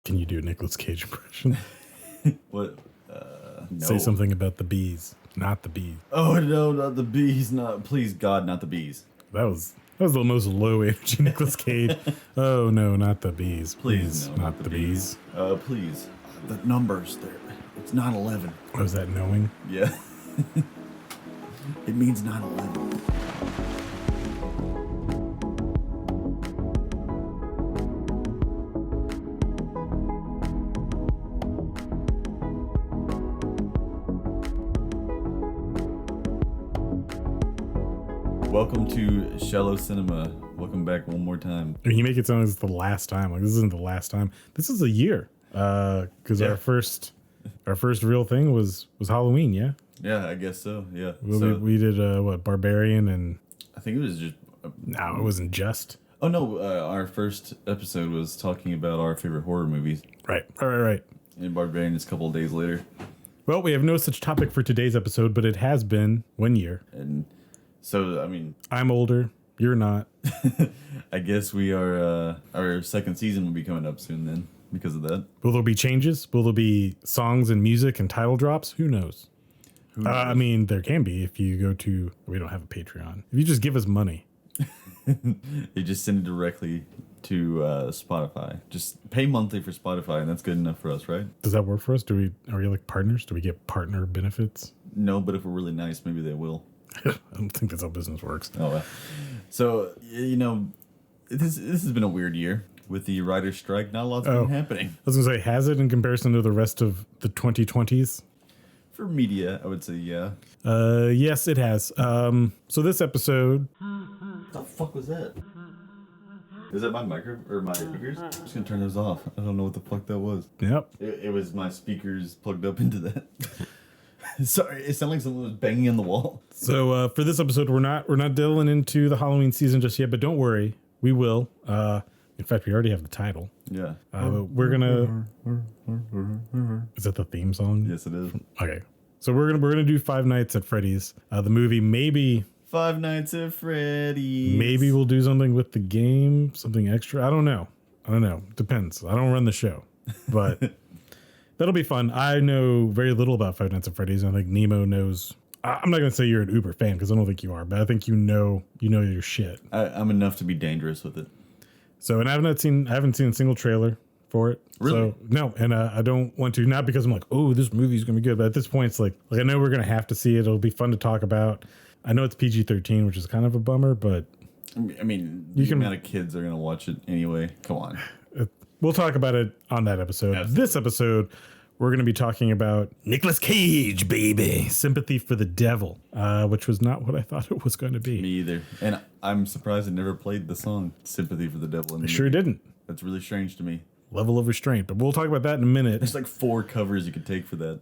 Can you do a Nicolas Cage impression? What? No. Say something about the bees, not the bees. Oh no, not the bees! Not please, God, not the bees! That was the most low energy Nicolas Cage. Oh no, not the bees. Please, no, not the bees. Please. The numbers there. It's 9/11. Oh, is that knowing? Yeah. It means 9/11. Welcome to Shallow Cinema. Welcome back one more time. I mean, you make it sound like it's the last time. Like, this isn't the last time. This is a year. Because our first real thing was Halloween, yeah? Yeah, I guess so. Yeah. Well, we did Barbarian, and I think it was just. No, it wasn't just. Oh no, our first episode was talking about our favorite horror movies. Right. And Barbarian is a couple of days later. Well, we have no such topic for today's episode, but it has been 1 year. And so, I mean, I'm older. You're not. I guess we are. Our second season will be coming up soon then, because of that. Will there be changes? Will there be songs and music and title drops? Who knows? I mean, there can be if you go to. We don't have a Patreon. If you just give us money, you just send it directly to Spotify. Just pay monthly for Spotify, and that's good enough for us, right? Does that work for us? Are we like partners? Do we get partner benefits? No, but if we're really nice, maybe they will. I don't think that's how business works. Oh, well. So, you know, this has been a weird year with the writer's strike. Not a lot's been happening. I was going to say, has it in comparison to the rest of the 2020s? For media, I would say, yeah. Yes, it has. So this episode... What the fuck was that? Is that my micro or my speakers? I'm just going to turn those off. I don't know what the fuck that was. Yep. It was my speakers plugged up into that. Sorry, it sounded like someone was banging on the wall. So for this episode, we're not delving into the Halloween season just yet, but don't worry, we will. In fact, we already have the title. Yeah. We're gonna. Is that the theme song? Yes, it is. Okay, so we're gonna do Five Nights at Freddy's, the movie. Maybe Five Nights at Freddy's. Maybe we'll do something with the game, something extra. I don't know. Depends. I don't run the show, but. That'll be fun. I know very little about Five Nights at Freddy's. I think Nemo knows. I'm not going to say you're an Uber fan because I don't think you are, but I think you know your shit. I'm enough to be dangerous with it. So, and I haven't seen a single trailer for it. Really? So, no, and I don't want to, not because I'm like, oh, this movie's going to be good, but at this point, it's like I know we're going to have to see it. It'll be fun to talk about. I know it's PG-13, which is kind of a bummer, but I mean, the amount of kids are going to watch it anyway. Come on. We'll talk about it on that episode. Absolutely. This episode, we're going to be talking about Nicolas Cage, baby. Sympathy for the Devil, which was not what I thought it was going to be. Me either. And I'm surprised it never played the song Sympathy for the Devil. It sure didn't. That's really strange to me. Level of restraint. But we'll talk about that in a minute. There's like 4 covers you could take for that.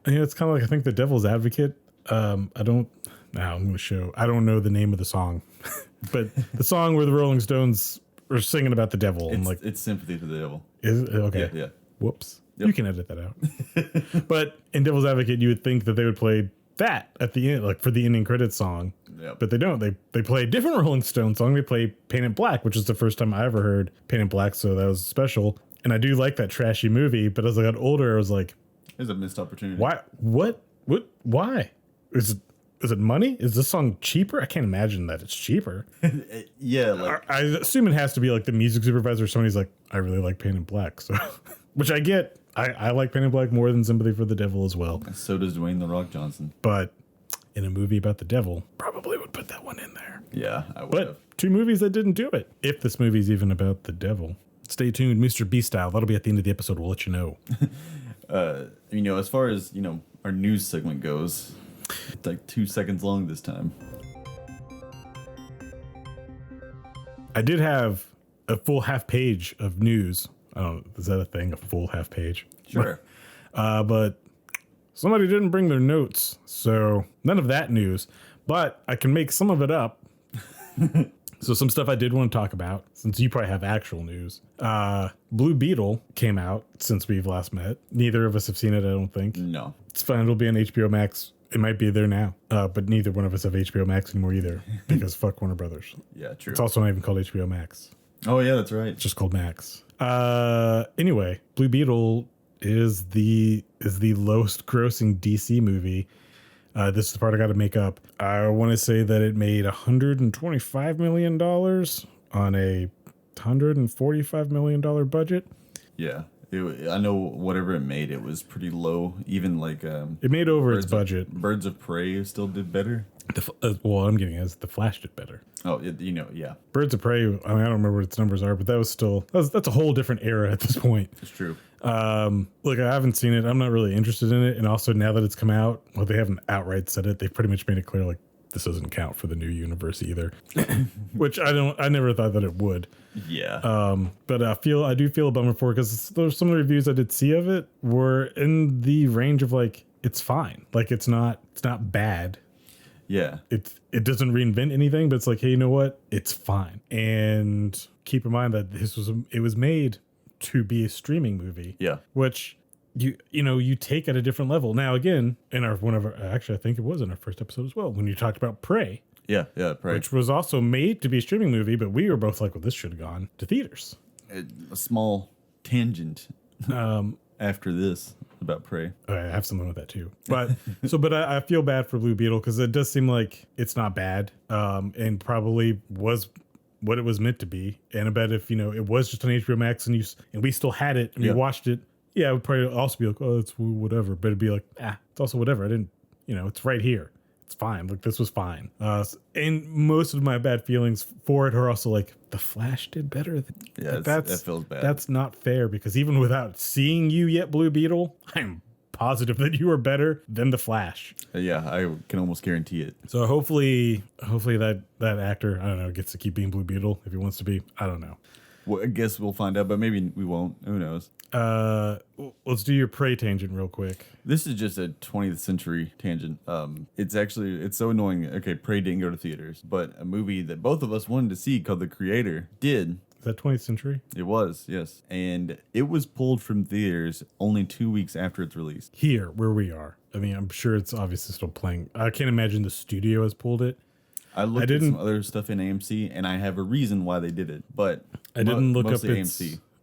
It's kind of like, I think, The Devil's Advocate. I'm going to show. I don't know the name of the song. But the song where the Rolling Stones... We're singing about the devil. It's Sympathy for the Devil. Is it? Okay. Yeah. Whoops. Yep. You can edit that out. But in Devil's Advocate, you would think that they would play that at the end, like for the ending credits song. Yep. But they don't. They play a different Rolling Stone song. They play Paint It Black, which is the first time I ever heard Paint It Black, so that was special. And I do like that trashy movie, but as I got older, I was like... It's a missed opportunity. Why? What? Why? Is it money? Is this song cheaper? I can't imagine that it's cheaper. Yeah. Like, I assume it has to be like the music supervisor. Somebody's like, I really like Paint in Black. So, which I get. I like Paint in Black more than Sympathy for the Devil as well. So does Dwayne The Rock Johnson. But in a movie about the devil, probably would put that one in there. Yeah, I would. But 2 movies that didn't do it. If this movie's even about the devil. Stay tuned, Mr. B style. That'll be at the end of the episode. We'll let you know. As far as, our news segment goes... It's like 2 seconds long this time. I did have a full half page of news. I don't know, is that a thing? A full half page? Sure. But somebody didn't bring their notes, so none of that news. But I can make some of it up. So some stuff I did want to talk about, since you probably have actual news. Blue Beetle came out since we've last met. Neither of us have seen it, I don't think. No. It's fine. It'll be on HBO Max. It might be there now, but neither one of us have HBO Max anymore either, because fuck Warner Brothers. Yeah, true. It's also not even called HBO Max. Oh, yeah, that's right. It's just called Max. Anyway, Blue Beetle is the lowest grossing DC movie. This is the part I got to make up. I want to say that it made $125 million on a $145 million budget. Yeah. I know whatever it made, it was pretty low. Even like it made over its budget. Birds of Prey still did better. Well, I'm getting is the Flash did better. Oh, yeah. Birds of Prey. I mean, I don't remember what its numbers are, but that's a whole different era at this point. It's true. Look, I haven't seen it. I'm not really interested in it. And also now that it's come out, well, they haven't outright said it. They've pretty much made it clear, like, this doesn't count for the new universe either, which I never thought that it would. Yeah. But I do feel a bummer for it because there's some of the reviews I did see of it were in the range of like, it's fine. Like it's not bad. Yeah. It doesn't reinvent anything, but it's like, hey, you know what? It's fine. And keep in mind that it was made to be a streaming movie. Yeah. Which you take at a different level. Now again, actually I think it was in our first episode as well, when you talked about Prey. Yeah, Prey. Which was also made to be a streaming movie, but we were both like, well, this should have gone to theaters. A small tangent after this about Prey. I have something with that too. But I feel bad for Blue Beetle because it does seem like it's not bad, and probably was what it was meant to be. And I bet if it was just on HBO Max and we still had it and we watched it, yeah, it would probably also be like, oh, it's whatever. But it'd be like, it's also whatever. I didn't, it's right here. It's fine. Like this was fine. And most of my bad feelings for it are also like the Flash did better. Yeah, that feels bad. That's not fair because even without seeing you yet, Blue Beetle, I'm positive that you are better than the Flash. Yeah, I can almost guarantee it. So hopefully that actor, I don't know, gets to keep being Blue Beetle if he wants to be. I don't know. Well, I guess we'll find out, but maybe we won't. Who knows? Let's do your Prey tangent real quick. This is just a 20th century tangent. It's so annoying. Okay, Prey didn't go to theaters, but a movie that both of us wanted to see called The Creator did. Is that 20th century? It was, yes. And it was pulled from theaters only 2 weeks after its release. Here, where we are. I mean, I'm sure it's obviously still playing. I can't imagine the studio has pulled it. I looked at some other stuff in AMC, and I have a reason why they did it. But I didn't look up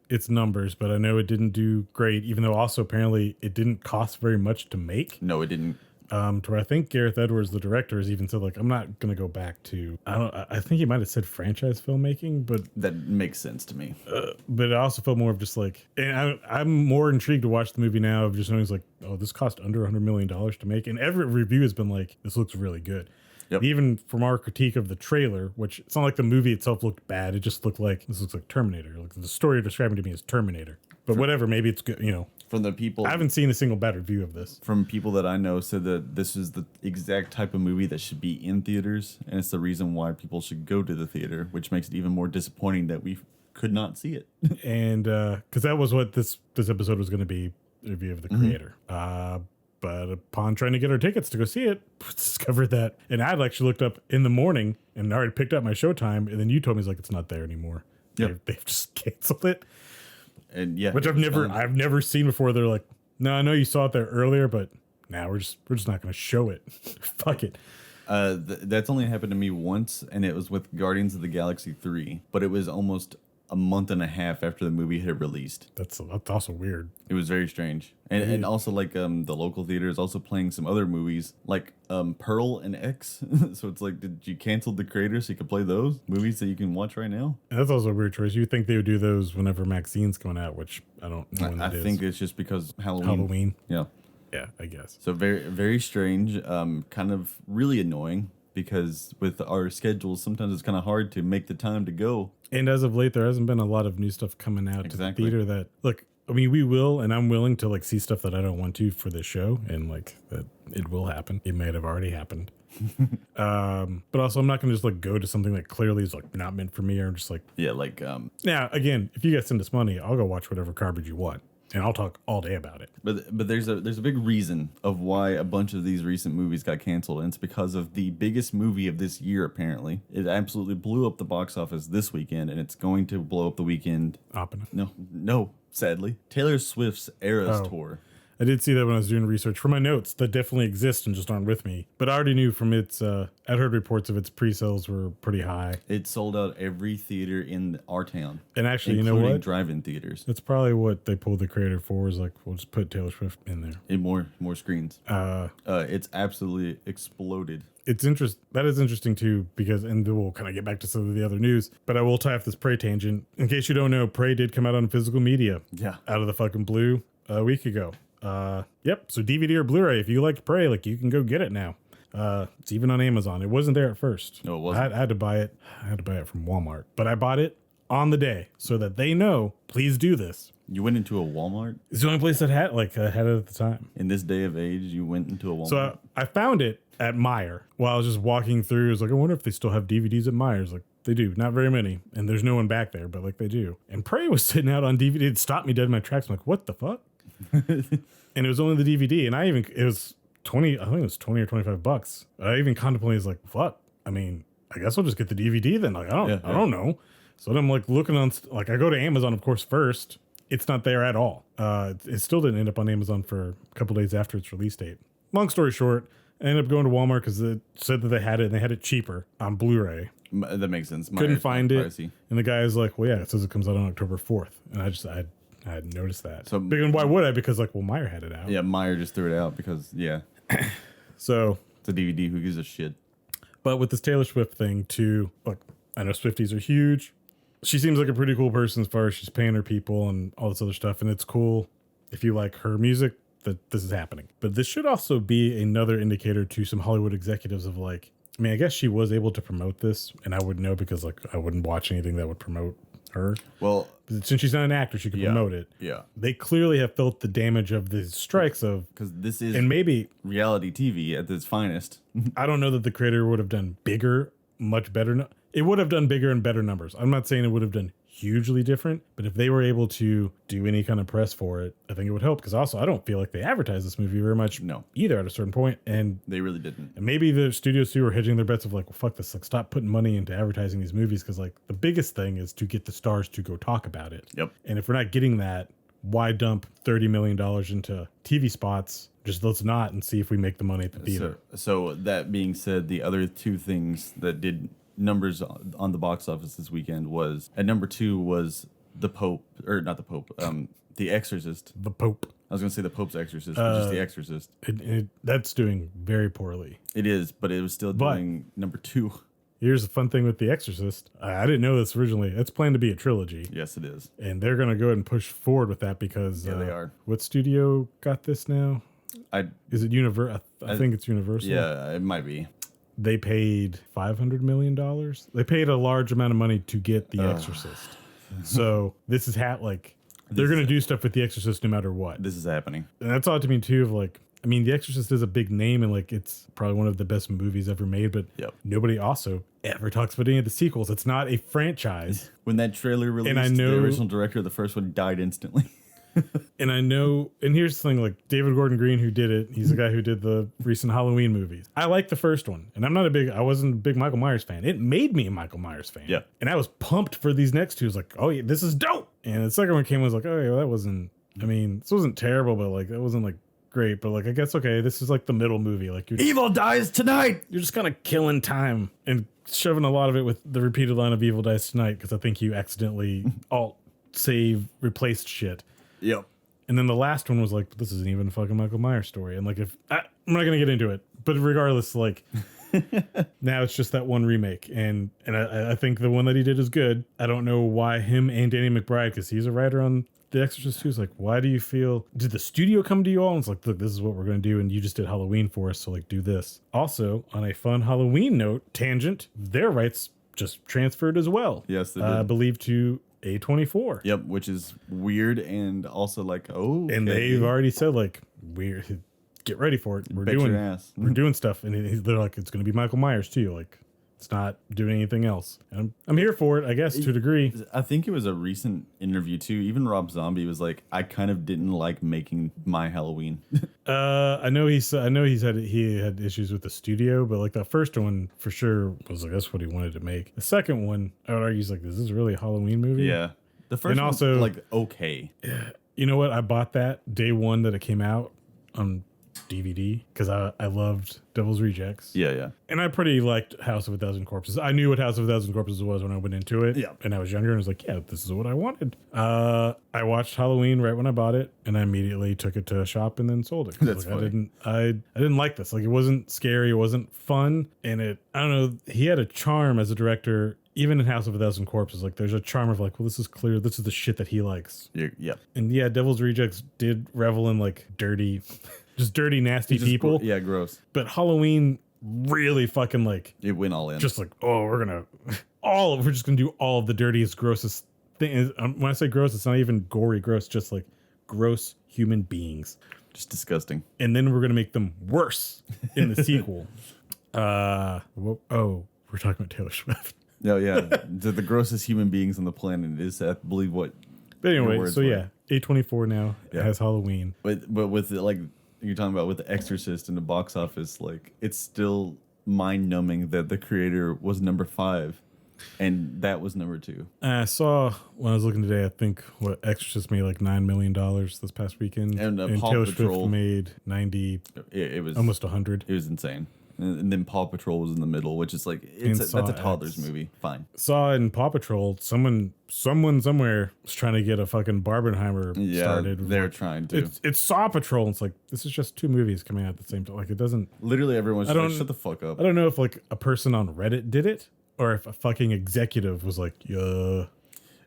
its numbers, but I know it didn't do great, even though also apparently it didn't cost very much to make. No, it didn't. To where I think Gareth Edwards, the director, has even said, like, I'm not going to go back to, I think he might have said franchise filmmaking, but that makes sense to me. But it also felt more of just like, and I'm more intrigued to watch the movie now of just knowing it's like, oh, this cost under $100 million to make. And every review has been like, this looks really good. Yep. Even from our critique of the trailer, which it's not like the movie itself looked bad. It just looked like, this looks like Terminator. Like the story you're describing to me is Terminator. But whatever, maybe it's good, From the people, I haven't seen a single bad review of this. From people that I know said that this is the exact type of movie that should be in theaters, and it's the reason why people should go to the theater, which makes it even more disappointing that we could not see it. And because that was what this episode was going to be, a review of The Creator. But upon trying to get our tickets to go see it, discovered that, and I'd actually looked up in the morning and already picked up my showtime, and then you told me it's not there anymore. Yep. They've just canceled it. And yeah, which I've never seen before. They're like, no, I know you saw it there earlier, but now we're just not going to show it. Fuck it. That's only happened to me once, and it was with Guardians of the Galaxy 3, but it was almost a month and a half after the movie had released. That's also weird. It was very strange. And also like the local theater is also playing some other movies like Pearl and X. So it's like, did you cancel The Creator so you could play those movies that you can watch right now? And that's also a weird choice. You think they would do those whenever Maxine's coming out, which I don't know when that is. I think it's just because Halloween. Yeah. Yeah, I guess. So very, very strange. Kind of really annoying because with our schedules, sometimes it's kind of hard to make the time to go. And as of late, there hasn't been a lot of new stuff coming out to the theater that, look, I mean, we will, and I'm willing to see stuff that I don't want to for this show, and that it will happen. It might have already happened. But also I'm not going to just go to something that clearly is not meant for me, or just now, again, if you guys send us money, I'll go watch whatever garbage you want. And I'll talk all day about it. But there's a big reason of why a bunch of these recent movies got canceled, and it's because of the biggest movie of this year, apparently. It absolutely blew up the box office this weekend, and it's going to blow up the weekend. Oppenheimer. No, sadly. Taylor Swift's Eras Tour. I did see that when I was doing research for my notes that definitely exist and just aren't with me. But I already knew from its, I'd heard reports of its pre-sales were pretty high. It sold out every theater in our town. And actually, you know what? Including drive-in theaters. That's probably what they pulled the creator for, was like, we'll just put Taylor Swift in there. And more screens. It's absolutely exploded. That is interesting too, because, and we'll kind of get back to some of the other news, but I will tie off this Prey tangent. In case you don't know, Prey did come out on physical media. Yeah. Out of the fucking blue a week ago. Yep. So DVD or Blu-ray, if you liked Prey, like, you can go get it now. It's even on Amazon. It wasn't there at first. No, it wasn't. I had to buy it. I had to buy it from Walmart, but I bought it on the day so that they know, please do this. You went into a Walmart? It's the only place that had it at the time. In this day of age, you went into a Walmart? So I found it at Meijer while I was just walking through. I was like, I wonder if they still have DVDs at Meijers. Like, they do. Not very many. And there's no one back there, but like, they do. And Prey was sitting out on DVD. It stopped me dead in my tracks. I'm like, what the fuck? And it was only the DVD. And it was 20, I think it was 20 or $25. I even contemplated, like, fuck. I mean, I guess I'll just get the DVD then. Like, I don't know. So then I'm like looking on, like, I go to Amazon, of course, first. It's not there at all. It still didn't end up on Amazon for a couple days after its release date. Long story short, I ended up going to Walmart because it said that they had it and they had it cheaper on Blu-ray. That makes sense. Couldn't find it. Pricey. And the guy is like, well, yeah, it says it comes out on October 4th. And I hadn't noticed that. So, and why would I? Because, like, well, Meijer had it out. Yeah, Meijer just threw it out because, yeah. So it's a DVD. Who gives a shit? But with this Taylor Swift thing, too, look, I know Swifties are huge. She seems like a pretty cool person as far as she's paying her people and all this other stuff. And it's cool if you like her music that this is happening. But this should also be another indicator to some Hollywood executives of, like, I mean, I guess she was able to promote this, and I wouldn't know because, like, I wouldn't watch anything that would promote her. Well, but since she's not an actor, she could promote it. Yeah. They clearly have felt the damage of the strikes of, because this is and maybe reality TV at its finest. I don't know that the creator would have done bigger, much better. It would have done bigger and better numbers. I'm not saying it would have done hugely different, but if they were able to do any kind of press for it, I think it would help. Because also, I don't feel like they advertised this movie very much either at a certain point. And they really didn't. And maybe the studios too are hedging their bets of, like, well, fuck this, like, stop putting money into advertising these movies, because, like, the biggest thing is to get the stars to go talk about it. Yep. And if we're not getting that, why dump $30 million into TV spots? Just let's not, and see if we make the money at the theater. So that being said, the other two things that did numbers on the box office this weekend was, at number 2 was The Pope, or not The Pope, The Exorcist. The Pope. I was going to say The Pope's Exorcist, but just The Exorcist. That's doing very poorly. It is, but it was still doing number 2. Here's the fun thing with The Exorcist. I didn't know this originally. It's planned to be a trilogy. Yes, it is. And they're going to go ahead and push forward with that because... they are. What studio got this now? Is it Universal? I think it's Universal. Yeah, it might be. They paid $500 million. They paid a large amount of money to get The Exorcist. So this is they're going to do stuff with The Exorcist no matter what. This is happening. And that's odd to me too, of, like, I mean, The Exorcist is a big name and, like, it's probably one of the best movies ever made, but nobody also ever talks about any of the sequels. It's not a franchise. When that trailer released, the original director of the first one died instantly. And I know, and here's the thing, like, David Gordon Green, who did it, he's the guy who did the recent Halloween movies. I like the first one, and I wasn't a big Michael Myers fan. It made me a Michael Myers fan. Yeah. And I was pumped for these next two. I was like, oh yeah, this is dope. And the second one came, I was like, oh yeah, well, this wasn't terrible, but, like, that wasn't, like, great. But, like, I guess, okay, this is, like, the middle movie. Like, Evil dies tonight! You're just kind of killing time and shoving a lot of it with the repeated line of Evil dies tonight, because I think you accidentally alt-save replaced shit. Yep. And then the last one was like, this isn't even a fucking Michael Myers story. And, like, I'm not going to get into it, but regardless, like, now it's just that one remake. And I think the one that he did is good. I don't know why him and Danny McBride, because he's a writer on The Exorcist 2, is like, why do you feel, did the studio come to you all? And it's like, look, this is what we're going to do. And you just did Halloween for us. So, like, do this. Also, on a fun Halloween note, tangent, their rights just transferred as well. Yes, they did. I believe to A24. Yep, which is weird and also like, and they've already said, like, weird, get ready for it. We're doing stuff, and they're like, it's going to be Michael Myers too. Like, it's not doing anything else. And I'm here for it, I guess, to a degree. I think it was a recent interview too. Even Rob Zombie was like, I kind of didn't like making my Halloween. I know he had issues with the studio, but, like, the first one for sure was like, that's what he wanted to make. The second one, I would argue, is like, is this really a Halloween movie? Yeah. The first one, like, okay. You know what? I bought that day one that it came out on DVD because I loved Devil's Rejects. Yeah. And I pretty liked House of a Thousand Corpses. I knew what House of a Thousand Corpses was when I went into it. Yeah. And I was younger and I was like, yeah, this is what I wanted. I watched Halloween right when I bought it and I immediately took it to a shop and then sold it. That's like, funny. I didn't like this. Like, it wasn't scary. It wasn't fun. And I don't know, he had a charm as a director. Even in House of a Thousand Corpses, like there's a charm of like, well, this is clear. This is the shit that he likes. Yeah. And yeah, Devil's Rejects did revel in like dirty, nasty people. Yeah, gross. But Halloween really fucking like, It went all in. just like, oh, we're just gonna do all of the dirtiest, grossest things. When I say gross, it's not even gory gross, just like gross human beings. Just disgusting. And then we're gonna make them worse in the sequel. We're talking about Taylor Swift. No, yeah. the grossest human beings on the planet is, I believe, what. But anyway, words so were. yeah, A24 now has Halloween. But with the, like you're talking about with The Exorcist in the box office, like it's still mind numbing that the creator was number 5, and that was number 2. I saw when I was looking today, I think what Exorcist made like $9 million this past weekend, And, Paw Taylor Patrol Swift made 90, It was almost 100. It was insane. And then Paw Patrol was in the middle, which is like that's Saw a toddler's X. movie. Fine. Saw in Paw Patrol, someone somewhere was trying to get a fucking Barbenheimer Yeah, started. they're trying to. It's Saw Patrol. It's like, this is just 2 movies coming out at the same time. Like, it doesn't. Literally everyone's just I like, don't- shut the fuck up. I don't know if like a person on Reddit did it or if a fucking executive was like, yeah,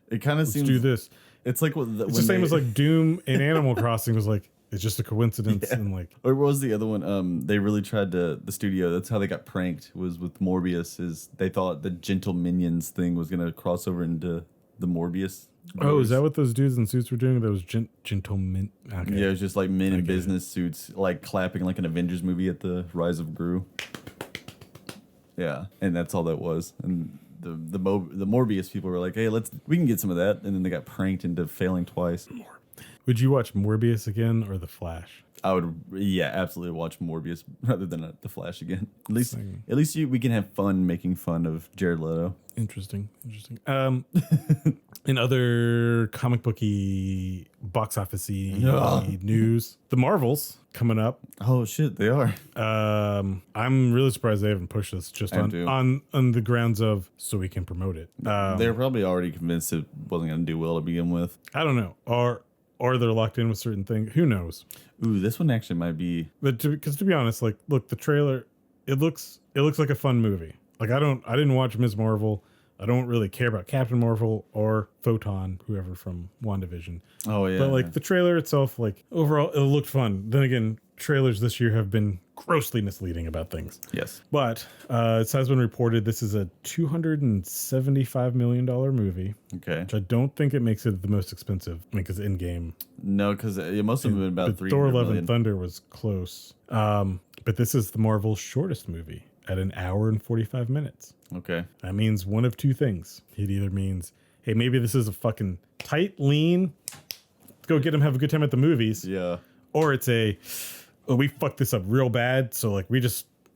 It kind of let's seems. do this. It's like what It's the same as like Doom and Animal Crossing was like, it's just a coincidence. And like, Or what was the other one? They really tried to the studio. That's how they got pranked. Was with Morbius. Is they thought the Gentle Minions thing was gonna cross over into the Morbius. oh, is that what those dudes in suits were doing? That was gentlemen. Okay. Yeah, it was just like men in get it. business suits, like clapping like an Avengers movie at the Rise of Gru. Yeah, and that's all that was. And the Morbius people were like, hey, we can get some of that, and then they got pranked into failing twice. Would you watch Morbius again or The Flash? I would, yeah, absolutely watch Morbius rather than The Flash again. At least we can have fun making fun of Jared Leto. Interesting. In other comic booky box office-y Ugh. news, the Marvels coming up. Oh shit, they are. I'm really surprised they haven't pushed this just I do. on the grounds of so we can promote it. They're probably already convinced it wasn't going to do well to begin with. I don't know, or they're locked in with certain things. Who knows? Ooh, this one actually might be. But because to be honest, like, look, the trailer, it looks like a fun movie. Like, I didn't watch Ms. Marvel. I don't really care about Captain Marvel or Photon, whoever from WandaVision. Oh yeah, But like the trailer itself, like overall, it looked fun. Then again, trailers this year have been grossly misleading about things. yes, But it has been reported this is a $275 million movie, okay. which I don't think it makes it the most expensive. I mean, because Endgame, No, because it must have been about but 300 Thor: Love million. and Thunder was close. But this is the Marvel's shortest movie at 1 hour and 45 minutes. Okay, That means one of two things. It either means, hey, maybe this is a fucking tight, lean, let's go get them, have a good time at the movies. yeah. Or it's we fucked this up real bad. So like we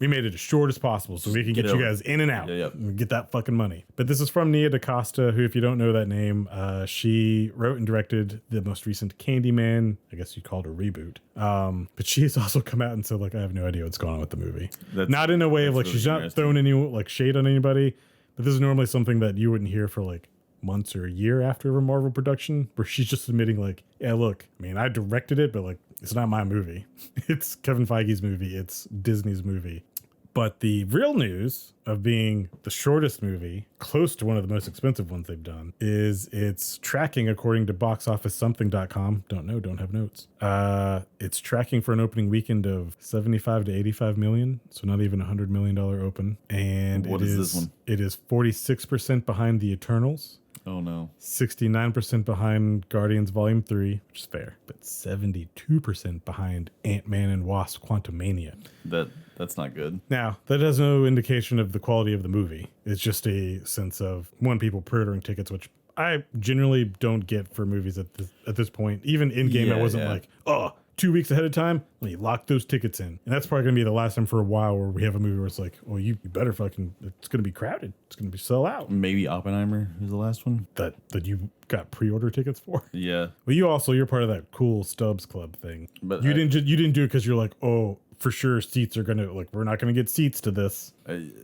made it as short as possible so we can get you over. guys in and out Yeah. and get that fucking money. But this is from Nia DaCosta, who, if you don't know that name, she wrote and directed the most recent Candyman. I guess you called her reboot. But she has also come out and said, like, I have no idea what's going on with the movie. Not in a way of like, really she's not interesting. throwing any like shade on anybody, but this is normally something that you wouldn't hear for like months or a year after a Marvel production, where she's just admitting like, yeah, look, I mean, I directed it, but like, it's not my movie. It's Kevin Feige's movie. It's Disney's movie. But the real news of being the shortest movie, close to one of the most expensive ones they've done, is it's tracking according to boxofficesomething.com. Don't know, don't have notes. It's tracking for an opening weekend of 75 to 85 million, so not even $100 million open. And What is this one? It is 46% behind The Eternals. Oh no. 69% behind Guardians Volume 3, which is fair, but 72% behind Ant-Man and Wasp: Quantumania. That's not good. Now, that has no indication of the quality of the movie. It's just a sense of, one, people pre-ordering tickets, which I generally don't get for movies at this point. Even in-game, I Yeah, wasn't yeah. like, oh, 2 weeks ahead of time, let me lock those tickets in. And that's probably going to be the last time for a while where we have a movie where it's like, well, you better fucking, it's going to be crowded. It's going to be sell out. Maybe Oppenheimer is the last one. That you got pre-order tickets for. Yeah. Well, you're part of that cool Stubbs Club thing. But you didn't do it because you're like, oh, for sure seats are gonna, like, we're not gonna get seats to this.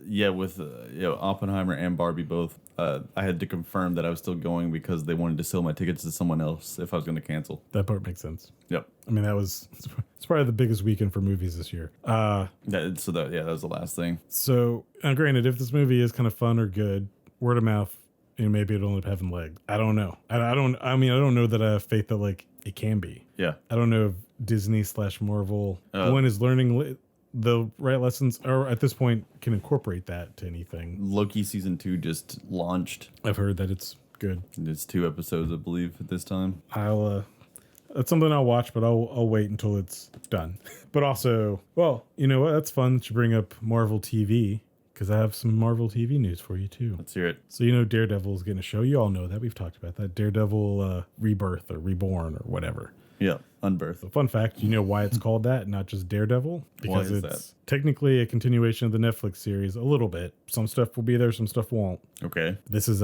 Yeah, with Oppenheimer and Barbie both. I had to confirm that I was still going because they wanted to sell my tickets to someone else if I was going to cancel. That part makes sense. Yep. I mean, it's probably the biggest weekend for movies this year. That was the last thing. So, granted, if this movie is kind of fun or good, word of mouth, maybe it'll end up having legs. I don't know. I don't know that I have faith that, like, it can be. Yeah. I don't know if Disney/Marvel one is learning the right lessons, or at this point can incorporate that to anything. Loki season 2 just launched. I've heard that it's good. It's 2 episodes, I believe, at this time. That's something I'll watch, but I'll wait until it's done. But also, well, you know what? That's fun that you bring up Marvel TV, because I have some Marvel TV news for you too. Let's hear it. So Daredevil is getting a show. You all know that. We've talked about that. Daredevil Rebirth or Reborn or whatever. Yeah, Unbirth. So fun fact, you know why it's called that, not just Daredevil? Because why is it's that? Technically a continuation of the Netflix series a little bit. Some stuff will be there, some stuff won't. Okay. This is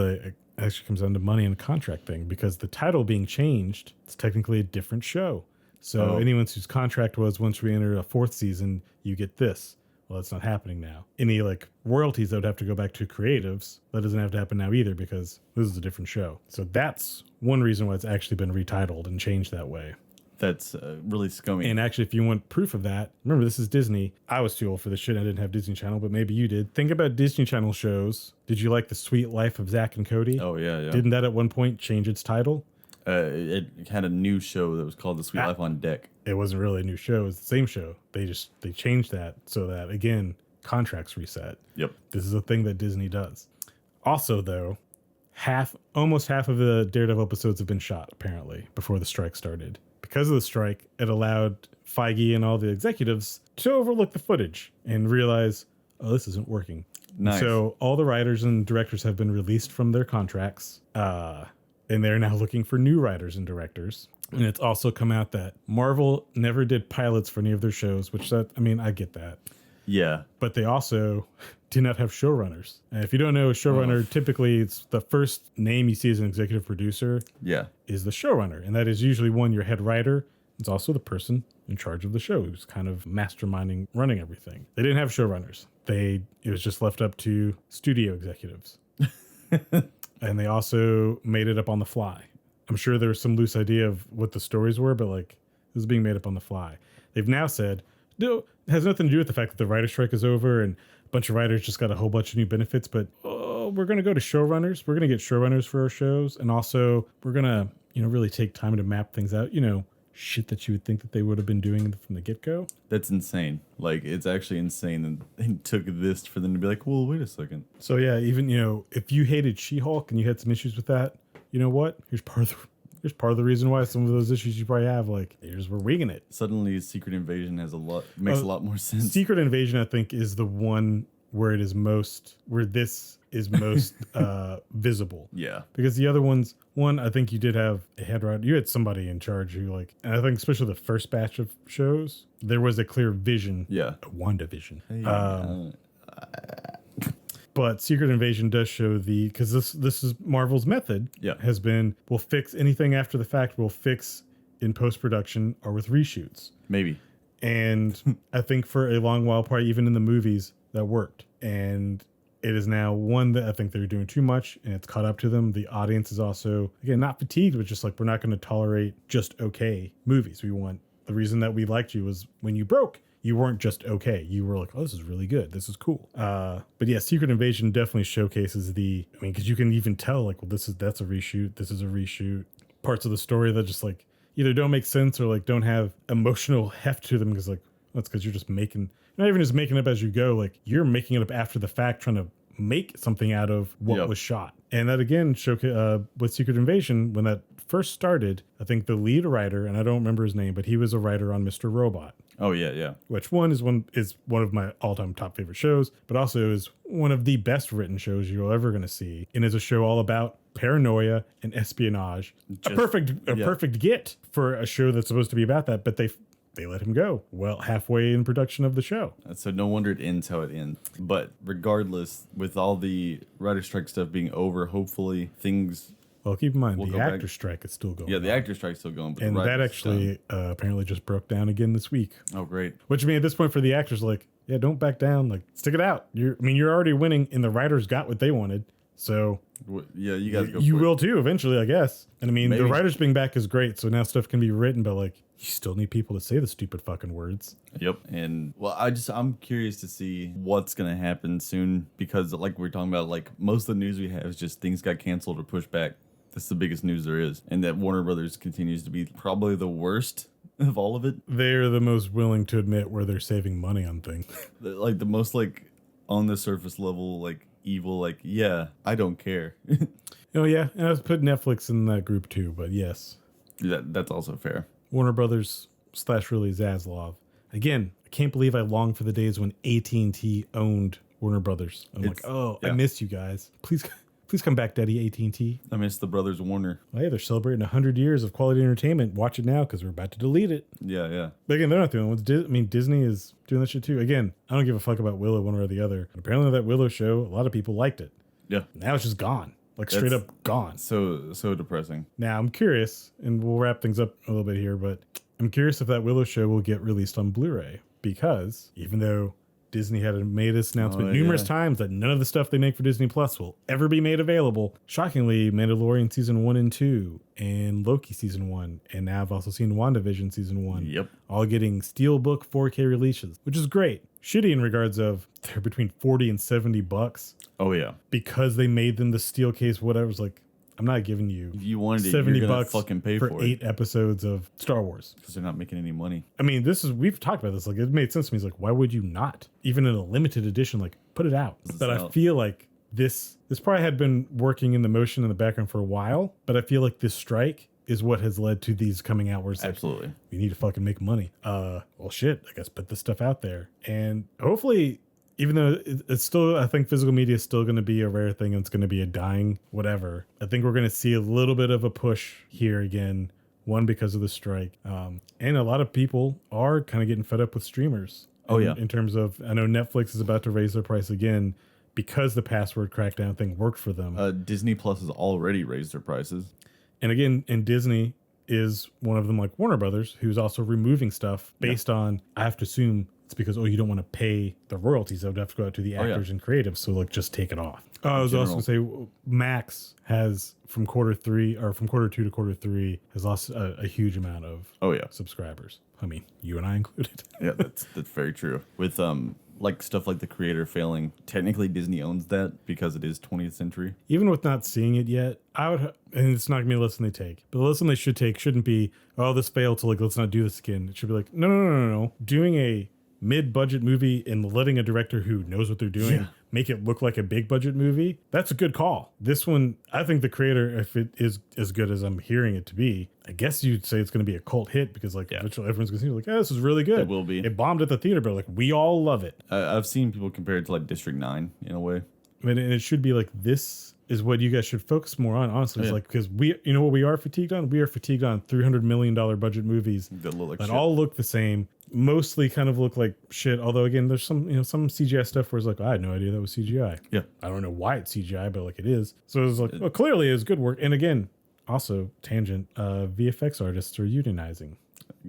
actually comes down to money and a contract thing, because the title being changed, it's technically a different show. So anyone whose contract was, once we enter a 4th season, you get this. Well, that's not happening now. Any royalties that would have to go back to creatives, that doesn't have to happen now either, because this is a different show. So that's one reason why it's actually been retitled and changed that way. That's really scummy. And actually, if you want proof of that, remember, this is Disney. I was too old for this shit. I didn't have Disney Channel, but maybe you did. Think about Disney Channel shows. Did you like The Sweet Life of Zack and Cody? Oh, yeah. Didn't that at one point change its title? It had a new show that was called The Sweet Life on Deck. It wasn't really a new show. It was the same show. They changed that so that, again, contracts reset. Yep. This is a thing that Disney does. Also, though, almost half of the Daredevil episodes have been shot, apparently, before the strike started. Because of the strike, it allowed Feige and all the executives to overlook the footage and realize, oh, this isn't working. Nice. So all the writers and directors have been released from their contracts, and they're now looking for new writers and directors. And it's also come out that Marvel never did pilots for any of their shows, I get that. Yeah. But they also do not have showrunners. And if you don't know, a showrunner, typically it's the first name you see as an executive producer. Yeah. Is the showrunner. And that is usually your head writer. It's also the person in charge of the show who's kind of masterminding, running everything. They didn't have showrunners. It was just left up to studio executives. And they also made it up on the fly. I'm sure there was some loose idea of what the stories were, but it was being made up on the fly. They've now said, no, it has nothing to do with the fact that the writer strike is over and a bunch of writers just got a whole bunch of new benefits, but we're going to go to showrunners. We're going to get showrunners for our shows. And also we're going to, really take time to map things out, shit that you would think that they would have been doing from the get-go. That's insane. It's actually insane that they took this for them to be like, well, wait a second. So yeah, even, if you hated She-Hulk and you had some issues with that, you know what? Here's part of the reason why some of those issues you probably have, we're winging it. Suddenly Secret Invasion makes a lot more sense. Secret Invasion, I think, is the one where this is most visible. Yeah. Because the other ones, I think you did have a head writer. You had somebody in charge who and I think especially the first batch of shows, there was a clear vision. Yeah. WandaVision. Hey, but Secret Invasion does show because this is Marvel's method. Yeah. Has been, we'll fix anything after the fact, we'll fix in post-production or with reshoots. Maybe. And I think for a long while, probably even in the movies, that worked. And it is now one that I think they're doing too much and it's caught up to them. The audience is also, again, not fatigued, but just we're not going to tolerate just okay movies. The reason that we liked you was when you broke, you weren't just okay. You were like, oh, this is really good. This is cool. But yeah, Secret Invasion definitely showcases because you can even tell that's a reshoot. This is a reshoot. Parts of the story that just either don't make sense or don't have emotional heft to them because that's because you're just not even just making it up as you go. You're making it up after the fact, trying to make something out of what was shot. And that again, with Secret Invasion, when that first started, I think the lead writer, and I don't remember his name, but he was a writer on Mr. Robot. Oh yeah. Which is one of my all-time top favorite shows, but also is one of the best written shows you're ever going to see, and is a show all about paranoia and espionage. A perfect get for a show that's supposed to be about that, but they they let him go. Well, halfway in production of the show. So no wonder it ends how it ends. But regardless, with all the writer strike stuff being over, hopefully things. Well, keep in mind, We'll the go actor back. strike is still going Yeah, on. the actor strike's still going. But And the that writers actually apparently just broke down again this week. done. Oh, great. Which, I mean, at this point for the actors, like, yeah, don't back down. Like, stick it out. You're already winning, and the writers got what they wanted. So Yeah, you guys go you for will too eventually, I guess. And I mean, Maybe. the writers being back is great. So now stuff can be written, but like, you still need people to say the stupid fucking words. it. Yep. And well, I'm curious to see what's gonna happen soon because like we're talking about, like most of the news we have is just things got canceled or pushed back. That's the biggest news there is, and that Warner Brothers continues to be probably the worst of all of it. They're the most willing to admit where they're saving money on things. Like the most like on the surface level, like evil, like yeah, I don't care. Oh yeah, and I was put Netflix in that group too, but yes. That's also fair. Warner Brothers / really Zaslav. Again, I can't believe I long for the days when AT&T owned Warner Brothers. I'm like, oh, yeah. I miss you guys. Please come back, Daddy AT&T. I miss the brothers Warner. Well, hey, they're celebrating 100 years of quality entertainment. Watch it now because we're about to delete it. Yeah. But again, they're not the only ones. Disney is doing that shit too. Again, I don't give a fuck about Willow one way or the other. But apparently that Willow show, a lot of people liked it. Yeah. Now it's just gone. Like straight That's- up gone. So depressing. Now I'm curious, and we'll wrap things up a little bit here, but I'm curious if that Willow show will get released on Blu-ray because even though Disney had made this announcement numerous times that none of the stuff they make for Disney Plus will ever be made available. Shockingly, Mandalorian season 1 and 2 and Loki season 1, and now I've also seen WandaVision season 1. Yep. All getting Steelbook 4K releases, which is great. Shitty in regards of they're between $40 and $70 Oh yeah. because they made them the steel case, whatever. It's like, I'm not giving you If you wanted it, $70 you're gonna fucking pay for it 8 episodes of Star Wars. because they're not making any money. I mean, we've talked about this. Like, it made sense to me. It's like, why would you not? Even in a limited edition, like, put it out. But I feel like this probably had been working in the motion in the background for a while, but I feel like this strike is what has led to these coming out where it's like, Absolutely. we need to fucking make money. Well, shit, I guess put this stuff out there. And hopefully, even though it's still, I think physical media is still going to be a rare thing and it's going to be a dying whatever. I think we're going to see a little bit of a push here again. One, because of the strike. And a lot of people are kind of getting fed up with streamers. Oh, yeah. In terms of, I know Netflix is about to raise their price again because the password crackdown thing worked for them. Disney Plus has already raised their prices. And again, and Disney is one of them, like Warner Brothers, who's also removing stuff based on, I have to assume it's because, you don't want to pay the royalties. That would have to go out to the actors and creatives. So, like, just take it off. I was also going to say, Max has, from quarter 2 to quarter 3, has lost a huge amount of subscribers. I mean, you and I included. Yeah, that's very true. With like stuff like the creator failing, technically Disney owns that because it is 20th century. Even with not seeing it yet, and it's not gonna be a lesson they take, but the lesson they should take shouldn't be, this failed, so like let's not do this again. It should be like, no. Doing a mid-budget movie and letting a director who knows what they're doing make it look like a big budget movie, that's a good call. This one, I think the creator, if it is as good as I'm hearing it to be, I guess you'd say it's going to be a cult hit because like eventually everyone's going to see like, this is really good. It will be. It bombed at the theater, but like we all love it. I've seen people compare it to like District 9 in a way. I mean, and it should be like, this is what you guys should focus more on, honestly. It's like, because what we are fatigued on? We are fatigued on $300 million budget movies That look like that shit. all look the same, mostly kind of look like shit. Although, again, there's some, some CGI stuff where it's like, I had no idea that was CGI. Yeah. I don't know why it's CGI, but like it is. So it's like, well, clearly it's good work. And again, also, tangent, VFX artists are unionizing.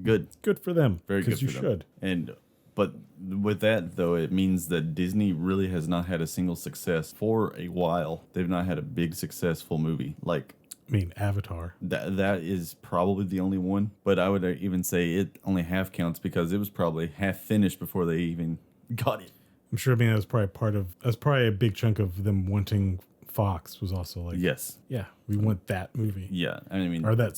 Good. Good for them. Very good Because you for them. should. But with that, though, it means that Disney really has not had a single success for a while. They've not had a big, successful movie. Like, I mean, Avatar. that is probably the only one. But I would even say it only half counts because it was probably half finished before they even got it. I'm sure, that was probably a big chunk of them wanting Fox was also like, Yes. yeah, we want that movie. Yeah. I mean, Or that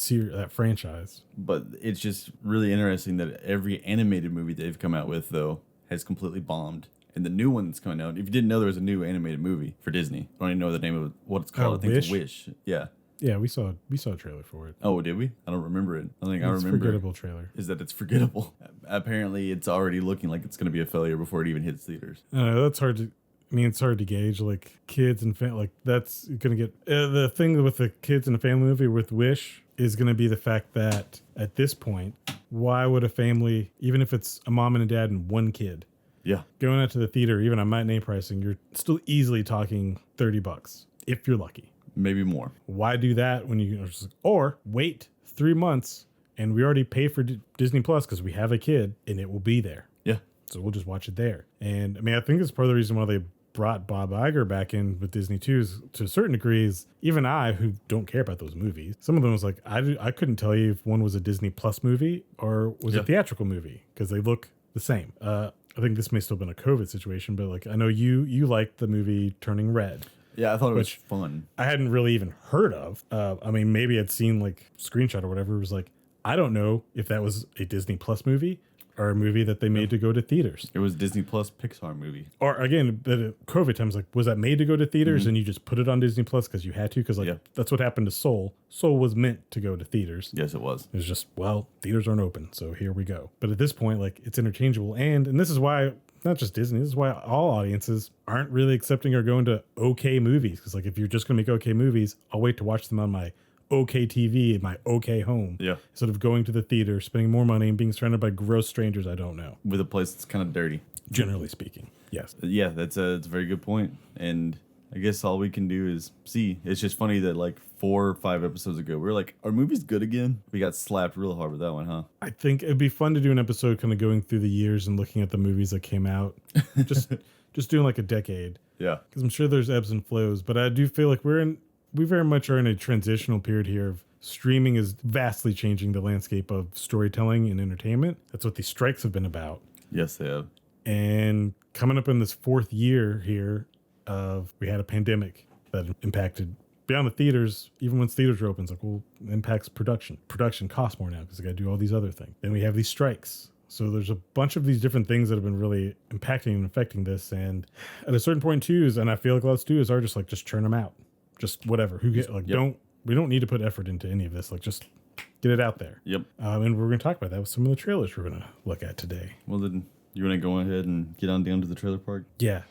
franchise. but it's just really interesting that every animated movie they've come out with, though, has completely bombed. And the new one that's coming out, if you didn't know there was a new animated movie for Disney, I don't even know the name of what it's called. I think it's Wish. Yeah. Yeah, we saw a trailer for it. Oh, did we? I don't remember it. I think I It's a remember forgettable trailer. is that it's forgettable. Apparently, it's already looking like it's going to be a failure before it even hits theaters. That's hard to. I mean, it's hard to gauge. Like kids and like that's gonna get the thing with the kids and the family movie with Wish is gonna be the fact that at this point why would a family, even if it's a mom and a dad and one kid, Yeah. going out to the theater, even on matinee pricing, you're still easily talking $30 if you're lucky. Maybe more. Why do that when you or wait 3 months and we already pay for Disney Plus because we have a kid and it will be there. Yeah. So we'll just watch it there. And I mean, I think it's part of the reason why they brought Bob Iger back in with Disney too, is to a certain degree, is even I, who don't care about those movies, some of them was like, I couldn't tell you if one was a Disney Plus movie or was a theatrical movie because they look the same. I think this may still have been a COVID situation, but like I know you liked the movie Turning Red. Yeah, I thought it was fun. I hadn't really even heard of. I mean, maybe I'd seen like screenshot or whatever. It was like, I don't know if that was a Disney Plus movie or a movie that they made to go to theaters. It was Disney Plus Pixar movie. Or again, the COVID times, like, was that made to go to theaters and you just put it on Disney Plus because you had to? Because like that's what happened to Soul. Soul was meant to go to theaters. Yes, it was. It was just, well, theaters aren't open, so here we go. But at this point, like, it's interchangeable, and this is why. Not just Disney. This is why all audiences aren't really accepting or going to okay movies. Because like, if you're just going to make okay movies, I'll wait to watch them on my okay TV in my okay home. Yeah. Instead of going to the theater, spending more money, and being surrounded by gross strangers I don't know. With a place that's kind of dirty. Generally speaking, yes. Yeah, that's a very good point. And I guess all we can do is see. It's just funny that like 4 or 5 episodes ago, we were like, are movies good again? We got slapped real hard with that one, huh? I think it'd be fun to do an episode kind of going through the years and looking at the movies that came out. Just doing like a decade. Yeah. Because I'm sure there's ebbs and flows, but I do feel like we very much are in a transitional period here of streaming is vastly changing the landscape of storytelling and entertainment. That's what these strikes have been about. Yes, they have. And coming up in this 4th year here of, we had a pandemic that impacted beyond the theaters. Even once theaters are open, it's like, well, it impacts production. Production costs more now because they got to do all these other things. Then we have these strikes. So there's a bunch of these different things that have been really impacting and affecting this. And at a certain point too, and I feel like a lot of studios are just like, just churn them out. Just whatever. We don't need to put effort into any of this. Like, just get it out there. Yep. And we're going to talk about that with some of the trailers we're going to look at today. Well, then you want to go ahead and get on down to the trailer park? Yeah.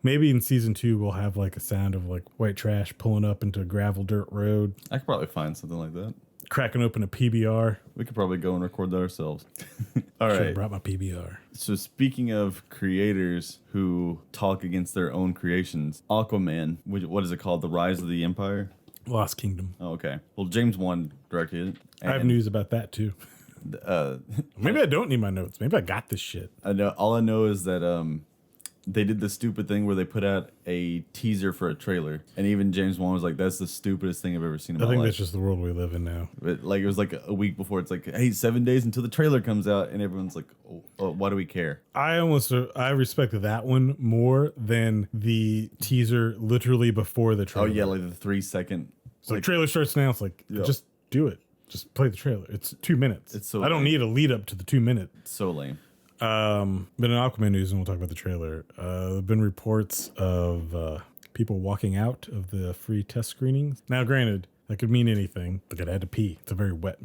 Maybe in season 2 we'll have like a sound of like white trash pulling up into a gravel dirt road. I could probably find something like that. Cracking open a PBR. We could probably go and record that ourselves. All Should right. have brought my PBR. So speaking of creators who talk against their own creations, Aquaman, what is it called? The Rise of the Empire? Lost Kingdom. Oh, okay. Well, James Wan directed it. I have news about that too. Maybe I don't need my notes. Maybe I got this shit. I know. All I know is that they did the stupid thing where they put out a teaser for a trailer, and even James Wan was like, "That's the stupidest thing I've ever seen in my life." I think that's just the world we live in now. But like, it was like a week before. It's like, hey, 7 days until the trailer comes out, and everyone's like, oh, why do we care? I respect that one more than the teaser literally before the trailer. Oh yeah, like the 3-second. So the trailer starts now. It's like, just do it. Just play the trailer. It's 2 minutes. It's so I don't lame. need a lead up to the 2 minutes. It's so lame. But in Aquaman news, and we'll talk about the trailer, there have been reports of people walking out of the free test screenings. Now, granted, that could mean anything. Like, it had to pee. It's a very wet.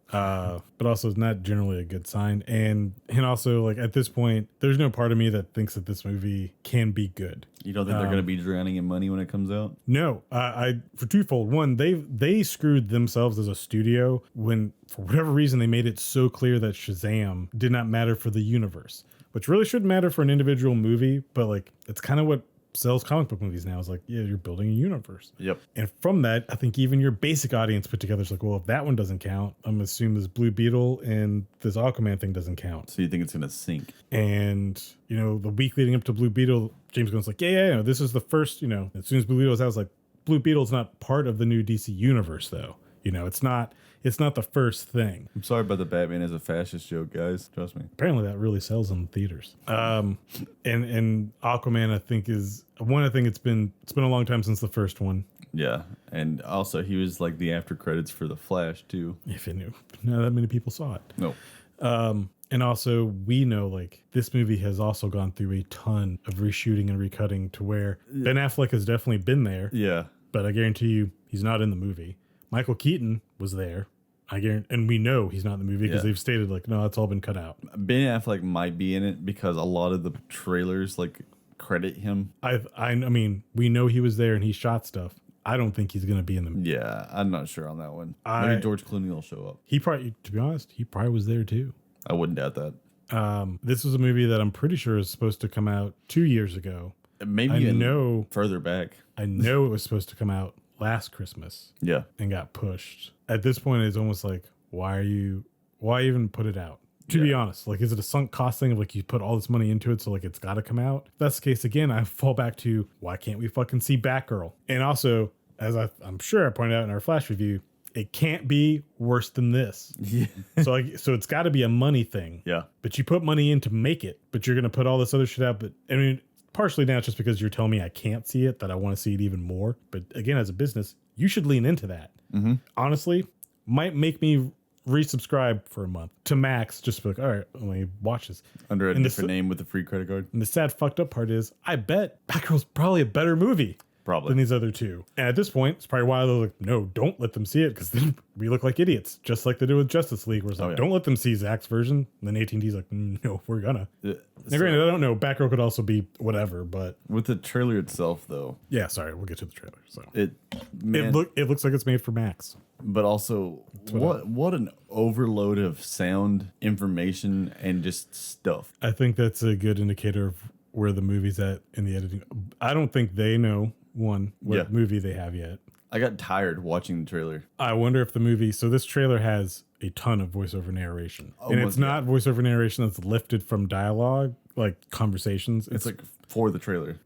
But also it's not generally a good sign. And also, like, at this point, there's no part of me that thinks that this movie can be good. You don't think they're going to be drowning in money when it comes out? No, I for twofold. One, they screwed themselves as a studio when, for whatever reason, they made it so clear that Shazam did not matter for the universe, which really shouldn't matter for an individual movie. But like, it's kind of what sells comic book movies now. Is like, yeah, you're building a universe. Yep. And from that, I think even your basic audience put together is like, well, if that one doesn't count, I'm gonna assume this Blue Beetle and this Aquaman thing doesn't count. So you think it's going to sink? And the week leading up to Blue Beetle, James Gunn's like, yeah, this is the first, as soon as Blue Beetle was out, I was like, Blue Beetle's not part of the new DC universe, though. It's not the first thing. I'm sorry about the Batman as a fascist joke, guys. Trust me. Apparently that really sells in theaters. And Aquaman, I think, is one. I think it's been a long time since the first one. Yeah, and also he was like the after credits for The Flash too. If it knew, not that many people saw it. No. And also, we know, like, this movie has also gone through a ton of reshooting and recutting to where Ben Affleck has definitely been there. Yeah. But I guarantee you, he's not in the movie. Michael Keaton was there. And we know he's not in the movie because they've stated, like, no, it's all been cut out. Ben Affleck might be in it because a lot of the trailers, like, credit him. I mean, we know he was there and he shot stuff. I don't think he's going to be in the. Yeah, I'm not sure on that one. Maybe George Clooney will show up. He probably, to be honest, he probably was there too. I wouldn't doubt that. This was a movie that I'm pretty sure is supposed to come out 2 years ago. Maybe further back. I know it was supposed to come out last Christmas. Yeah. And got pushed. At this point, it's almost like, why even put it out? To be honest, like, is it a sunk cost thing of like you put all this money into it, so like it's got to come out? If that's the case, again, I fall back to why can't we fucking see Batgirl? And also, as I'm sure I pointed out in our flash review, it can't be worse than this. Yeah. so it's got to be a money thing. Yeah. But you put money in to make it, but you're gonna put all this other shit out. But I mean, partially now it's just because you're telling me I can't see it, that I want to see it even more. But again, as a business, you should lean into that. Mm-hmm. Honestly, might make me resubscribe for a month to Max, just be like, all right, let me watch this Under a different name with a free credit card. And the sad fucked up part is, I bet Batgirl's probably a better movie than these other two. And at this point, it's probably why they're like, no, don't let them see it, because then we look like idiots, just like they do with Justice League, where it's like, don't let them see Zack's version. And then AT&T's like, no, we're gonna. Now, granted, I don't know, Batgirl could also be whatever, but with the trailer itself, though. Yeah, sorry, we'll get to the trailer. So it looks like it's made for Max. But also, what an overload of sound, information, and just stuff. I think that's a good indicator of where the movie's at in the editing. I don't think they know, what movie they have yet. I got tired watching the trailer. I wonder if the movie... So this trailer has a ton of voiceover narration. And it's not voiceover narration that's lifted from dialogue, like conversations. It's like for the trailer.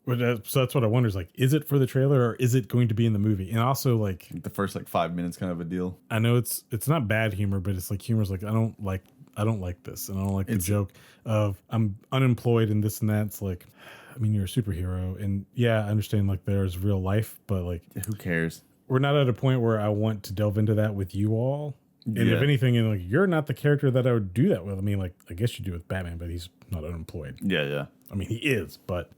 So that's what I wonder is like, is it for the trailer or is it going to be in the movie? And also like... The first like 5 minutes kind of a deal. I know it's not bad humor, but it's like humor's like, I don't like this. And I don't like the joke of I'm unemployed and this and that. It's like... I mean, you're a superhero, and yeah, I understand like there's real life, but like, who cares? We're not at a point where I want to delve into that with you all. And if anything, and like, you're not the character that I would do that with. I mean, like, I guess you do with Batman, but he's not unemployed. Yeah. I mean, he is, but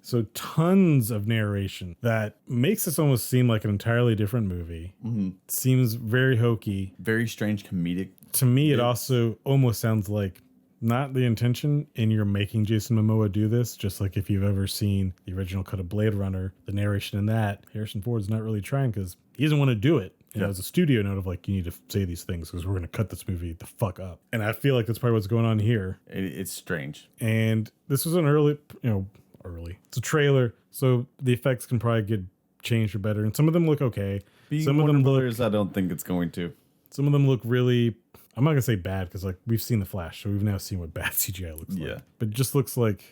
so tons of narration that makes this almost seem like an entirely different movie. Mm-hmm. Seems very hokey, very strange, comedic. To me, it also almost sounds like. Not the intention in you're making Jason Momoa do this, just like if you've ever seen the original cut of Blade Runner, the narration in that, Harrison Ford's not really trying because he doesn't want to do it. You know, as a studio note of like, you need to say these things because we're going to cut this movie the fuck up. And I feel like that's probably what's going on here. It's strange. And this was an early. It's a trailer, so the effects can probably get changed or better. And some of them look okay. Some of them look... I don't think it's going to. Some of them look really... I'm not gonna say bad because like we've seen The Flash, so we've now seen what bad CGI looks like. But it just looks like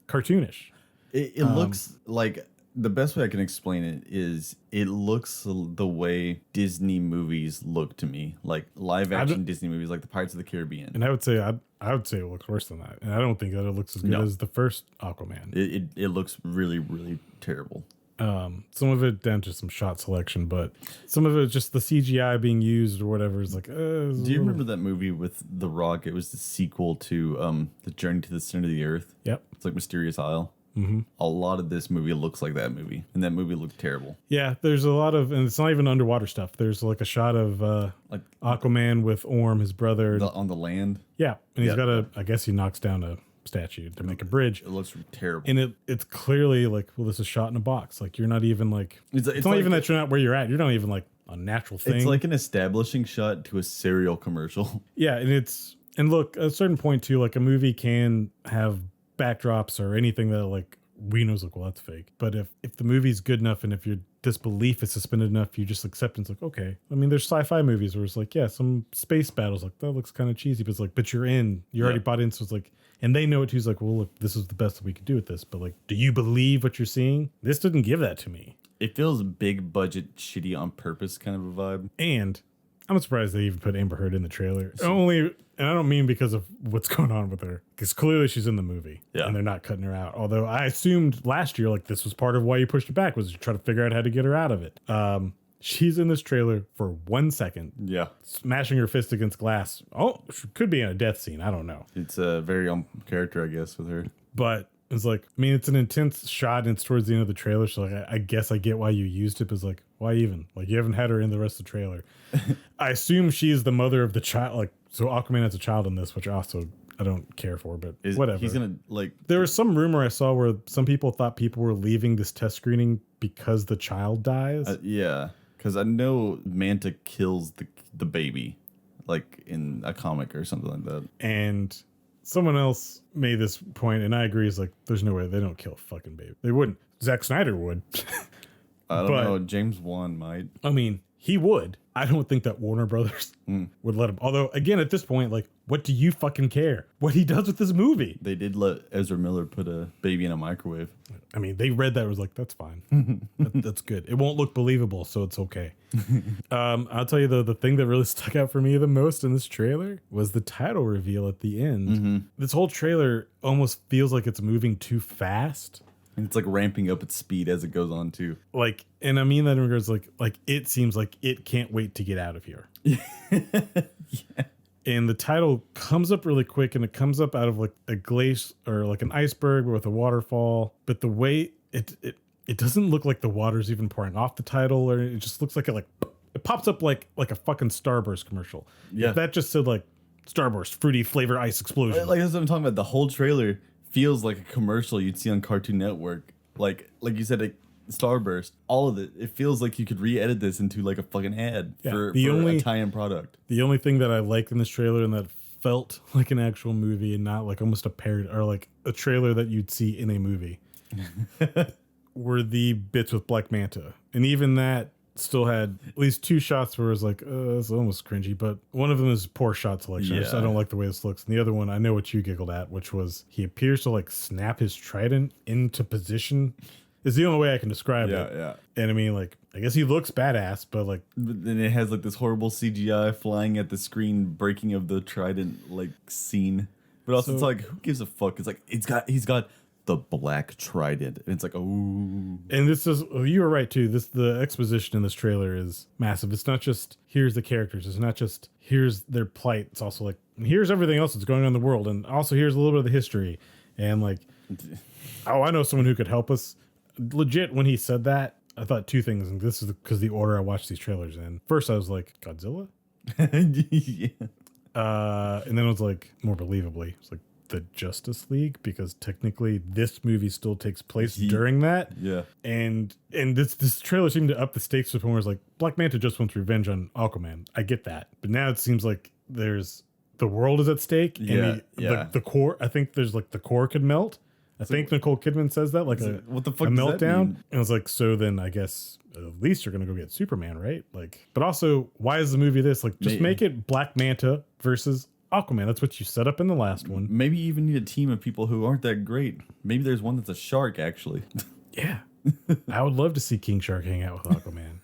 cartoonish. It looks like the best way I can explain it is it looks the way Disney movies look to me, like live action Disney movies, like the Pirates of the Caribbean. And I would say it looks worse than that, and I don't think that it looks as good as the first Aquaman. It looks really, really terrible. Some of it down to some shot selection, but some of it just the CGI being used or whatever is like. Do you remember that movie with The Rock? It was the sequel to The Journey to the Center of the Earth. Yep, it's like Mysterious Isle. Mm-hmm. A lot of this movie looks like that movie, and that movie looked terrible. Yeah, there's a lot of, and it's not even underwater stuff. There's like a shot of like Aquaman with Orm, his brother, on the land. Yeah, and he's got I guess he knocks down a statue to make a bridge. It looks terrible, and it's clearly like, well, this is shot in a box. Like you're not even like it's not like, even that you're not where you're at. You're not even like a natural thing. It's like an establishing shot to a cereal commercial. Yeah, and look, at a certain point too, like a movie can have backdrops or anything that like we knows like, well, that's fake. But if the movie's good enough and if your disbelief is suspended enough, you just accept it's like, okay. I mean, there's sci-fi movies where it's like, yeah, some space battles like that looks kind of cheesy, but it's like, but you're already bought in, so it's like. And they know it too. He's like, well, look, this is the best that we could do with this. But like, do you believe what you're seeing? This didn't give that to me. It feels big budget, shitty on purpose kind of a vibe. And I'm surprised they even put Amber Heard in the trailer. And I don't mean because of what's going on with her. Because clearly she's in the movie. Yeah. And they're not cutting her out. Although I assumed last year, like this was part of why you pushed it back, was to try to figure out how to get her out of it. She's in this trailer for 1 second. Yeah. Smashing her fist against glass. Oh, she could be in a death scene. I don't know. It's a very on character, I guess, with her. But it's like, I mean, it's an intense shot and it's towards the end of the trailer. So like, I guess I get why you used it. But it's like, why even? Like, you haven't had her in the rest of the trailer. I assume she's the mother of the child. Like, so Aquaman has a child in this, which also I don't care for, but whatever. He's gonna like. There was some rumor I saw where some people thought people were leaving this test screening because the child dies. Yeah, because I know Manta kills the baby, like in a comic or something like that. And someone else made this point, and I agree. Is like, there's no way they don't kill a fucking baby. They wouldn't. Zack Snyder would. I don't know. James Wan might. I mean, he would. I don't think that Warner Brothers would let him. Although, again, at this point, like, what do you fucking care? What he does with this movie? They did let Ezra Miller put a baby in a microwave. I mean, they read that and was like, that's fine. That's good. It won't look believable, so it's okay. I'll tell you, though, the thing that really stuck out for me the most in this trailer was the title reveal at the end. This whole trailer almost feels like it's moving too fast. And it's like ramping up its speed as it goes on too. Like, and I mean that in regards like it seems like it can't wait to get out of here. Yeah. And the title comes up really quick, and it comes up out of like a glacier or like an iceberg with a waterfall. But the way it doesn't look like the water's even pouring off the title, or it just looks like it pops up like a fucking Starburst commercial. Yeah. If that just said like Starburst fruity flavor ice explosion. Like that's what I'm talking about. The whole trailer feels like a commercial you'd see on Cartoon Network. Like you said, like Starburst, all of it. It feels like you could re-edit this into like a fucking ad for a tie-in product. The only thing that I liked in this trailer and that felt like an actual movie and not like almost a parody or like a trailer that you'd see in a movie were the bits with Black Manta. And even that still had at least two shots where it was like, it's almost cringy, but one of them is poor shot selection. I don't like the way this looks. And the other one, I know what you giggled at, which was he appears to like snap his trident into position. Is the only way I can describe it. Yeah. And I mean, like, I guess he looks badass, but like, But then it has like this horrible CGI flying at the screen, breaking of the trident like scene. But also, it's like, who gives a fuck? It's like he's got the black trident, and it's like, oh. And this is, you were right too. The exposition in this trailer is massive. It's not just here's the characters. It's not just here's their plight. It's also like here's everything else that's going on in the world, and also here's a little bit of the history. And like, oh, I know someone who could help us. Legit, when he said that, I thought two things, and this is because the order I watched these trailers in. First, I was like, Godzilla? Yeah. And then it was like, more believably, it's like the Justice League, because technically this movie still takes place during that. Yeah. And this trailer seemed to up the stakes to the point where it's like, Black Manta just wants revenge on Aquaman. I get that. But now it seems like the world is at stake. And the core, I think there's like the core could melt. I think Nicole Kidman says that, like what the fuck a does meltdown. that mean? And it's like, so then I guess at least you're going to go get Superman, right? Like, but also, why is the movie this? Like, just make it Black Manta versus Aquaman. That's what you set up in the last one. Maybe you even need a team of people who aren't that great. Maybe there's one that's a shark, actually. Yeah. I would love to see King Shark hang out with Aquaman.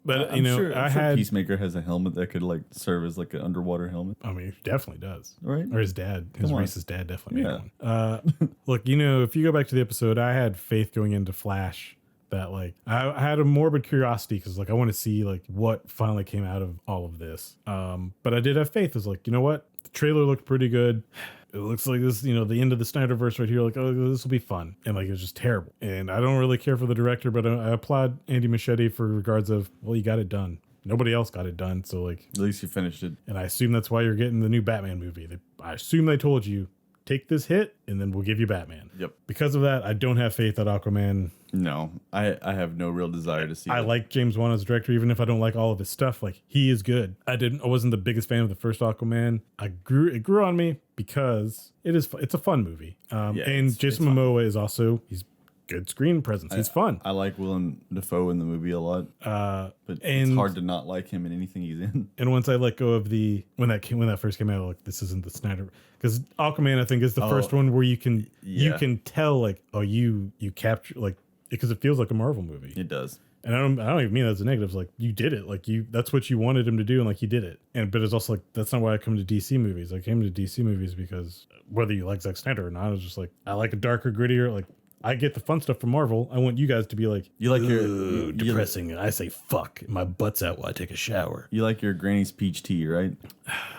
But, I'm sure Peacemaker has a helmet that could like serve as like an underwater helmet. I mean, he definitely does. Right? Or his dad. His racist dad definitely made one. Look, if you go back to the episode, I had faith going into Flash that like I had a morbid curiosity because like I want to see like what finally came out of all of this. But I did have faith. It's like, you know what? The trailer looked pretty good. It looks like this, the end of the Snyderverse right here. Like, oh, this will be fun. And like, it was just terrible. And I don't really care for the director, but I applaud Andy Muschietti for regards of, well, you got it done. Nobody else got it done. So like, at least you finished it. And I assume that's why you're getting the new Batman movie. I assume they told you, take this hit and then we'll give you Batman. Yep. Because of that, I don't have faith that Aquaman. No, I have no real desire to see I like James Wan as a director, even if I don't like all of his stuff. Like, he is good. I wasn't the biggest fan of the first Aquaman. It grew on me because it's a fun movie. And Jason Momoa is also, he's good screen presence. He's fun. I like Willem Dafoe in the movie a lot. But it's hard to not like him in anything he's in. And once I let go of when that first came out, like, this isn't the Snyder, because Aquaman I think is the first one where you can tell like, oh, you capture like, because it feels like a Marvel movie. It does. And I don't even mean that as a negative. It's like, you did it. Like, that's what you wanted him to do, and like, he did it. But it's also like, that's not why I come to DC movies. I came to DC movies because whether you like Zack Snyder or not, it's just like, I like a darker, grittier, like, I get the fun stuff from Marvel. I want you guys to be like, you like your depressing. I say fuck. My butt's out while I take a shower. You like your granny's peach tea, right?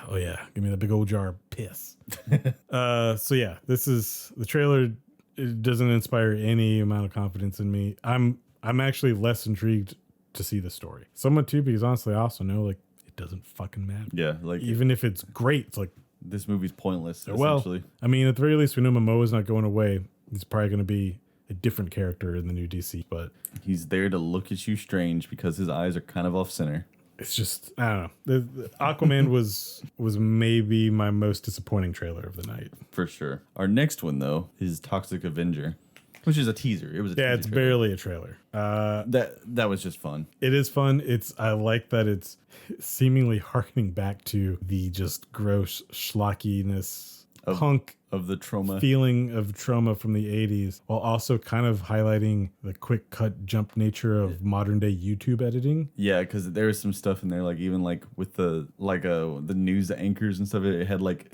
Oh yeah, give me the big old jar of piss. So yeah, this is the trailer. It doesn't inspire any amount of confidence in me. I'm actually less intrigued to see the story. Somewhat too, because honestly, I also know like it doesn't fucking matter. Yeah, like even if it's great, it's like this movie's pointless. Well, Essentially, I mean, at the very least, we know Momoa's not going away. He's probably going to be a different character in the new DC, but he's there to look at you strange because his eyes are kind of off center. it's just, I don't know. The Aquaman was maybe my most disappointing trailer of the night. For sure. Our next one though is Toxic Avenger, which is a teaser. It was a teaser It's trailer. barely a trailer. That was just fun. It is fun. I like that it's seemingly harkening back to the just gross schlockiness, punk Of the trauma. feeling of trauma from the 80s, while also kind of highlighting the quick cut jump nature of modern day YouTube editing. Yeah, because there was some stuff in there, like even like with the news anchors and stuff. It had like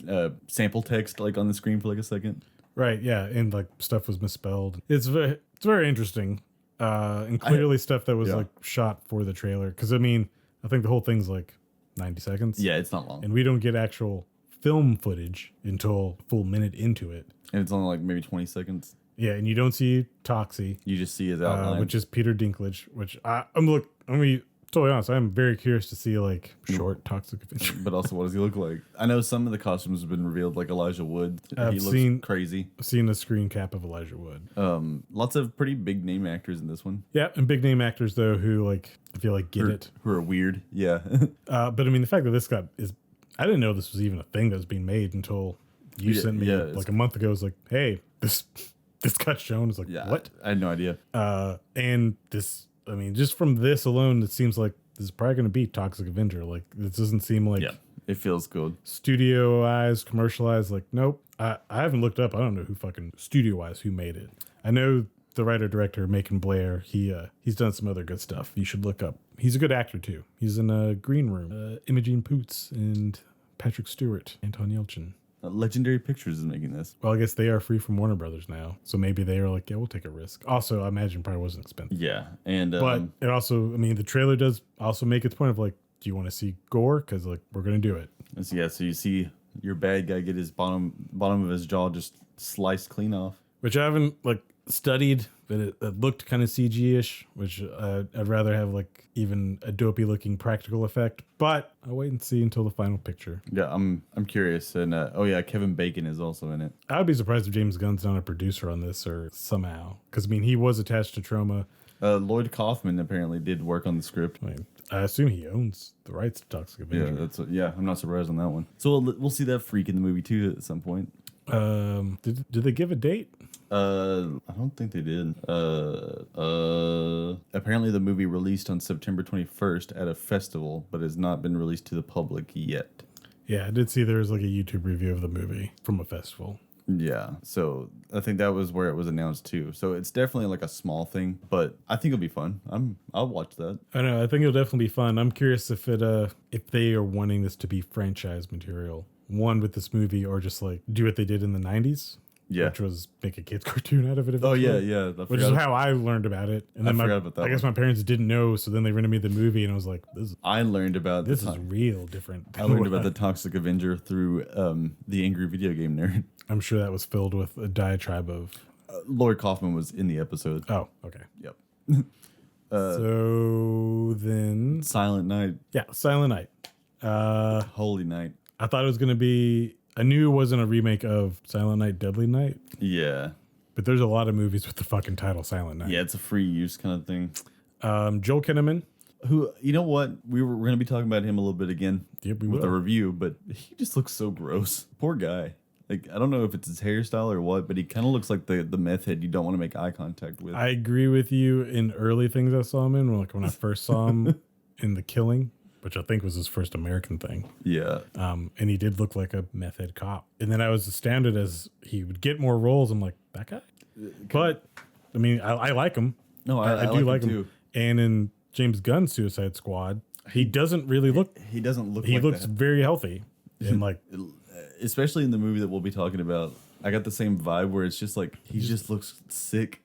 sample text like on the screen for like a second. Right, yeah, and like stuff was misspelled. It's very interesting, and clearly stuff that was like shot for the trailer. Because I mean, I think the whole thing's like 90 seconds. Yeah, it's not long, And we don't get actual film footage until a full minute into it. and it's only like maybe 20 seconds. Yeah, and you don't see Toxie, You just see his outline. which is Peter Dinklage. Which I'm gonna be totally honest. I'm very curious to see like short Toxic Avenger. But also, what does he look like? I know some of the costumes have been revealed, like Elijah Wood. I've He looks seen- crazy. I've seen the screen cap of Elijah Wood. Lots of pretty big name actors in this one. Yeah, and big name actors though who like I feel like get it. Who are weird. Yeah. But I mean, the fact that this guy is, I didn't know this was even a thing that was being made until you sent me like a month ago. It was like, hey, this got shown. It's like, Yeah. what? I had no idea. And this, I mean, just from this alone, it seems like this is probably going to be Toxic Avenger. Like, this doesn't seem like It feels good. studioized, commercialized. Like, nope. I haven't looked up. I don't know who fucking studioized who made it. I know the writer director Macon Blair. He's done some other good stuff. You should look up. He's a good actor too. He's in a Green Room. Imogen Poots and Patrick Stewart, Anton Yelchin. Legendary Pictures is making this. Well, I guess they are free from Warner Brothers now, so maybe they are like, yeah, we'll take a risk. Also, I imagine probably wasn't expensive. Yeah, and But it also, I mean, the trailer does also make its point of like, do you want to see gore? Because like we're gonna do it. so you see your bad guy get his bottom of his jaw just sliced clean off. Which I haven't like studied, but it looked kind of CG-ish, which I'd rather have like even a dopey looking practical effect. But I'll wait and see until the final picture. Yeah, I'm curious, and Kevin Bacon is also in it. I would be surprised if James Gunn's not a producer on this or somehow, because I mean he was attached to Troma. Lloyd Kaufman apparently did work on the script. I mean, I assume he owns the rights to Toxic Avenger. I'm not surprised on that one. So we'll see that freak in the movie too at some point. Did they give a date? I don't think they did. Apparently the movie released on September 21st at a festival, but has not been released to the public yet. Yeah, I did see there was like a YouTube review of the movie from a festival. Yeah, so I think that was where it was announced too. So it's definitely like a small thing, but I think it'll be fun. I'll watch that. I know. I think it'll definitely be fun. I'm curious if they are wanting this to be franchise material. One with this movie, or just like do what they did in the 90s. Yeah. Which was make a kid's cartoon out of it. Oh eventually. yeah. Which is how I learned about it. And then forgot about that I guess my parents didn't know, so then they rented me the movie, and I was like, I learned about this is real different. I learned about the Toxic Avenger through the Angry Video Game Nerd. I'm sure that was filled with a diatribe of. Lloyd Kaufman was in the episode. Oh, okay. Yep. So then, Silent Night. yeah, Silent Night. Holy Night. I thought it was going to be. I knew it wasn't a remake of Silent Night, Deadly Night. Yeah. But there's a lot of movies with the fucking title Silent Night. Yeah, it's a free use kind of thing. Joel Kinnaman. Who, you know what? We're going to be talking about him a little bit again Yep, we with will. the review, but he just looks so gross. Poor guy. Like, I don't know if it's his hairstyle or what, but he kind of looks like the meth head you don't want to make eye contact with. I agree with you in early things I saw him in, like when I first saw him in The Killing, which I think was his first American thing. Yeah. And he did look like a meth head cop. And then I was astounded as he would get more roles. I'm like, that guy? But, I mean, I like him. No, I do like him too. And in James Gunn's Suicide Squad, he doesn't really look. He doesn't look He like looks that. very healthy. And like, Especially in the movie that we'll be talking about, I got the same vibe where it's just like he just looks sick.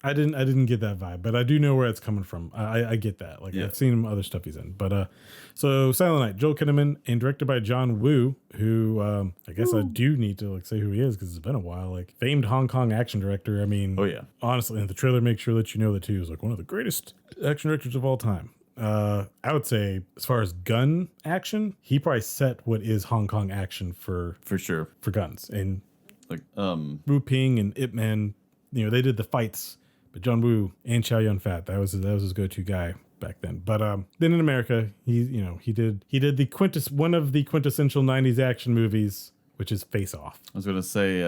I didn't get that vibe, but I do know where it's coming from. I get that. Like, Yeah. I've seen other stuff he's in. But so Silent Night, Joel Kinnaman, and directed by John Woo, who I guess I do need to like say who he is because it's been a while. Like, famed Hong Kong action director. I mean, Oh, yeah. honestly, and the trailer makes sure that you know that he is like one of the greatest action directors of all time. I would say as far as gun action, he probably set what is Hong Kong action for sure. for guns. And Like Wu Ping and Ip Man, they did the fights, but John Woo and Chow Yun Fat, that was his go-to guy back then. But then in America, he did one of the quintessential 90s action movies, which is Face Off. I was gonna say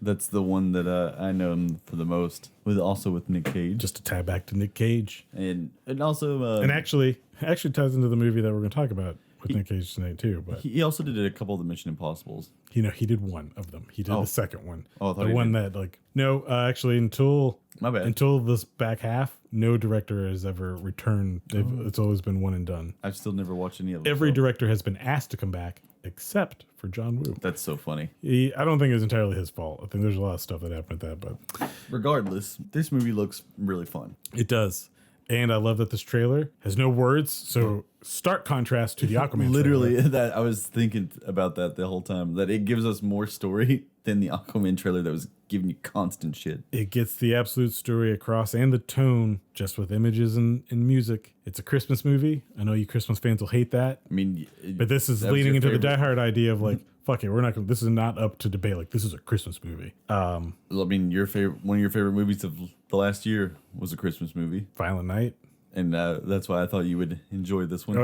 that's the one that I know him for the most, with Nick Cage. Just to tie back to Nick Cage, and also and actually ties into the movie that we're going to talk about with Nick Cage tonight too. But he also did a couple of the Mission Impossibles. he did one of them. He did the second one. Oh, I thought the he one did. that no, actually until My bad. until this back half, no director has ever returned. It's always been one and done. I've still never watched any of them. Every director has been asked to come back except for John Woo. That's so funny. I don't think it was entirely his fault. I think there's a lot of stuff that happened with that, but Regardless, this movie looks really fun. it does. And I love that this trailer has no words. So stark contrast to the Aquaman Literally, trailer. that I was thinking about that the whole time. That it gives us more story than the Aquaman trailer that was giving you constant shit. It gets the absolute story across and the tone just with images and music. It's a Christmas movie. I know you Christmas fans will hate that. I mean, But this is that was leading your into the favorite? diehard idea of like, fuck it, we're not gonna, this is not up to debate. Like, this is a Christmas movie. I mean, one of your favorite movies of the last year was a Christmas movie, Violent Night. and that's why I thought you would enjoy this one.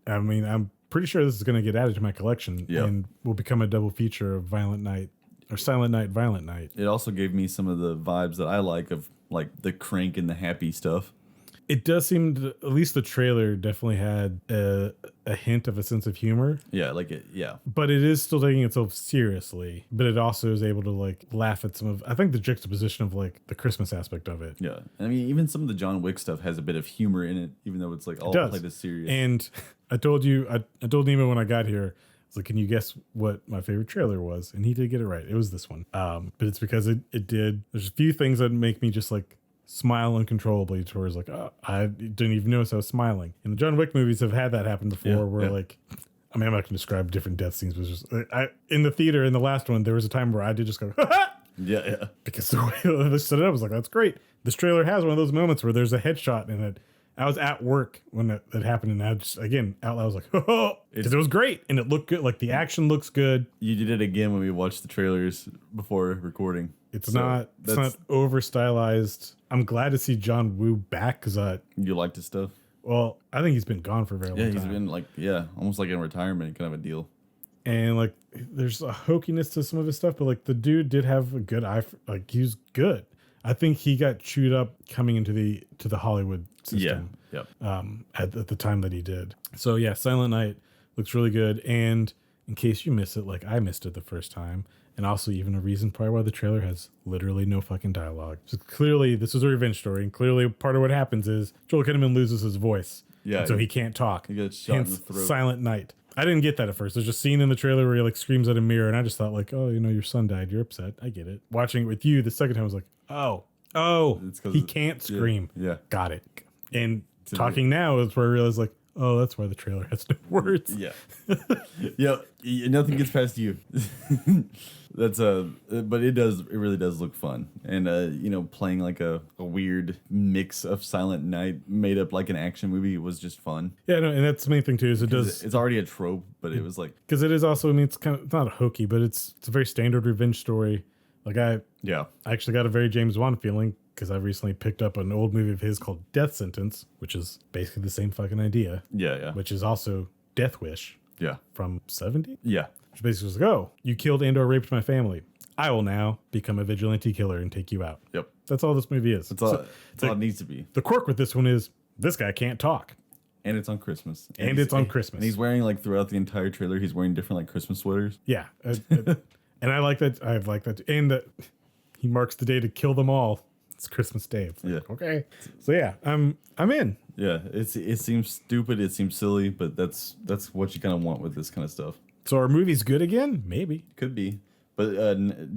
I mean, I'm pretty sure this is going to get added to my collection Yeah. and will become a double feature of Violent Night or Silent Night, Violent Night. It also gave me some of the vibes that I like of like the crank and the happy stuff. It does seem to, at least the trailer definitely had a hint of a sense of humor, Yeah, like it. Yeah, but it is still taking itself seriously. But it also is able to like laugh at some of, I think, the juxtaposition of like the Christmas aspect of it. yeah. I mean, even some of the John Wick stuff has a bit of humor in it, even though it's like all It does. played as serious. And I told Nemo when I got here, I was like, can you guess what my favorite trailer was? And he did get it right. It was this one. But it's because it did. There's a few things that make me just like smile uncontrollably towards like, oh, I didn't even notice I was smiling. And the John Wick movies have had that happen before, Yeah, where yeah. like, I mean, I'm not going to describe different death scenes, but it's just in the theater in the last one, there was a time where I did just go, yeah. because the way they set it up, I was like, that's great. This trailer has one of those moments where there's a headshot in it. I was at work when that happened, and I just, again, out loud, I was like, oh, because it was great, and it looked good. Like, the action looks good. You did it again when we watched the trailers before recording. It's So not that's- over stylized. I'm glad to see John Woo back, because You liked his stuff. well, I think he's been gone for a very long Yeah, time. he's been like almost like in retirement kind of a deal. And like, there's a hokiness to some of his stuff, but like, the dude did have a good eye. Like, he was good. I think he got chewed up coming into the Hollywood system. Yep. At the time that he did. So yeah, Silent Night looks really good. And in case you miss it, like I missed it the first time, and also even a reason probably why the trailer has literally no fucking dialogue. So clearly this is a revenge story, and clearly part of what happens is Joel Kinnaman loses his voice. Yeah, and so he can't talk. he gets shot in Hence, the throat. Silent Night. I didn't get that at first. There's a scene in the trailer where he like screams at a mirror, and I just thought like, oh, your son died. You're upset. I get it. Watching it with you the second time, I was like, oh, It's 'cause he it- can't scream. Yeah. Got it. And talking now is where I realized like, oh, that's why the trailer has no words. Yeah. Nothing gets past you. That's but it really does look fun. And playing like a weird mix of Silent Night made up like an action movie was just fun. Yeah, no, and that's the main thing too, is it does, It's already a trope, but it was like because it is also, I mean, it's kind of, it's not hokey, but it's a very standard revenge story. Like I actually got a very James Wan feeling, because I recently picked up an old movie of his called Death Sentence, which is basically the same fucking idea, yeah. which is also Death Wish Yeah. from 70, Yeah. which basically was like, oh, you killed and or raped my family. I will now become a vigilante killer and take you out. Yep. That's all this movie is. That's all it needs to be. The quirk with this one is this guy can't talk. And it's on Christmas. And it's on Christmas. And he's wearing like throughout the entire trailer, he's wearing different like Christmas sweaters. Yeah. And I like that. I like that. And that he marks the day to kill them all. It's Christmas Day. It's like, Yeah. okay. So yeah, I'm in. Yeah, it seems stupid, it seems silly, but that's what you kind of want with this kind of stuff. So are movies good again? Maybe. Could be, but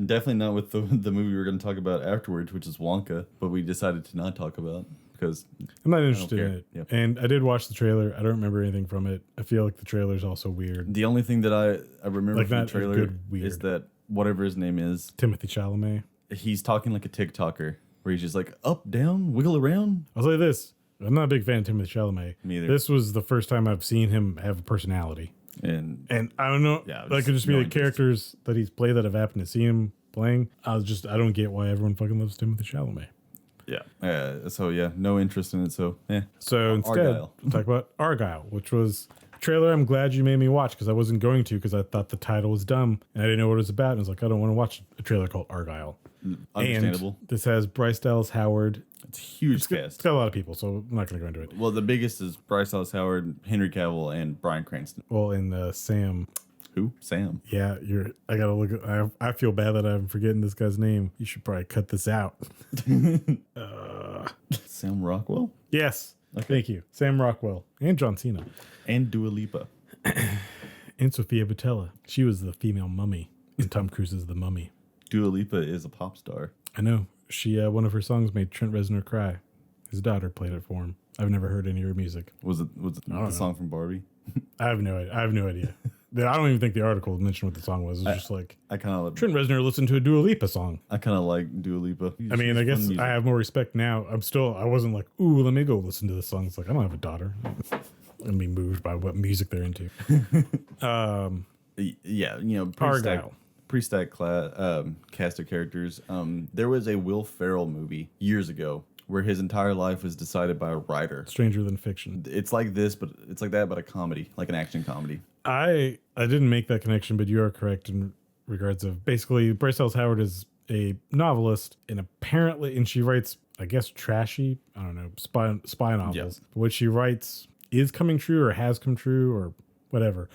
definitely not with the movie we're going to talk about afterwards, which is Wonka. But we decided to not talk about because I'm not interested in care. it. Yep. And I did watch the trailer. I don't remember anything from it. I feel like the trailer's also weird. the only thing that I remember Like, from the not trailer good, weird. is that whatever his name is, Timothy Chalamet. he's talking like a TikToker where he's just like up, down, wiggle around. I'll say this. I'm not a big fan of Timothée Chalamet. Me either. This was the first time I've seen him have a personality. And I don't know, Yeah, that could just be no the interest. characters that he's played that I've happened to see him playing. I don't get why everyone fucking loves Timothée Chalamet. yeah. So yeah, no interest in it. So yeah. So instead, Argyle. we'll talk about Argyle, which was a trailer I'm glad you made me watch because I wasn't going to because I thought the title was dumb and I didn't know what it was about. And I was like, I don't want to watch a trailer called Argyle. Understandable. And this has Bryce Dallas Howard. It's a huge It's cast. got a lot of people, so I'm not going to go into it. Well, the biggest is Bryce Dallas Howard, Henry Cavill, and Bryan Cranston. Well, and Sam. Who? Sam. Yeah, I gotta look. I feel bad that I'm forgetting this guy's name. You should probably cut this out. Sam Rockwell Yes, thank you, Sam Rockwell and John Cena and Dua Lipa. and Sophia Boutella. She was the female mummy in Tom Cruise's The Mummy. Dua Lipa is a pop star. I know. She one of her songs made Trent Reznor cry. His daughter played it for him. I've never heard any of her music. Was it the song from Barbie? I have no idea. I don't even think the article mentioned what the song was. It was just like I kind of Trent Reznor listened to a Dua Lipa song. like Dua Lipa. I mean, I guess I have more respect now. I wasn't like, ooh, let me go listen to this song. It's like, I don't have a daughter. I'm gonna be moved by what music they're into. Yeah, Argyle. pre-stack cast of characters. There was a Will Ferrell movie years ago where his entire life was decided by a writer. Stranger Than Fiction. It's like this, but it's like that, but a comedy, like an action comedy. I didn't make that connection, but you are correct in regards of basically Bryce Dallas Howard is a novelist and she writes, I guess, trashy, I don't know, spy novels. Yeah. But what she writes is coming true or has come true or whatever.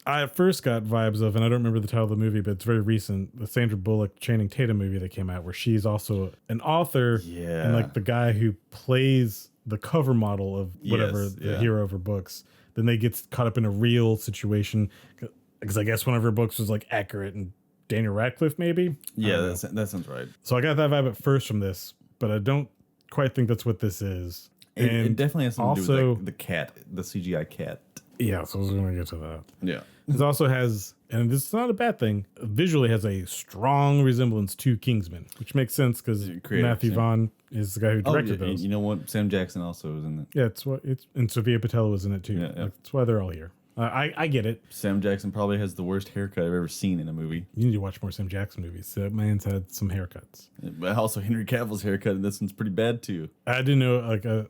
I at first got vibes of, and I don't remember the title of the movie, but it's very recent, the Sandra Bullock Channing Tatum movie that came out where she's also an author and like the guy who plays the cover model of whatever the hero of her books. Then they get caught up in a real situation because I guess one of her books was like accurate and Daniel Radcliffe maybe. Yeah, that sounds right. So I got that vibe at first from this, but I don't quite think that's what this is. It definitely has something to do also, with like the cat, the CGI cat. Yeah, so I was going to get to that. Yeah. This also has, and this is not a bad thing, visually has a strong resemblance to Kingsman, which makes sense because Matthew Vaughn is the guy who directed those. You know what? Sam Jackson also was in it. Yeah, and Sophia Boutella was in it too. Yeah. Like, that's why they're all here. I get it. Sam Jackson probably has the worst haircut I've ever seen in a movie. You need to watch more Sam Jackson movies. That man's had some haircuts. But also Henry Cavill's haircut in this one's pretty bad too. I didn't know,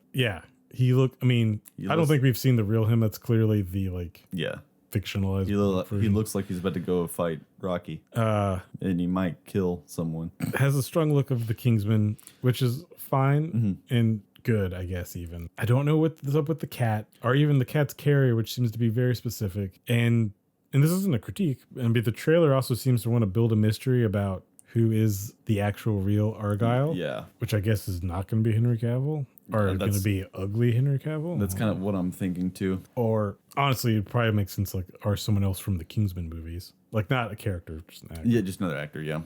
he looked, I mean, I don't think we've seen the real him. That's clearly the, Yeah. fictionalized He looks like he's about to go fight Rocky. And he might kill someone. Has a strong look of the Kingsman, which is fine and good, I guess, even. I don't know what's up with the cat, or even the cat's carrier, which seems to be very specific. And this isn't a critique, but the trailer also seems to want to build a mystery about who is the actual real Argyle. Yeah. Which I guess is not going to be Henry Cavill. Or going to be ugly Henry Cavill. That's kind of what I'm thinking too. Or honestly, it probably makes sense or someone else from the Kingsman movies. Like not a character, just an actor. Yeah, just another actor, yeah.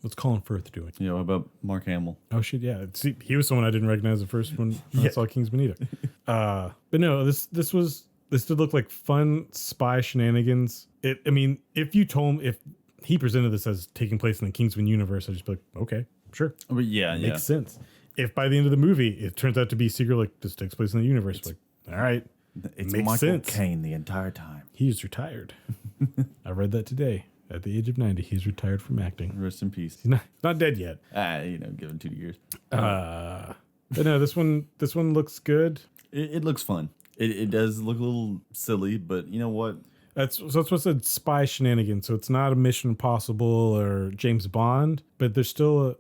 What's Colin Firth doing? You know, what about Mark Hamill? Oh shit, yeah. See, he was someone I didn't recognize at first when I saw Kingsman either. But no, this did look like fun spy shenanigans. If he presented this as taking place in the Kingsman universe, I'd just be like, okay, sure. But yeah, Makes sense. If by the end of the movie it turns out to be secret, like this takes place in the universe, like, all right, It's makes Michael sense. Caine the entire time. He's retired. I read that today. At the age of 90, he's retired from acting. Rest in peace. He's not dead yet. Given 2 years. But no, this one looks good. It looks fun. It does look a little silly, but you know what? That's what I said, spy shenanigans. So it's not a Mission Impossible or James Bond, but there's still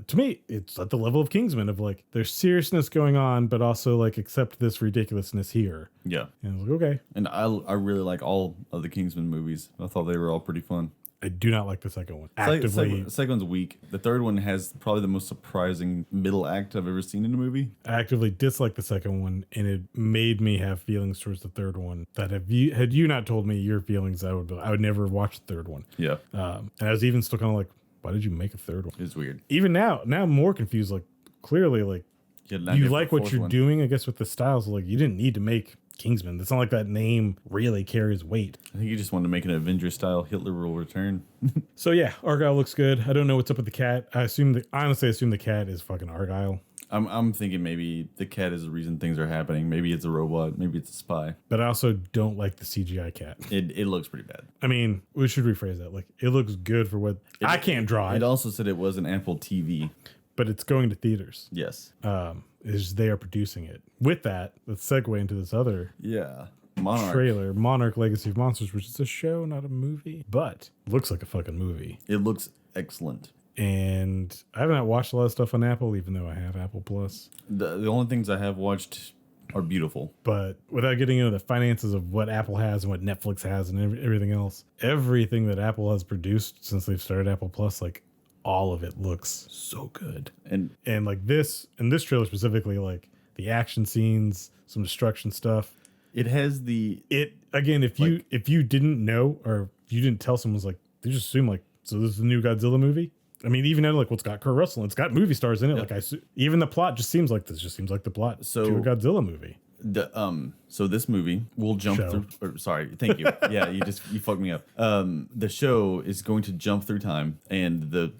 to me, it's at the level of Kingsman of like there's seriousness going on, but also like accept this ridiculousness here. Yeah. And I was like, okay. And I really like all of the Kingsman movies. I thought they were all pretty fun. I do not like the second one. The second one's weak. The third one has probably the most surprising middle act I've ever seen in a movie. I actively dislike the second one, and it made me have feelings towards the third one. That had you not told me your feelings, I would never watch the third one. Yeah. And I was even still kind of like, why did you make a third one? It's weird. Even now I'm more confused. Like clearly, like you like what you're doing, I guess, with the styles. Like you didn't need to make Kingsman. It's not like that name really carries weight. I think you just wanted to make an Avengers style Hitler will return. So yeah, Argyle looks good. I don't know what's up with the cat. I honestly assume the cat is fucking Argyle. I'm thinking maybe the cat is the reason things are happening. Maybe it's a robot. Maybe it's a spy. But I also don't like the CGI cat. It looks pretty bad. I mean, we should rephrase that. Like, it looks good for what I can't draw It it, also said it was an Apple TV. but it's going to theaters. Yes. Is they are producing it. With that, let's segue into this other Yeah. Monarch. trailer, Monarch Legacy of Monsters, which is a show, not a movie, but looks like a fucking movie. It looks excellent. And I haven't watched a lot of stuff on Apple, even though I have Apple Plus. The only things I have watched are beautiful. But without getting into the finances of what Apple has and what Netflix has and everything else, everything that Apple has produced since they've started Apple Plus, like all of it looks so good. And And this trailer specifically, like the action scenes, some destruction stuff. it has It again, if you didn't know or you didn't tell someone's like, they just assume like, so this is the new Godzilla movie. I mean, even like what's got Kurt Russell, it's got movie stars in it. Like even the plot just seems like the plot to a Godzilla movie. So this movie will jump Show. through. Or, sorry, thank you. Yeah, you fucked me up. The show is going to jump through time, and the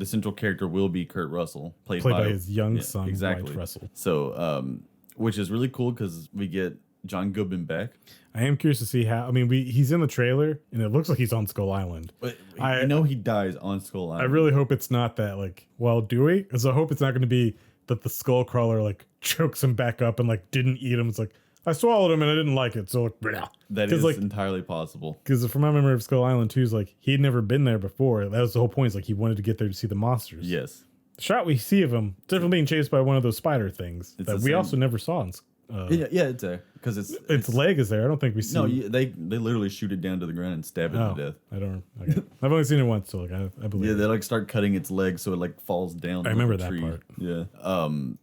central character will be Kurt Russell, played by his young son, exactly. White Russell. So, which is really cool because we get John Goodman back. I am curious to see how. I mean, he's in the trailer, and it looks like he's on Skull Island. But I know he dies on Skull Island. I really hope it's not that. Like, well, do we? Because I hope it's not going to be that the skull crawler like chokes him back up and like didn't eat him. It's like I swallowed him and I didn't like it. So like, that is like, entirely possible. Because from my memory of Skull Island 2 is like he'd never been there before. That was the whole point. Is like he wanted to get there to see the monsters. Yes. The shot we see of him definitely being chased by one of those spider things that we also never saw in. Yeah, it's there because its leg is there. I don't think we see. No, they literally shoot it down to the ground and stab it to death. I don't. Okay. I've only seen it once, so like I believe. Yeah, they like start cutting its leg so it like falls down. I remember the tree. that part. Yeah.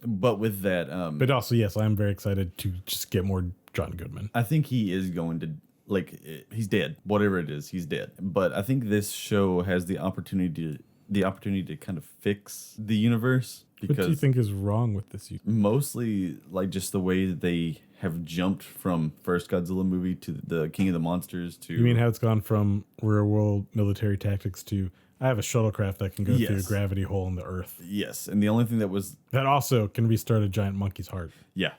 But with that, but also yes, I am very excited to just get more John Goodman. I think he is going to he's dead. Whatever it is, he's dead. But I think this show has the opportunity to kind of fix the universe. Because what do you think is wrong with this? Mostly like just the way that they have jumped from first Godzilla movie to the King of the Monsters to... You mean how it's gone from real world military tactics to I have a shuttlecraft that can go through a gravity hole in the earth. Yes, and the only thing that also can restart a giant monkey's heart. Yeah.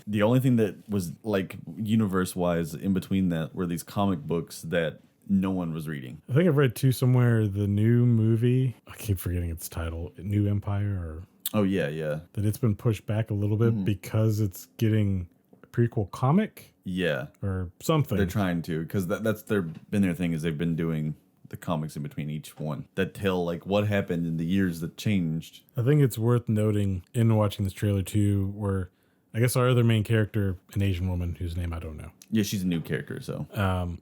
The only thing that was like universe-wise in between that were these comic books that no one was reading. I think I've read too somewhere the new movie. I keep forgetting its title. New Empire or... Oh, yeah. That it's been pushed back a little bit because it's getting a prequel comic? Yeah. Or something. They're trying to, because that's their thing is they've been doing the comics in between each one that tell like what happened in the years that changed. I think it's worth noting in watching this trailer too, where I guess our other main character, an Asian woman whose name I don't know. Yeah, she's a new character, so.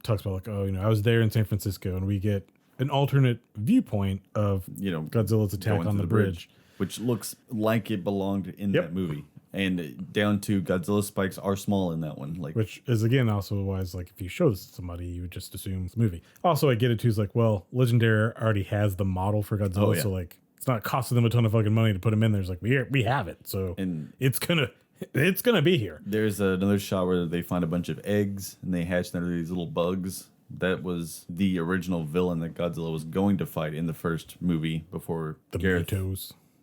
Talks about like, I was there in San Francisco, and we get an alternate viewpoint of, Godzilla's attack on the bridge. Which looks like it belonged in that movie. And down to Godzilla's spikes are small in that one. Which is, again, also why it's like, if you show this to somebody, you would just assume it's a movie. Also, I get it, too. It's like, well, Legendary already has the model for Godzilla, so, like, it's not costing them a ton of fucking money to put him in there. It's like, we have it, so it's gonna be here. There's another shot where they find a bunch of eggs, and they hatch under these little bugs. That was the original villain that Godzilla was going to fight in the first movie before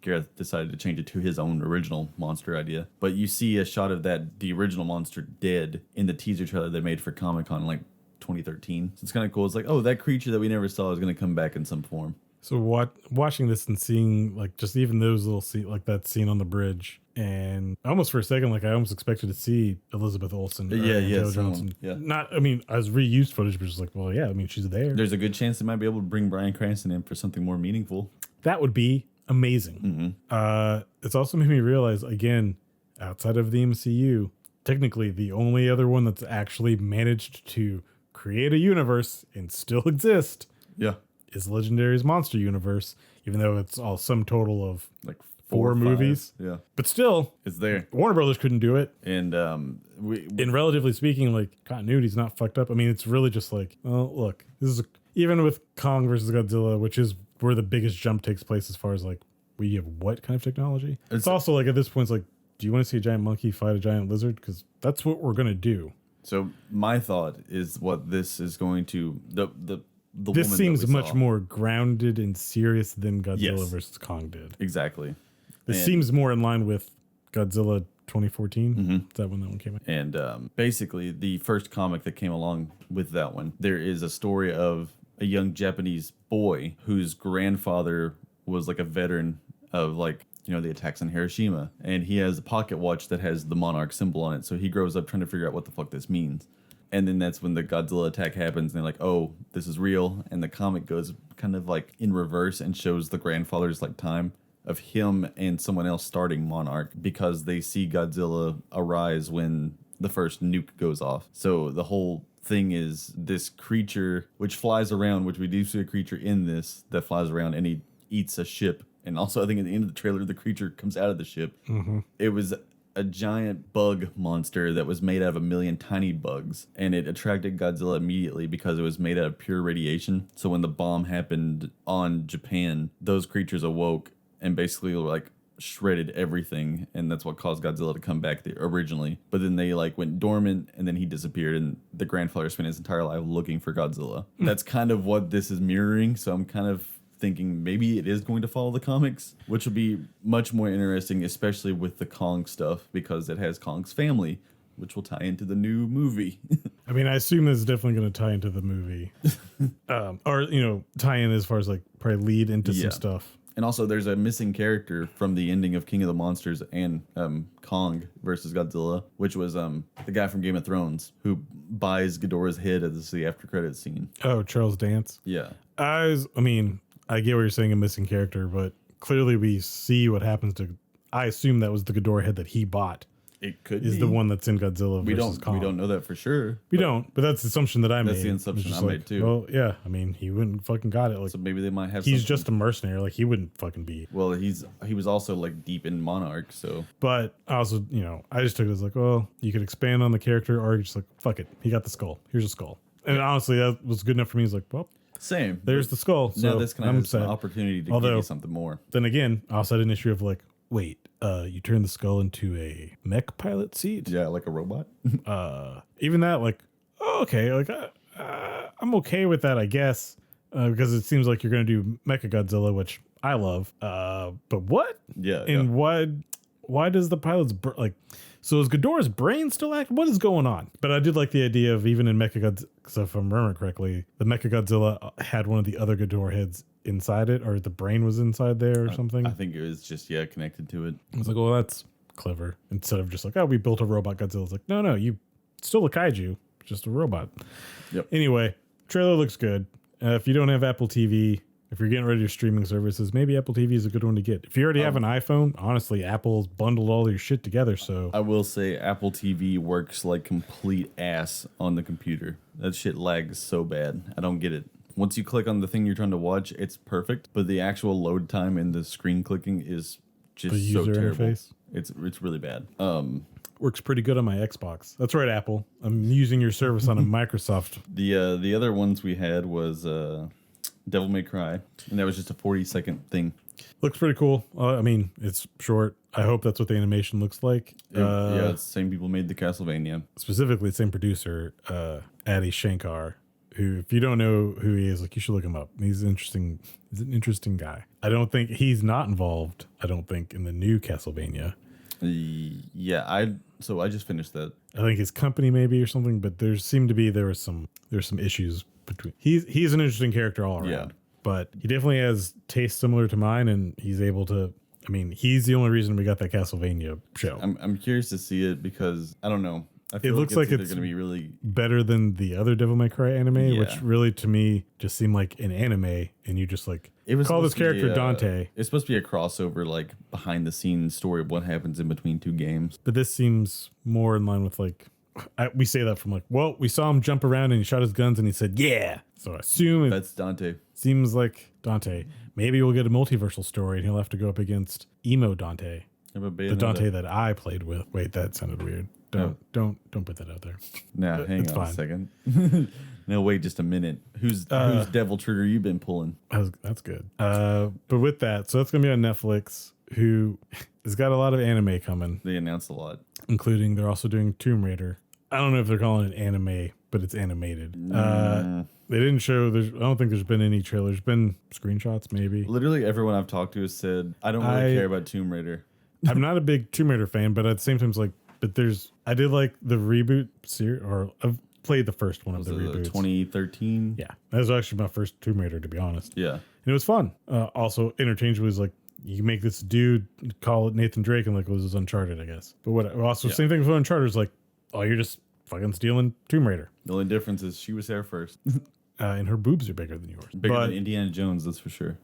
Gareth decided to change it to his own original monster idea. But you see a shot of the original monster dead in the teaser trailer they made for Comic-Con like 2013. So it's kind of cool. It's like, oh, that creature that we never saw is going to come back in some form. So watching this and seeing like just even those little like that scene on the bridge, and almost for a second, like I almost expected to see Elizabeth Olsen. Joe Johnson. Yeah. Not, I mean, as reused footage, but just like, well, yeah, I mean, she's there. There's a good chance they might be able to bring Bryan Cranston in for something more meaningful. That would be amazing. It's also made me realize, again, outside of the MCU, technically the only other one that's actually managed to create a universe and still exist is Legendary's Monster Universe, even though it's all sum total of like 4 movies. Yeah. But still, it's there. Warner Brothers couldn't do it. And in relatively speaking, like continuity's not fucked up. I mean, it's really just like, well, look, this is even with Kong versus Godzilla, which is where the biggest jump takes place as far as like we have what kind of technology. It's also like at this point, it's like, do you want to see a giant monkey fight a giant lizard? Because that's what we're gonna do. So my thought is what this is going to this seems much more grounded and serious than Godzilla versus Kong did. Exactly. This seems more in line with Godzilla 2014. Is that when that one came out? And basically, the first comic that came along with that one, there is a story of a young Japanese boy whose grandfather was like a veteran of like, you know, the attacks on Hiroshima. And he has a pocket watch that has the monarch symbol on it. So he grows up trying to figure out what the fuck this means. And then that's when the Godzilla attack happens. And they're like, oh, this is real. And the comic goes kind of like in reverse and shows the grandfather's like time of him and someone else starting Monarch because they see Godzilla arise when the first nuke goes off. So the whole thing is this creature which flies around, which we do see a creature in this that flies around and he eats a ship. And also I think at the end of the trailer, the creature comes out of the ship. It was a giant bug monster that was made out of a million tiny bugs, and it attracted Godzilla immediately because it was made out of pure radiation. So when the bomb happened on Japan, those creatures awoke and basically like shredded everything, and that's what caused Godzilla to come back there originally. But then they like went dormant, and then he disappeared, and the grandfather spent his entire life looking for Godzilla. That's kind of what this is mirroring, so I'm kind of thinking maybe it is going to follow the comics, which will be much more interesting, especially with the Kong stuff, because it has Kong's family, which will tie into the new movie. I mean, I assume this is definitely going to tie into the movie. Or, you know, tie in as far as like probably lead into some stuff. And also, there's a missing character from the ending of King of the Monsters and Kong versus Godzilla, which was the guy from Game of Thrones who buys Ghidorah's head as the after credits scene. Oh, Charles Dance. Yeah. I mean, I get what you're saying, a missing character, but clearly we see what happens to. I assume that was the Ghidorah head that he bought. It could is be the one that's in Godzilla versus Kong. We don't know that for sure. We don't, but that's the assumption that I made. That's the assumption I made too. Well, yeah, I mean, he wouldn't fucking got it. Like, so maybe they might have. He's something. just a mercenary. Like he wouldn't fucking be. Well, he was also like deep in Monarch, so. But also, you know, I just took it as like, well, you could expand on the character, or just like, fuck it, he got the skull. Here's a skull, and honestly, that was good enough for me. It's like, well. Same. There's the skull. So now this kind of an opportunity to give you something more. Then again, I also had an issue of like, wait, you turn the skull into a mech pilot seat? Yeah, like a robot. Even that, like, oh, okay, like I'm okay with that, I guess, because it seems like you're gonna do Mechagodzilla, which I love. But what? Yeah. And why does the pilot's like? So is Ghidorah's brain still active? What is going on? But I did like the idea of even in Mechagodzilla, so if I remember correctly, the Mechagodzilla had one of the other Ghidorah heads inside it, or the brain was inside there or something. I think it was just, connected to it. I was like, well, that's clever. Instead of just like, oh, we built a robot Godzilla. It's like, no, you still a kaiju, just a robot. Yep. Anyway, trailer looks good. If you don't have Apple TV, if you're getting ready to streaming services, maybe Apple TV is a good one to get. If you already have an iPhone, honestly, Apple's bundled all your shit together. So I will say Apple TV works like complete ass on the computer. That shit lags so bad. I don't get it. Once you click on the thing you're trying to watch, it's perfect. But the actual load time and the screen clicking is just the so user terrible. interface. It's really bad. Works pretty good on my Xbox. That's right, Apple. I'm using your service on a Microsoft. The other ones we had was Devil May Cry, and that was just a 40-second thing. Looks pretty cool. I mean, it's short. I hope that's what the animation looks like. Yeah, it's the same people made the Castlevania. Specifically, the same producer, Adi Shankar, who, if you don't know who he is, like, you should look him up. He's interesting. He's an interesting guy. I don't think he's not involved. I don't think in the new Castlevania. Yeah, I just finished that. I think his company maybe or something, but there were some issues between. He's an interesting character all around. Yeah. But he definitely has tastes similar to mine, and he's able to. I mean, he's the only reason we got that Castlevania show. I'm curious to see it because I don't know. I feel it looks like it's going to be really better than the other Devil May Cry anime, which really to me just seemed like an anime, and you just like call this character Dante. It's supposed to be a crossover, like behind the scenes story of what happens in between two games. But this seems more in line with like we say that from like, well, we saw him jump around and he shot his guns and he said, yeah. So I assume that's Dante. Seems like Dante. Maybe we'll get a multiversal story and he'll have to go up against emo Dante. The Dante that I played with. Wait, that sounded weird. Don't put that out there. Nah, hang on a second. No, wait just a minute. Whose devil trigger you been pulling? That's good. But with that, so that's gonna be on Netflix, who has got a lot of anime coming. They announced a lot. Including they're also doing Tomb Raider. I don't know if they're calling it anime, but it's animated. They didn't show. I don't think there's been any trailers. There's been screenshots, maybe. Literally everyone I've talked to has said, I don't really care about Tomb Raider. I'm not a big Tomb Raider fan, but at the same time, it's like, I did like the reboot series, or I've played the first one of the reboots. 2013? Yeah. That was actually my first Tomb Raider, to be honest. Yeah. And it was fun. Also, interchangeably was like, you can make this dude, call it Nathan Drake, and like, it was Uncharted, I guess. But what? Also, same thing with Uncharted is like, oh, you're just fucking stealing Tomb Raider. The only difference is she was there first. And her boobs are bigger than yours. Bigger than Indiana Jones, that's for sure.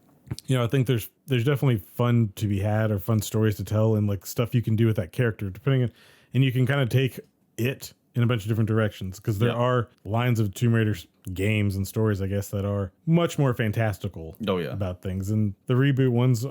You know, I think there's definitely fun to be had, or fun stories to tell, and like stuff you can do with that character, depending on, and you can kind of take it in a bunch of different directions, because there are lines of Tomb Raider games and stories, I guess, that are much more fantastical about things. And the reboot ones,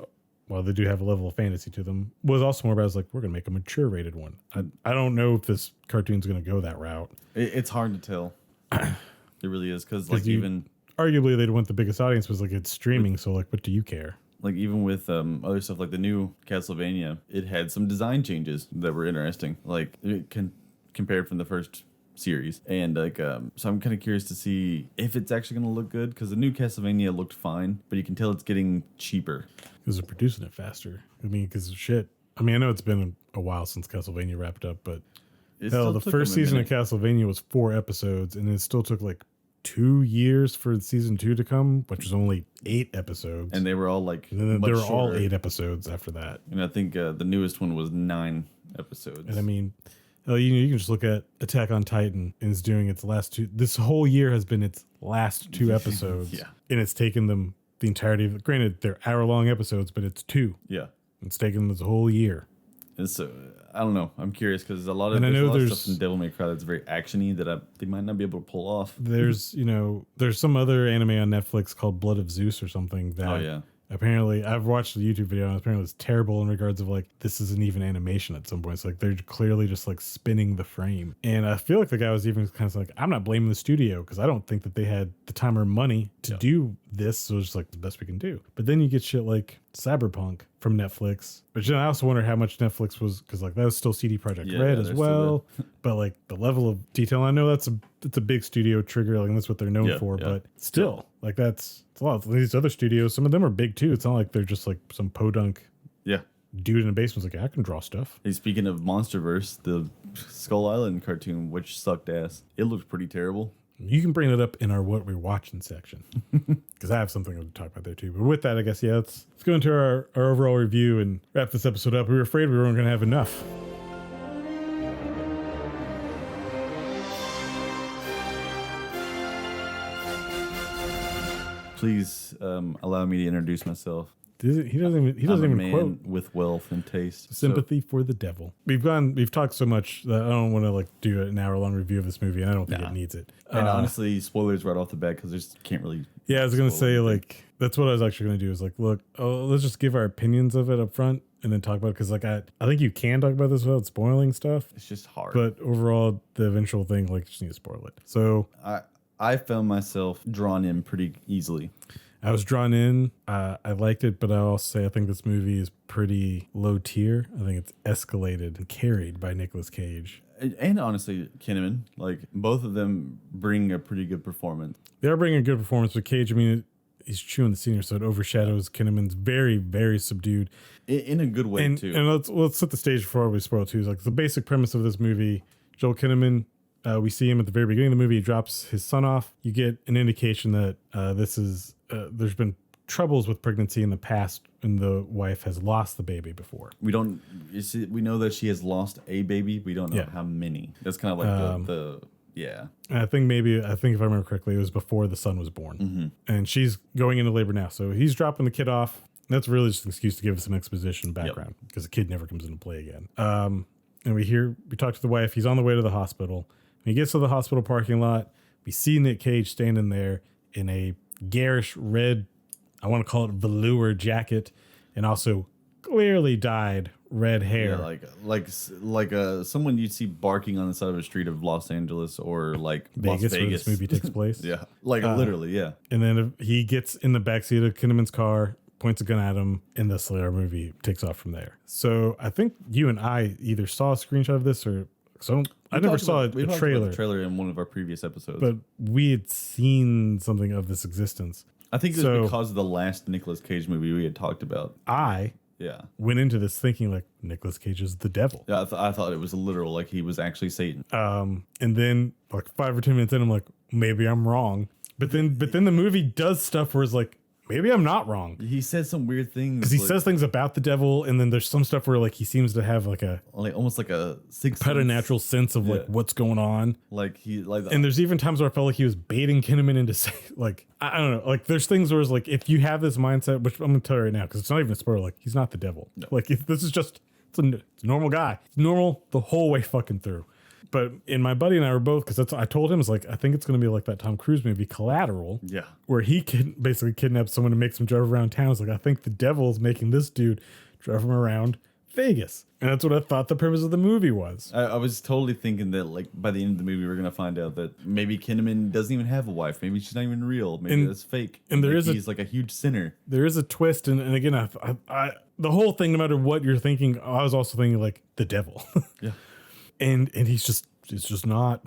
while they do have a level of fantasy to them, was also more about, like, we're going to make a mature rated one. I don't know if this cartoon's going to go that route. It's hard to tell. It really is, because like even... Arguably, they'd want the biggest audience was like it's streaming, so like, what do you care? Like even with other stuff like the new Castlevania, it had some design changes that were interesting, like compared from the first series. And like, so I'm kind of curious to see if it's actually going to look good, because the new Castlevania looked fine, but you can tell it's getting cheaper. Because they're producing it faster. I mean, because of shit. I mean, I know it's been a while since Castlevania wrapped up, but hell, the first season of Castlevania was 4 episodes, and it still took like 2 years for season 2 to come, which was only 8 episodes. And they were all like, and then they were all 8 episodes after that. And I think the newest one was 9 episodes. And I mean, you can just look at Attack on Titan, and it's doing its last 2. This whole year has been its last 2 episodes. And it's taken them the entirety of it. Granted, they're hour-long episodes, but it's 2. Yeah. It's taken them this whole year. And so, I don't know. I'm curious, because a lot of stuff in Devil May Cry that's very action-y that they might not be able to pull off. There's some other anime on Netflix called Blood of Zeus or something that apparently I've watched the YouTube video, and apparently it's terrible in regards of like, this isn't even animation at some points. Like, they're clearly just like spinning the frame. And I feel like the guy was even kind of like, I'm not blaming the studio, because I don't think that they had the time or money to do this. So it's just like the best we can do. But then you get shit like Cyberpunk from Netflix, which then I also wonder how much Netflix was, because like that was still CD Projekt Red as well. But like the level of detail, I know it's a big studio trigger, like that's what they're known for. But still, like it's a lot. These other studios, some of them are big too. It's not like they're just like some podunk dude in a basement's like, I can draw stuff. Hey, speaking of MonsterVerse, the Skull Island cartoon, which sucked ass, it looked pretty terrible. You can bring it up in our what we're watching section, because I have something to talk about there too. But with that, I guess, let's go into our overall review and wrap this episode up. We were afraid we weren't going to have enough. Please allow me to introduce myself. He doesn't even quote with wealth and taste. Sympathy for the devil. We've talked so much that I don't want to like do an hour-long review of this movie, and I don't think it needs it. And honestly, spoilers right off the bat, because there's can't really. Yeah, I was gonna say like that's what I was actually gonna do is like, look, let's just give our opinions of it up front and then talk about it, because like I think you can talk about this without spoiling stuff. It's just hard. But overall, the eventual thing, like, you just need to spoil it. So I found myself drawn in pretty easily. I was drawn in. I liked it, but I also say I think this movie is pretty low tier. I think it's escalated and carried by Nicolas Cage. And honestly, Kinnaman, like both of them bring a pretty good performance. They are bringing a good performance, but Cage, I mean, he's chewing the scenery, so it overshadows Kinnaman's very, very subdued. In a good way, too. And let's set the stage before we spoil too. Like the basic premise of this movie, Joel Kinnaman, we see him at the very beginning of the movie. He drops his son off. You get an indication that there's been troubles with pregnancy in the past, and the wife has lost the baby before. We know that she has lost a baby. We don't know how many. That's kind of like And I think if I remember correctly, it was before the son was born. Mm-hmm. And she's going into labor now. So he's dropping the kid off. That's really just an excuse to give us some exposition background, because the kid never comes into play again. And we talk to the wife. He's on the way to the hospital. When he gets to the hospital parking lot, we see Nick Cage standing there in a garish red, I want to call it velour jacket, and also clearly dyed red hair. Yeah, like someone you'd see barking on the side of a street of Los Angeles or like Vegas, Las Vegas. where this movie takes place. Yeah, literally, yeah. And then he gets in the backseat of Kinnaman's car, points a gun at him, and the Slayer movie takes off from there. So I think you and I either saw a screenshot of this or So I never saw a talked about trailer, the trailer in one of our previous episodes. but we had seen something of this existence. I think it was because of the last Nicolas Cage movie we had talked about. I Yeah. went into this thinking like Nicolas Cage is the devil. Yeah, I thought it was literal, like he was actually Satan. And then like 5 or 10 minutes in, I'm like, maybe I'm wrong. But then the movie does stuff where it's like, maybe I'm not wrong. He says some weird things. Because he says things about the devil, and then there's some stuff where like he seems to have like almost like a sixth preternatural sense of like what's going on. And there's even times where I felt like he was baiting Kinnaman into like I don't know, like there's things where it's like if you have this mindset, which I'm gonna tell you right now because it's not even a spoiler, like he's not the devil. No. Like this is just it's a normal guy. It's normal the whole way fucking through. But my buddy and I were both, because I told him, it's like, I think it's going to be like that Tom Cruise movie, Collateral. Yeah. Where he basically kidnaps someone and makes him drive around town. It's like, I think the devil is making this dude drive him around Vegas. And that's what I thought the purpose of the movie was. I was totally thinking that, like, by the end of the movie, we're going to find out that maybe Kinnaman doesn't even have a wife. Maybe she's not even real. Maybe that's fake. And he's like a huge sinner. There is a twist. And again, I the whole thing, no matter what you're thinking, I was also thinking, like, the devil. Yeah. And it's just not.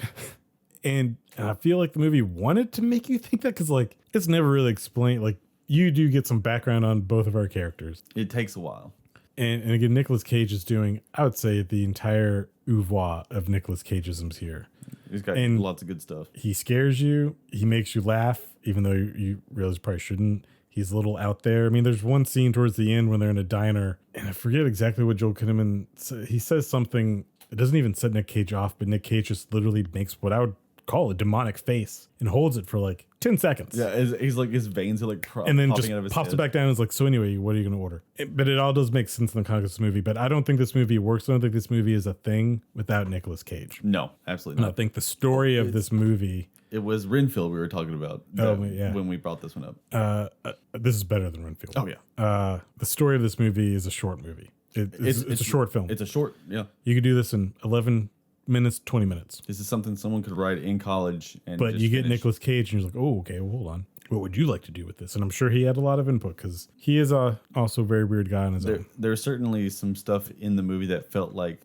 And I feel like the movie wanted to make you think that because, like, it's never really explained. Like, you do get some background on both of our characters. It takes a while. And again, Nicolas Cage is doing, I would say, the entire oeuvre of Nicolas Cageisms here. He's got lots of good stuff. He scares you. He makes you laugh, even though you realize you probably shouldn't. He's a little out there. I mean, there's one scene towards the end when they're in a diner, and I forget exactly what Joel Kinnaman says. He says something. It doesn't even set Nick Cage off, but Nick Cage just literally makes what I would call a demonic face and holds it for like 10 seconds. Yeah, he's like, his veins are like and then popping just out of his pops head. it back down and is like, so anyway, what are you going to order? But it all does make sense in the context of this movie, but I don't think this movie works. I don't think this movie is a thing without Nicolas Cage. No, absolutely not. And I think the story of this movie... It was Renfield we were talking about when we brought this one up. This is better than Renfield. Oh, yeah. The story of this movie is a short movie. It's a short film. It's a short, yeah. You could do this in 11 minutes, 20 minutes. This is something someone could write in college. But you get Nicolas Cage and you're like, oh, okay, well, hold on. What would you like to do with this? And I'm sure he had a lot of input because he is also a very weird guy on his own. There's certainly some stuff in the movie that felt like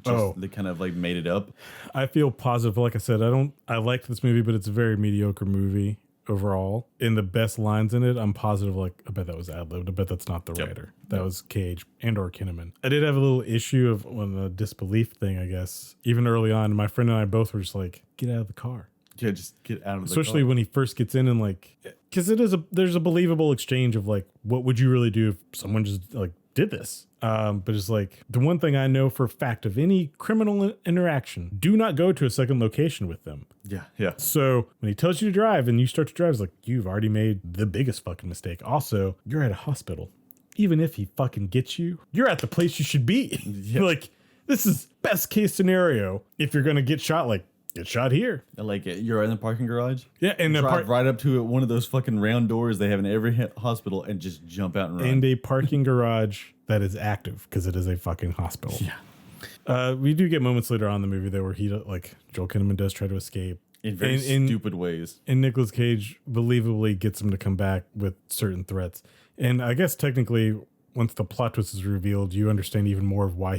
they kind of like made it up. I feel positive. Like I said, I liked this movie, but it's a very mediocre movie overall. In the best lines in it, I'm positive, like, I bet that was ad-libbed. I bet that's not the writer. That was Cage and or Kinnaman. I did have a little issue of on the disbelief thing, I guess. Even early on, my friend and I both were just like, get out of the car. Yeah, just get out of the Especially car. when he first gets in and like, because there's a believable exchange of like, what would you really do if someone just like did this? But it's like the one thing I know for a fact of any criminal interaction, do not go to a second location with them. Yeah. So when he tells you to drive and you start to drive, it's like, you've already made the biggest fucking mistake. Also, you're at a hospital. Even if he fucking gets you, you're at the place you should be. Like, this is best case scenario. If you're going to get shot, like, get shot here. Like, you're in the parking garage. Yeah, and drive right up to one of those fucking round doors they have in every hospital and just jump out and run. And a parking garage that is active because it is a fucking hospital. Yeah. We do get moments later on in the movie though where he like Joel Kinnaman does try to escape in very stupid ways. And Nicolas Cage believably gets him to come back with certain threats. And I guess technically once the plot twist is revealed, you understand even more of why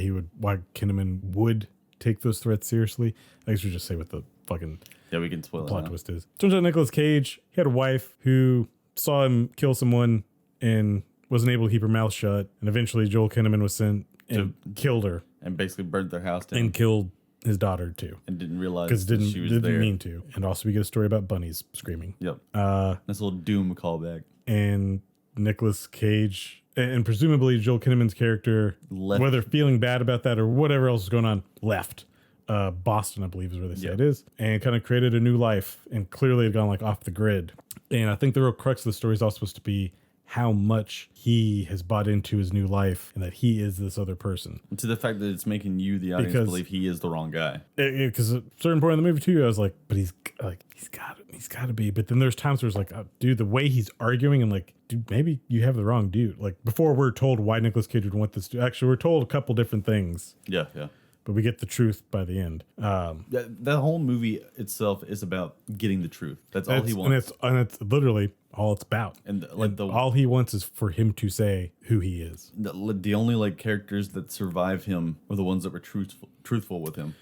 Kinnaman would take those threats seriously. I guess we just say what the fucking we can spoil plot twist is. Turns out Nicolas Cage, he had a wife who saw him kill someone and wasn't able to keep her mouth shut. And eventually Joel Kinnaman was sent and killed her. And basically burnt their house down. And killed his daughter too. And didn't realize because she was there. Didn't mean to. And also we get a story about bunnies screaming. Yep. That's a little Doom callback. And Nicolas Cage and presumably Joel Kinnaman's character, whether feeling bad about that or whatever else is going on, left. Boston, I believe is where they say it is, and kind of created a new life and clearly had gone like off the grid. And I think the real crux of the story is all supposed to be how much he has bought into his new life and that he is this other person. To the fact that it's making you, the audience, believe he is the wrong guy. Because at a certain point in the movie too, I was like, but he's got to be. But then there's times where it's like, dude, the way he's arguing and like, dude, maybe you have the wrong dude. Like before we're told why Nicolas Cage would want this to, actually we're told a couple different things. Yeah. But we get the truth by the end. The whole movie itself is about getting the truth. That's all he wants. And it's literally all it's about. And like all he wants is for him to say who he is. The only like characters that survive him are the ones that were truthful with him.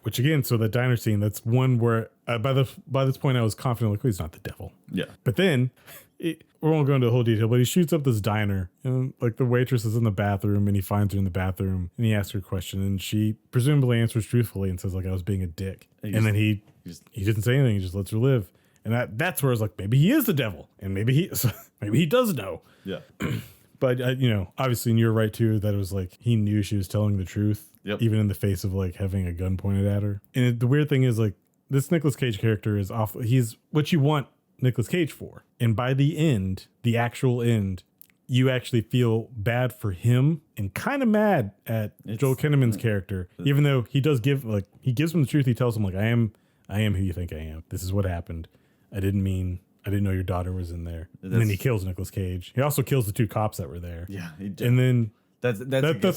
Which again, so that diner scene, that's one where by this point I was confident, like, well, he's not the devil. Yeah. But then, we won't go into the whole detail, but he shoots up this diner, and like the waitress is in the bathroom, and he finds her in the bathroom, and he asks her a question, and she presumably answers truthfully and says, like, I was being a dick. And then he didn't say anything, he just lets her live. And that's where I was like, maybe he is the devil, and maybe he does know. Yeah. But, obviously, and you're right, too, that it was like he knew she was telling the truth, even in the face of, like, having a gun pointed at her. And the weird thing is, like, this Nicolas Cage character is he's what you want Nicolas Cage for. And by the end, the actual end, you actually feel bad for him and kind of mad at Joel Kinnaman's character, even though he does he gives him the truth. He tells him, like, I am who you think I am. This is what happened. I didn't know your daughter was in there. And then he kills Nicolas Cage. He also kills the two cops that were there. Yeah. And then that's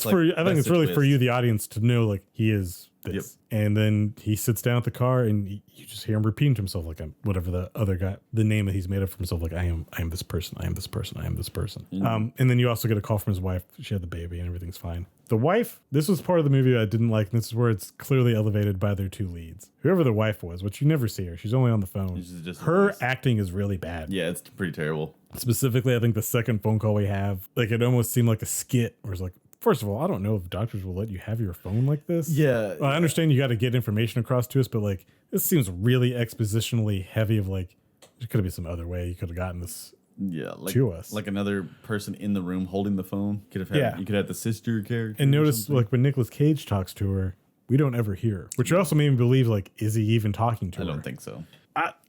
for like, I think it's really for you, the audience, to know, like, he is this. Yep. And then he sits down at the car, and you just hear him repeating to himself, like, whatever the other guy, the name that he's made up for himself, like, I am this person, I am this person, I am this person. Mm-hmm. And then you also get a call from his wife. She had the baby, and everything's fine. The wife, this was part of the movie I didn't like, and this is where it's clearly elevated by their two leads. Whoever the wife was, which you never see her. She's only on the phone. Her acting is really bad. Yeah, it's pretty terrible. Specifically, I think the second phone call we have, like, it almost seemed like a skit where it's like, first of all, I don't know if doctors will let you have your phone like this. Yeah. Well, I understand you got to get information across to us, but, like, this seems really expositionally heavy of, like, there could have been some other way you could have gotten this to us. Like another person in the room holding the phone. You could have the sister character. And notice, like, when Nicolas Cage talks to her, we don't ever hear her, which also made me believe, like, is he even talking to her? I don't think so.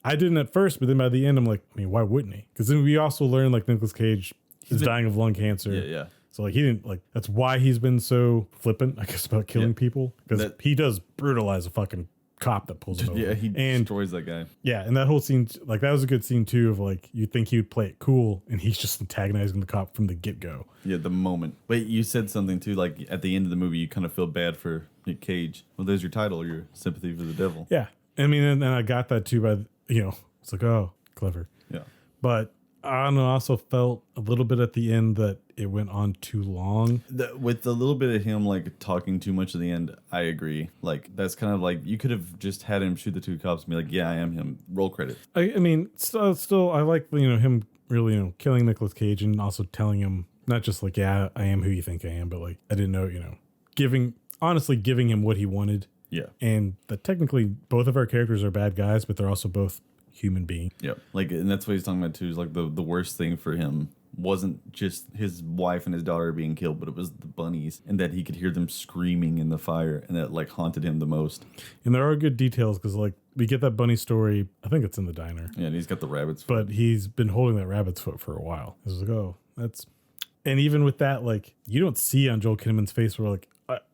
I didn't at first, but then by the end, I'm like, I mean, why wouldn't he? Because then we also learned, like, Nicolas Cage is dying of lung cancer. Yeah. So, like, he didn't, like, that's why he's been so flippant, I guess, about killing people. Because he does brutalize a fucking cop that pulls him over. Yeah, he destroys that guy. Yeah, and that whole scene, like, that was a good scene, too, of, like, you think he would play it cool, and he's just antagonizing the cop from the get-go. Yeah, the moment. Wait, you said something, too, like, at the end of the movie, you kind of feel bad for Nick Cage. Well, there's your title, your Sympathy for the Devil. Yeah. I mean, and I got that, too, by, it's like, oh, clever. Yeah. But I don't know, I also felt a little bit at the end that it went on too long. With a little bit of him, like, talking too much at the end, I agree. Like, that's kind of like, you could have just had him shoot the two cops and be like, yeah, I am him. Roll credit. I mean, still, I like, him really, killing Nicolas Cage and also telling him, not just like, yeah, I am who you think I am, but, like, I didn't know, giving him what he wanted. Yeah. And that technically both of our characters are bad guys, but they're also both human beings. Yeah. Like, and that's what he's talking about too, is like the worst thing for him wasn't just his wife and his daughter being killed, but it was the bunnies, and that he could hear them screaming in the fire, and that, like, haunted him the most. And there are good details, because, like, we get that bunny story, I think it's in the diner. Yeah, and he's got the rabbit's foot. But he's been holding that rabbit's foot for a while. It's like, oh, that's... And even with that, like, you don't see on Joel Kinnaman's face where, like,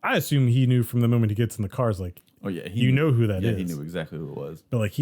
I assume he knew from the moment he gets in the car, is like, oh yeah, know who that is. Yeah, he knew exactly who it was. But, like,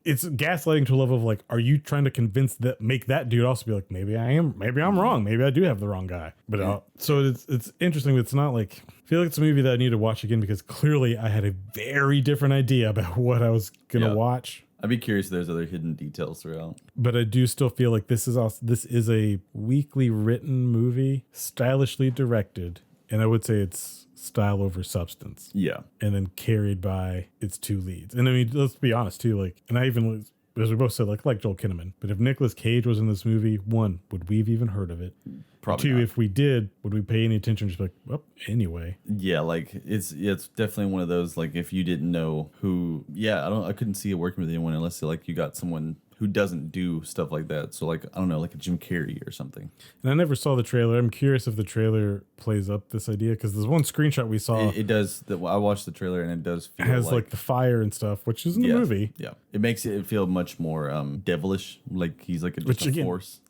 it's gaslighting to a level of, like, are you trying to make that dude also be like, maybe I'm wrong, maybe I do have the wrong guy. But so it's interesting, but it's not like, I feel like it's a movie that I need to watch again, because clearly I had a very different idea about what I was gonna watch. I'd be curious if there's other hidden details throughout. But I do still feel like this is a weakly written movie, stylishly directed, and I would say it's style over substance. Yeah. And then carried by its two leads. And I mean, let's be honest too, like, and I even, as we both said, like Joel Kinnaman, but if Nicolas Cage was in this movie, one, would we have even heard of it? Probably Two, not. If we did, would we pay any attention? Just like, well, anyway. Yeah, like, it's definitely one of those, like, if you didn't know who, I couldn't see it working with anyone unless, like, you got someone who doesn't do stuff like that. So, like, I don't know, like a Jim Carrey or something. And I never saw the trailer. I'm curious if the trailer plays up this idea, because there's one screenshot we saw. It does. I watched the trailer, and it does feel like the fire and stuff, which is in the movie. Yeah, it makes it feel much more devilish, like he's like a force.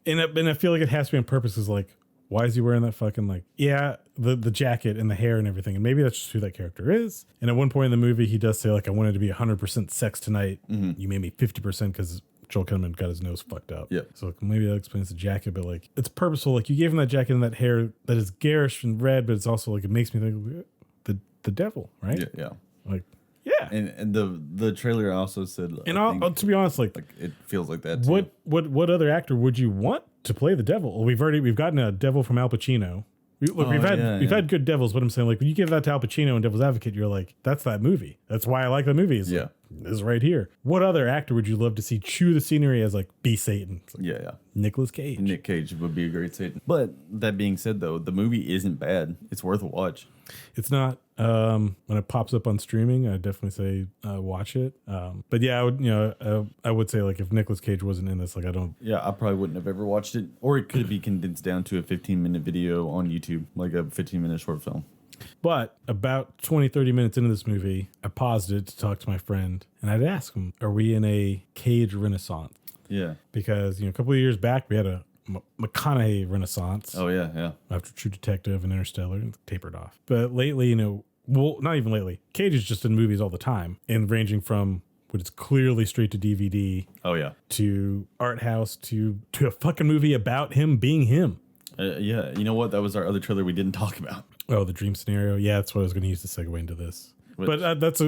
And I feel like it has to be on purpose. Is like, why is he wearing that fucking, like, the jacket and the hair and everything? And maybe that's just who that character is. And at one point in the movie, he does say, like, I wanted to be 100% sex tonight. Mm-hmm. You made me 50% because Joel Kinnaman got his nose fucked up. Yeah. So, like, maybe that explains the jacket, but, like, it's purposeful. Like, you gave him that jacket and that hair that is garish and red, but it's also, like, it makes me think the devil, right? Yeah. Like, yeah. And the trailer also said, and to be honest, like it feels like that too. What other actor would you want to play the devil? Well, we've gotten a devil from Al Pacino. We've had good Devils, but I'm saying, like, when you give that to Al Pacino in Devil's Advocate, you're like, that's that movie. That's why I like the movie. Like, this is right here. What other actor would you love to see chew the scenery as, like, be Satan? Like, Nicolas Cage. Nick Cage would be a great Satan. But that being said, though, the movie isn't bad. It's worth a watch. It's not. When it pops up on streaming, I definitely say watch it. But yeah, I would say, like, if Nicolas Cage wasn't in this, like, I probably wouldn't have ever watched it. Or it could be condensed down to a 15-minute video on YouTube, like a 15-minute short film. But about 20, 30 minutes into this movie, I paused it to talk to my friend, and I'd ask him, are we in a Cage renaissance? Yeah. Because, a couple of years back, we had a McConaughey renaissance. Oh, yeah. After True Detective and Interstellar, and tapered off. But lately, well, not even lately. Cage is just in movies all the time, and ranging from what is clearly straight to DVD. Oh, yeah. To art house to a fucking movie about him being him. Yeah. You know what? That was our other trailer we didn't talk about. Oh, the dream scenario. Yeah, that's what I was going to use to segue into this. But that's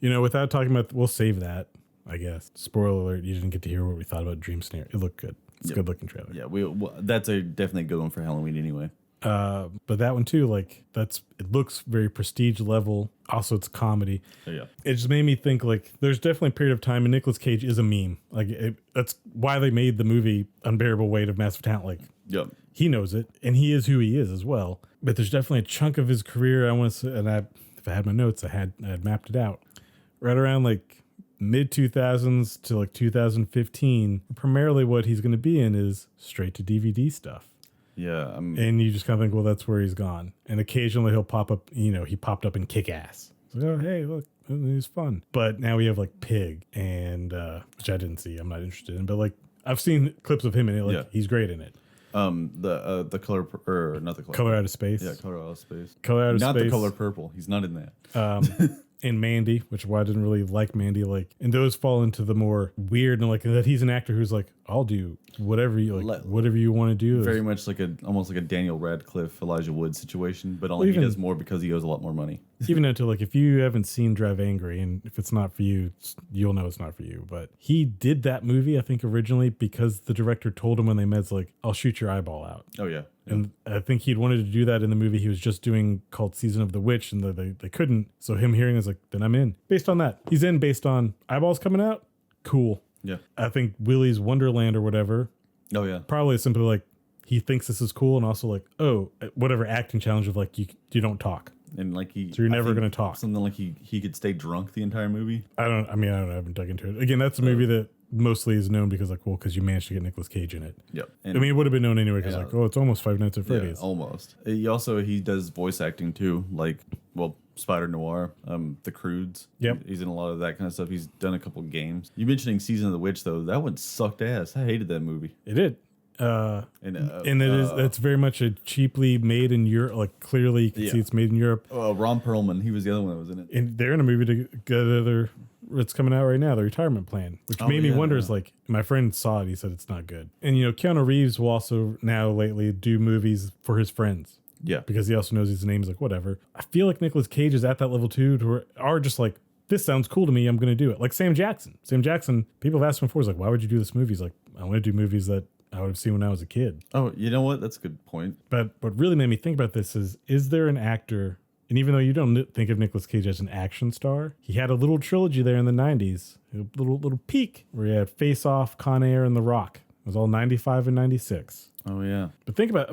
without talking about, we'll save that, I guess. Spoiler alert, you didn't get to hear what we thought about dream scenario. It looked good. It's a good looking trailer. Yeah, that's a definitely good one for Halloween anyway. But that one too, like, it looks very prestige level. Also, it's a comedy. Oh, yeah. It just made me think, like, there's definitely a period of time, and Nicolas Cage is a meme. Like, that's why they made the movie Unbearable Weight of Massive Talent. Like, he knows it, and he is who he is as well. But there's definitely a chunk of his career I want to say, and if I had my notes, I had mapped it out. Right around, like, mid 2000s to, like, 2015, primarily what he's going to be in is straight to DVD stuff. Yeah. And you just kind of think, well, that's where he's gone. And occasionally he'll pop up, he popped up in Kick-Ass. It's like, oh, hey, look, it was fun. But now we have, like, Pig, and which I didn't see. I'm not interested in. But, like, I've seen clips of him in it. Like, he's great in it. The color, or not the color. Color Out of Space. Yeah, Color Out of Space. Color Out of Space. Not the color purple. He's not in that. And Mandy, which is why I didn't really like Mandy. Like, and those fall into the more weird, and like that he's an actor who's like, I'll do whatever you like, whatever you want to do. Very much like almost like a Daniel Radcliffe, Elijah Wood situation, but only he does more because he owes a lot more money. Even until, like, if you haven't seen Drive Angry, and if it's not for you, you'll know it's not for you. But he did that movie, I think, originally because the director told him when they met, like, I'll shoot your eyeball out. Oh, yeah. And I think he'd wanted to do that in the movie he was just doing called Season of the Witch, and they couldn't. So him hearing is like, then I'm in. Based on that. He's in based on eyeballs coming out. Cool. Yeah. I think Willy's Wonderland or whatever. Oh, yeah. Probably simply like, he thinks this is cool, and also like, oh, whatever acting challenge of like, you don't talk. And like so you're never going to talk. Something like he could stay drunk the entire movie. I don't know. I haven't dug into it. Again, that's a movie that mostly is known because, like, well, because you managed to get Nicolas Cage in it. Yep. And I mean, it would have been known anyway because, like, oh, it's almost Five Nights at Freddy's. Yeah, almost. He does voice acting too, like, well, Spider Noir, The Croods. Yep. He's in a lot of that kind of stuff. He's done a couple games. You mentioning Season of the Witch though, that one sucked ass. I hated that movie. It did. That's very much a cheaply made in Europe. Like, clearly you can see it's made in Europe. Ron Perlman, he was the other one that was in it. And they're in a movie together. It's coming out right now, The Retirement Plan, which made me wonder. Is like, my friend saw it. He said it's not good. And Keanu Reeves will also now lately do movies for his friends. Yeah, because he also knows his name is like whatever. I feel like Nicolas Cage is at that level too, to where are just like, this sounds cool to me, I'm going to do it. Like Sam Jackson. People have asked him before, he's like, why would you do this movie? He's like, I want to do movies that I would have seen when I was a kid. Oh, you know what? That's a good point. But what really made me think about this is there an actor, and even though you don't think of Nicolas Cage as an action star, he had a little trilogy there in the 90s, a little peak, where he had Face Off, Con Air, and The Rock. It was all 95 and 96. Oh, yeah. But think about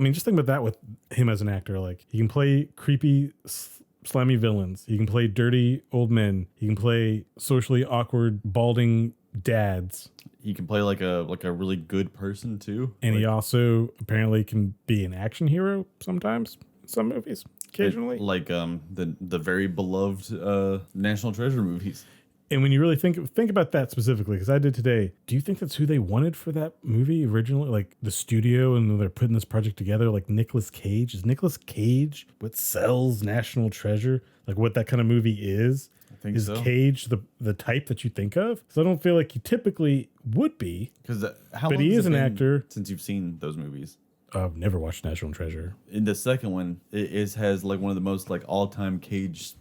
that with him as an actor. Like, he can play creepy, slimy villains. He can play dirty old men. He can play socially awkward, balding dads. He can play like a really good person too. And he also apparently can be an action hero sometimes in some movies, occasionally. Like the very beloved National Treasure movies. And when you really think about that specifically, because I did today, do you think that's who they wanted for that movie originally? Like the studio, and they're putting this project together, like Nicolas Cage? Is Nicolas Cage what sells National Treasure? Like what that kind of movie is? I think is so. Cage the type that you think of? Because I don't feel like he typically would be. Because but he is an actor. Since you've seen those movies. I've never watched National Treasure. In the second one, it has like one of the most like all-time Cage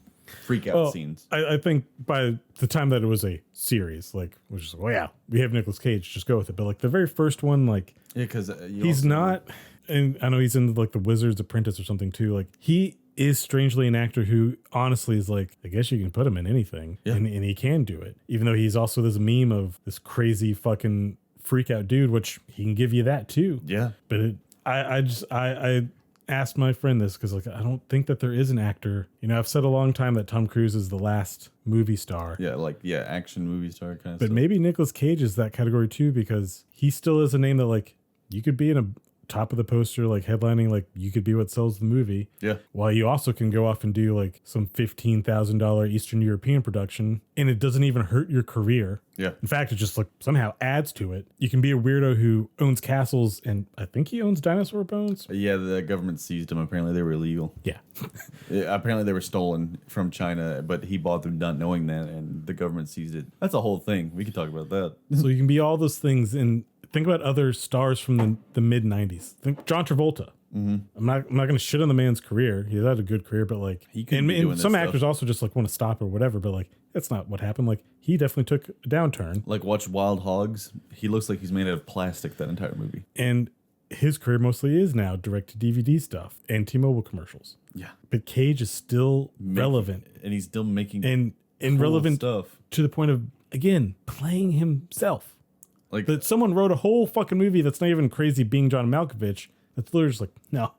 freak out scenes. I think by the time that it was a series, like, which is, well, yeah, we have Nicolas Cage, just go with it. But like the very first one, like, yeah, because he's not. and I know he's in like the Wizard's Apprentice or something too. Like he is strangely an actor who honestly is like, I guess you can put him in anything, and he can do it. Even though he's also this meme of this crazy fucking freak out dude, which he can give you that too. Yeah. But I asked my friend this because like I don't think that there is an actor. You know, I've said a long time that Tom Cruise is the last movie star. Yeah, like action movie star kind of But stuff. maybe Nicolas Cage is that category too, because he still is a name that like you could be in a top of the poster, like headlining, like you could be what sells the movie. Yeah. While you also can go off and do like some $15,000 Eastern European production, and it doesn't even hurt your career. Yeah. In fact, it just like somehow adds to it. You can be a weirdo who owns castles, and I think he owns dinosaur bones. Yeah, the government seized them. Apparently they were illegal. Yeah. Yeah, apparently they were stolen from China, but he bought them not knowing that, and the government seized it. That's a whole thing. We could talk about that. So you can be all those things, and think about other stars from the mid 90s. Think John Travolta. Mm-hmm. I'm not going to shit on the man's career. He's had a good career, but like, He could be doing and some this actors also just like want to stop or whatever. But like, that's not what happened. Like, he definitely took a downturn. Like, watch Wild Hogs. He looks like he's made out of plastic that entire movie. And his career mostly is now direct to DVD stuff and T-Mobile commercials. Yeah. But Cage is still relevant, And he's still making and cool relevant stuff. to the point of, again, playing himself. Like That someone wrote a whole fucking movie that's not even crazy being John Malkovich. That's literally just like, no.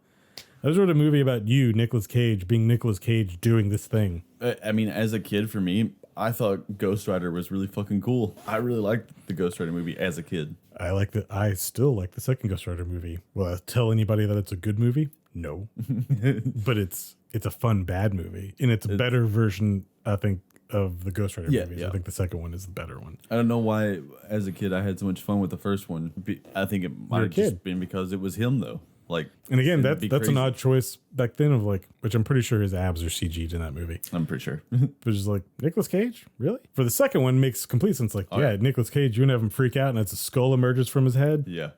I just wrote a movie about you, Nicolas Cage, being Nicolas Cage doing this thing. I mean, as a kid, for me, I thought Ghost Rider was really fucking cool. I really liked the Ghost Rider movie as a kid. I still like the second Ghost Rider movie. Will I tell anybody that it's a good movie? No. But it's a fun bad movie. And it's a better version, I think, of the Ghost Rider movies. Yeah. I think the second one is the better one. I don't know why, as a kid, I had so much fun with the first one. I think it might have just been because it was him, though. Like, and again, it'd be that's an crazy. odd choice back then of like, which I'm pretty sure his abs are CG'd in that movie. I'm pretty sure. But just like, Nicolas Cage? Really? For the second one, makes complete sense. Like, yeah, Nicolas Cage, you wouldn't have him freak out and it's a skull emerges from his head. Yeah.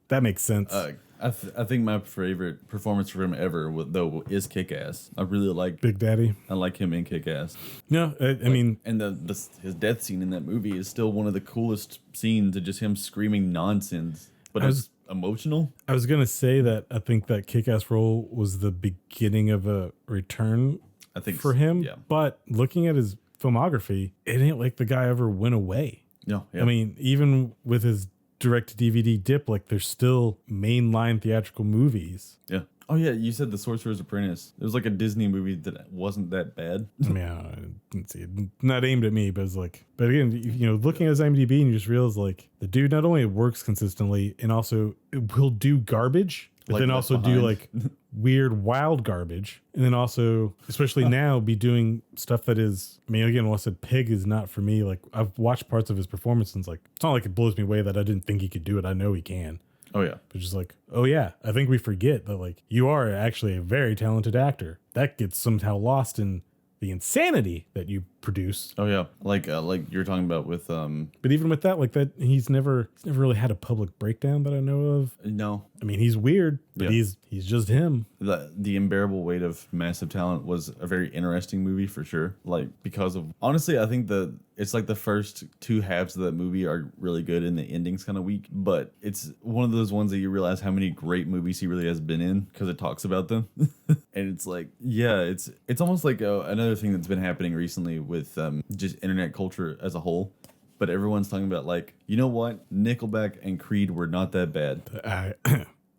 That makes sense. I think my favorite performance from him ever, though, is Kick-Ass. I really like Big Daddy. I like him in Kick-Ass. No, I mean, And his death scene in that movie is still one of the coolest scenes of just him screaming nonsense. But it's emotional. I was going to say that I think that Kick-Ass role was the beginning of a return I think for him. Yeah. But looking at his filmography, it ain't like the guy ever went away. No. Yeah. I mean, even with his direct-to-DVD dip, like there's still mainline theatrical movies. Yeah. Oh yeah, you said The Sorcerer's Apprentice. It was like a Disney movie that wasn't that bad. I mean, I didn't see it. Not aimed at me, but it's like, but again, you know, looking at his IMDb and you just realize like the dude not only works consistently and also will do garbage, but Like then Left also do Behind. like weird, wild garbage. And then also, especially now, be doing stuff that is, I mean, again, when I said Pig is not for me, like I've watched parts of his performance and it's like, it's not like it blows me away that I didn't think he could do it. I know he can. Oh yeah. But just like, oh yeah, I think we forget that like you are actually a very talented actor. That gets somehow lost in the insanity that you produce. Oh yeah. Like you're talking about with But even with that, like that, he's never really had a public breakdown that I know of. no. I mean, he's weird, but Yeah. he's just him. The Unbearable Weight of Massive Talent was a very interesting movie for sure. Like because of honestly, I think it's like the first two halves of that movie are really good and the ending's kind of weak. But it's one of those ones that you realize how many great movies he really has been in because it talks about them. And it's like, yeah, it's almost like another thing that's been happening recently with just internet culture as a whole. But everyone's talking about like, you know what? Nickelback and Creed were not that bad.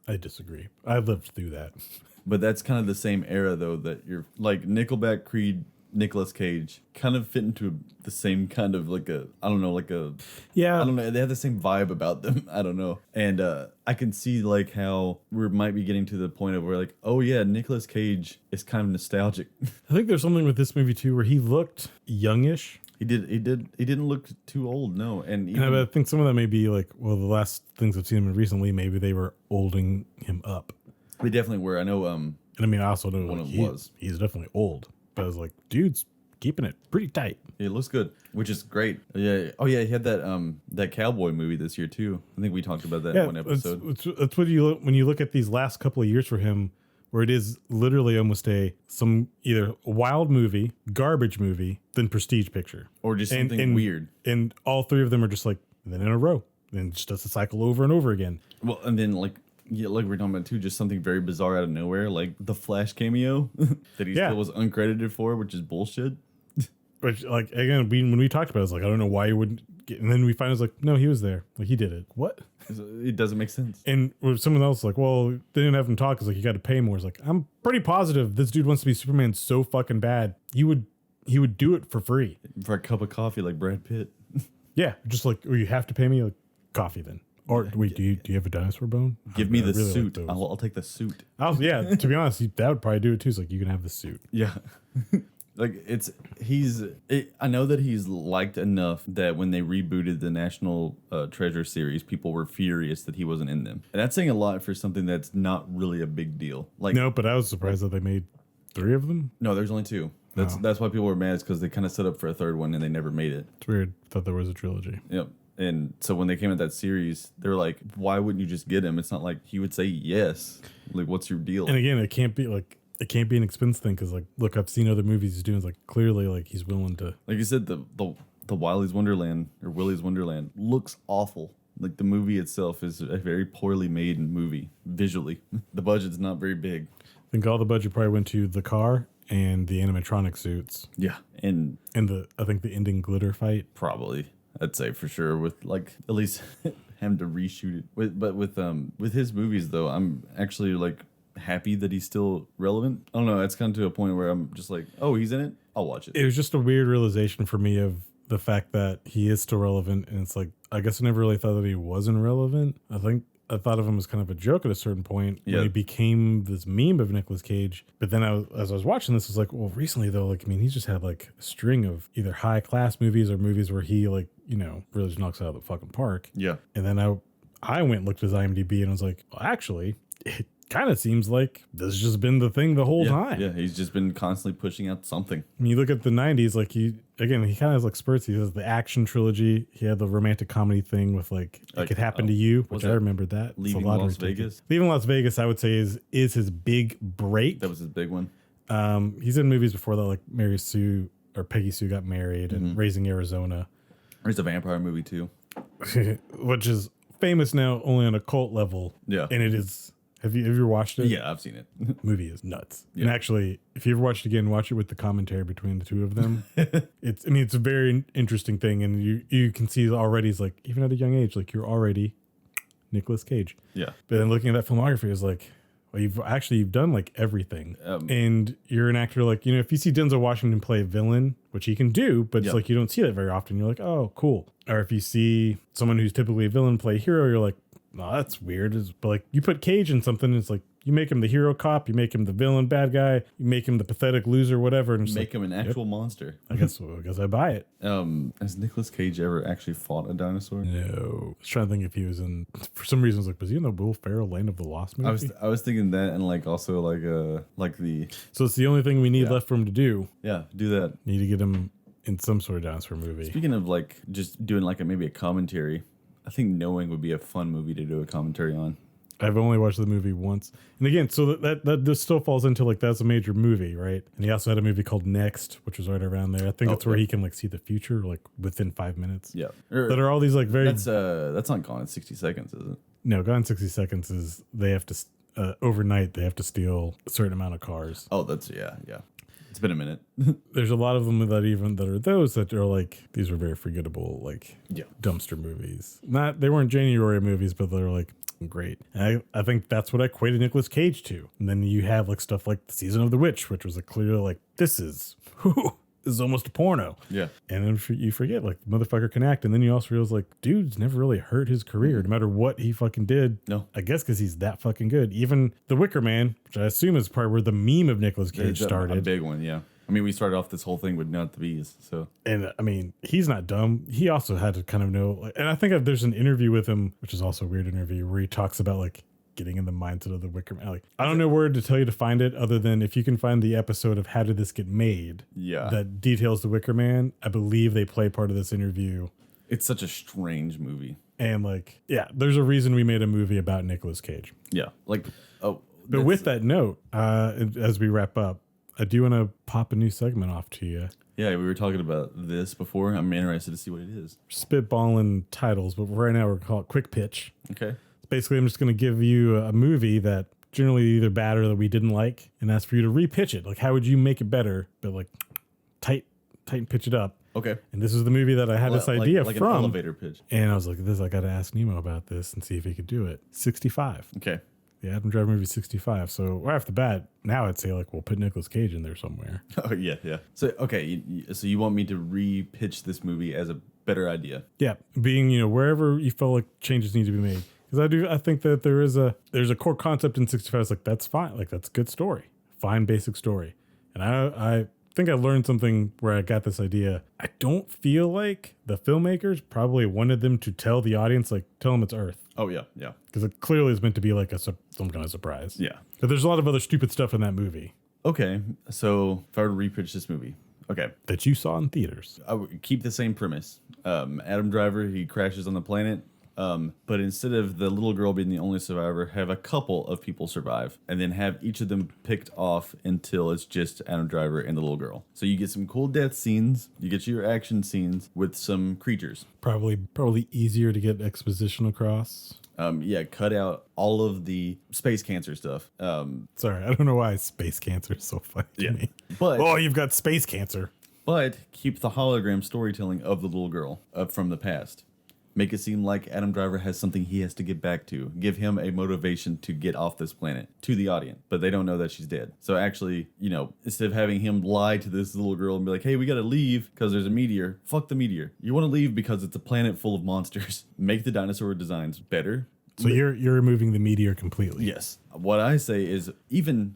I disagree. I lived through that. But that's kind of the same era, though, that you're like Nickelback, Creed, Nicolas Cage kind of fit into the same kind of like I don't know. Yeah. I don't know. They have the same vibe about them. I don't know. And I can see like how we might be getting to the point of where like, oh yeah, Nicolas Cage is kind of nostalgic. I think there's something with this movie too where he looked youngish. He didn't look too old, no. And even, And I think some of that may be like, well, the last things I've seen him in recently, maybe they were olding him up. they definitely were. I know. And I mean, I also know One like, of them was. he's definitely old. But I was like, dude's keeping it pretty tight. It looks good, which is great. Yeah. Oh yeah, he had that cowboy movie this year too. I think we talked about that in one episode. It's what you when you look at these last couple of years for him, where it is literally almost some either wild movie, garbage movie, then prestige picture, Or just something weird. And all three of them are just like then in a row, and just does the cycle over and over again. Well, and then like Yeah, like we're talking about too, just something very bizarre out of nowhere, like the Flash cameo that he still was uncredited for, which is bullshit. Which, like, again, when we talked about it, I was like, I don't know why you wouldn't get, and then we find out, like, no, he was there. Like, he did it. What? It doesn't make sense. And someone else like, well, they didn't have him talk. It's like, you got to pay more. It's like, I'm pretty positive this dude wants to be Superman so fucking bad. He would do it for free. For a cup of coffee like Brad Pitt. Yeah, just like, or you have to pay me like coffee then. Or wait, do you have a dinosaur bone? Give me the really suit. I'll take the suit. Yeah, to be honest, that would probably do it too. It's like, you can have the suit. Yeah. Like I know that he's liked enough that when they rebooted the National Treasure series, people were furious that he wasn't in them. And that's saying a lot for something that's not really a big deal. Like, no, but I was surprised that they made 3 of them. No, there's only 2. That's why people were mad, is because they kind of set up for a 3rd one and they never made it. It's weird. Thought there was a trilogy. Yep. And so when they came at that series, they were like, why wouldn't you just get him? It's not like he would say yes. Like, what's your deal? And again, it can't be an expense thing, because like, look, I've seen other movies he's doing. It's like, clearly, like, he's willing to. Like you said, the Willy's Wonderland or Willy's Wonderland looks awful. Like, the movie itself is a very poorly made movie visually. The budget's not very big. I think all the budget probably went to the car and the animatronic suits. Yeah, and I think the ending glitter fight. Probably, I'd say for sure, with like at least having to reshoot it. But with his movies though, I'm actually like happy that he's still relevant. I don't know. It's come to a point where I'm just like, oh, he's in it, I'll watch it. It was just a weird realization for me of the fact that he is still relevant, and it's like, I guess I never really thought that he wasn't relevant. I think I thought of him as kind of a joke at a certain point when he became this meme of Nicolas Cage. But then as I was watching this, I was like, well, recently though, like, I mean, he's just had like a string of either high class movies or movies where he, like, you know, really just knocks it out of the fucking park. Yeah. And then I went and looked at his IMDb and I was like, well, actually, it kind of seems like this has just been the thing the whole time. Yeah, he's just been constantly pushing out something. I mean, you look at the 90s, like, he kind of has like spurts. He has the action trilogy. He had the romantic comedy thing with like It Could Happen to You, which I remember that. Leaving Las Vegas. Leaving Las Vegas, I would say is his big break. That was his big one. He's in movies before that, like Mary Sue or Peggy Sue Got Married and Raising Arizona. There's a vampire movie too. Which is famous now only on a cult level. Yeah. And it is. Have you ever watched it? Yeah, I've seen it. Movie is nuts. Yeah. And actually, if you ever watch it again, watch it with the commentary between the two of them. It's a very interesting thing, and you can see already, it's like, even at a young age, like, you're already Nicolas Cage. Yeah. But then looking at that filmography is like, well, you've done like everything, and you're an actor. Like, you know, if you see Denzel Washington play a villain, which he can do, but it's like, you don't see that very often. You're like, oh, cool. Or if you see someone who's typically a villain play a hero, you're like, no, that's weird. But like, you put Cage in something, it's like, you make him the hero cop, you make him the villain bad guy, you make him the pathetic loser, whatever, and make him an actual monster. I guess I buy it. Has Nicolas Cage ever actually fought a dinosaur? No. I was trying to think if he was in. For some reason, I was like, was he in the Will Ferrell Land of the Lost movie? I was thinking that, and like also like the. So it's the only thing we need left for him to do. Yeah, do that. Need to get him in some sort of dinosaur movie. Speaking of like just doing like maybe a commentary, I think Knowing would be a fun movie to do a commentary on. I've only watched the movie once. And again, so that this still falls into like, that's a major movie, right? And he also had a movie called Next, which was right around there. I think that's where he can like see the future like within 5 minutes. Yeah. That are all these like very... That's not Gone in 60 Seconds, is it? No, Gone in 60 Seconds is they have to... overnight, they have to steal a certain amount of cars. Oh, yeah. It's been a minute. There's a lot of them that are those that are like, these were very forgettable, like dumpster movies. They weren't January movies, but they're like great. And I think that's what I equated Nicolas Cage to. And then you have like stuff like The Season of the Witch, which was a clear like, this is almost a porno. Yeah. And then you forget, like, the motherfucker can act. And then you also realize, like, dude's never really hurt his career, no matter what he fucking did. No. I guess because he's that fucking good. Even The Wicker Man, which I assume is probably where the meme of Nicolas Cage started. A big one, yeah. I mean, we started off this whole thing with Not the Bees, so. And, I mean, he's not dumb. He also had to kind of know, like, and I think there's an interview with him, which is also a weird interview, where he talks about, like, getting in the mindset of the Wicker Man. Like, I don't know where to tell you to find it, other than if you can find the episode of How Did This Get Made? Yeah. That details the Wicker Man. I believe they play part of this interview. It's such a strange movie. And like, yeah, there's a reason we made a movie about Nicolas Cage. Yeah. Like, but with that note, as we wrap up, I do want to pop a new segment off to you. Yeah, we were talking about this before. I'm interested to see what it is. Spitballing titles, but right now we're calling it Quick Pitch. Okay. basically I'm just going to give you a movie that generally either bad or that we didn't like, and ask for you to repitch it. Like, how would you make it better, but like tighten pitch it up. Okay. And this is the movie that I had this idea like from. An elevator pitch. And I was like, I got to ask Nemo about this and see if he could do it. 65. Okay. The Adam Driver movie 65. So right off the bat, now I'd say like, we'll put Nicolas Cage in there somewhere. Oh yeah, yeah. So okay, so you want me to re-pitch this movie as a better idea? Yeah, being wherever you felt like changes need to be made. Because I think that there's a core concept in 65. It's like, that's fine, like that's a good story, fine basic story. And I think I learned something where I got this idea. I don't feel like the filmmakers probably wanted them to tell the audience, like, tell them it's Earth. Oh yeah, yeah. Because it clearly is meant to be like some kind of surprise. Yeah. But there's a lot of other stupid stuff in that movie. Okay, so if I were to repitch this movie, okay, that you saw in theaters, I would keep the same premise. Adam Driver, he crashes on the planet. But instead of the little girl being the only survivor, have a couple of people survive, and then have each of them picked off until it's just Adam Driver and the little girl. So you get some cool death scenes, you get your action scenes with some creatures. Probably easier to get exposition across. Yeah, cut out all of the space cancer stuff. Sorry, I don't know why space cancer is so funny to me. But you've got space cancer. But keep the hologram storytelling of the little girl from the past. Make it seem like Adam Driver has something he has to get back to. Give him a motivation to get off this planet to the audience. But they don't know that she's dead. So actually, instead of having him lie to this little girl and be like, hey, we got to leave because there's a meteor. Fuck the meteor. You want to leave because it's a planet full of monsters. Make the dinosaur designs better. So you're removing the meteor completely. Yes. What I say is even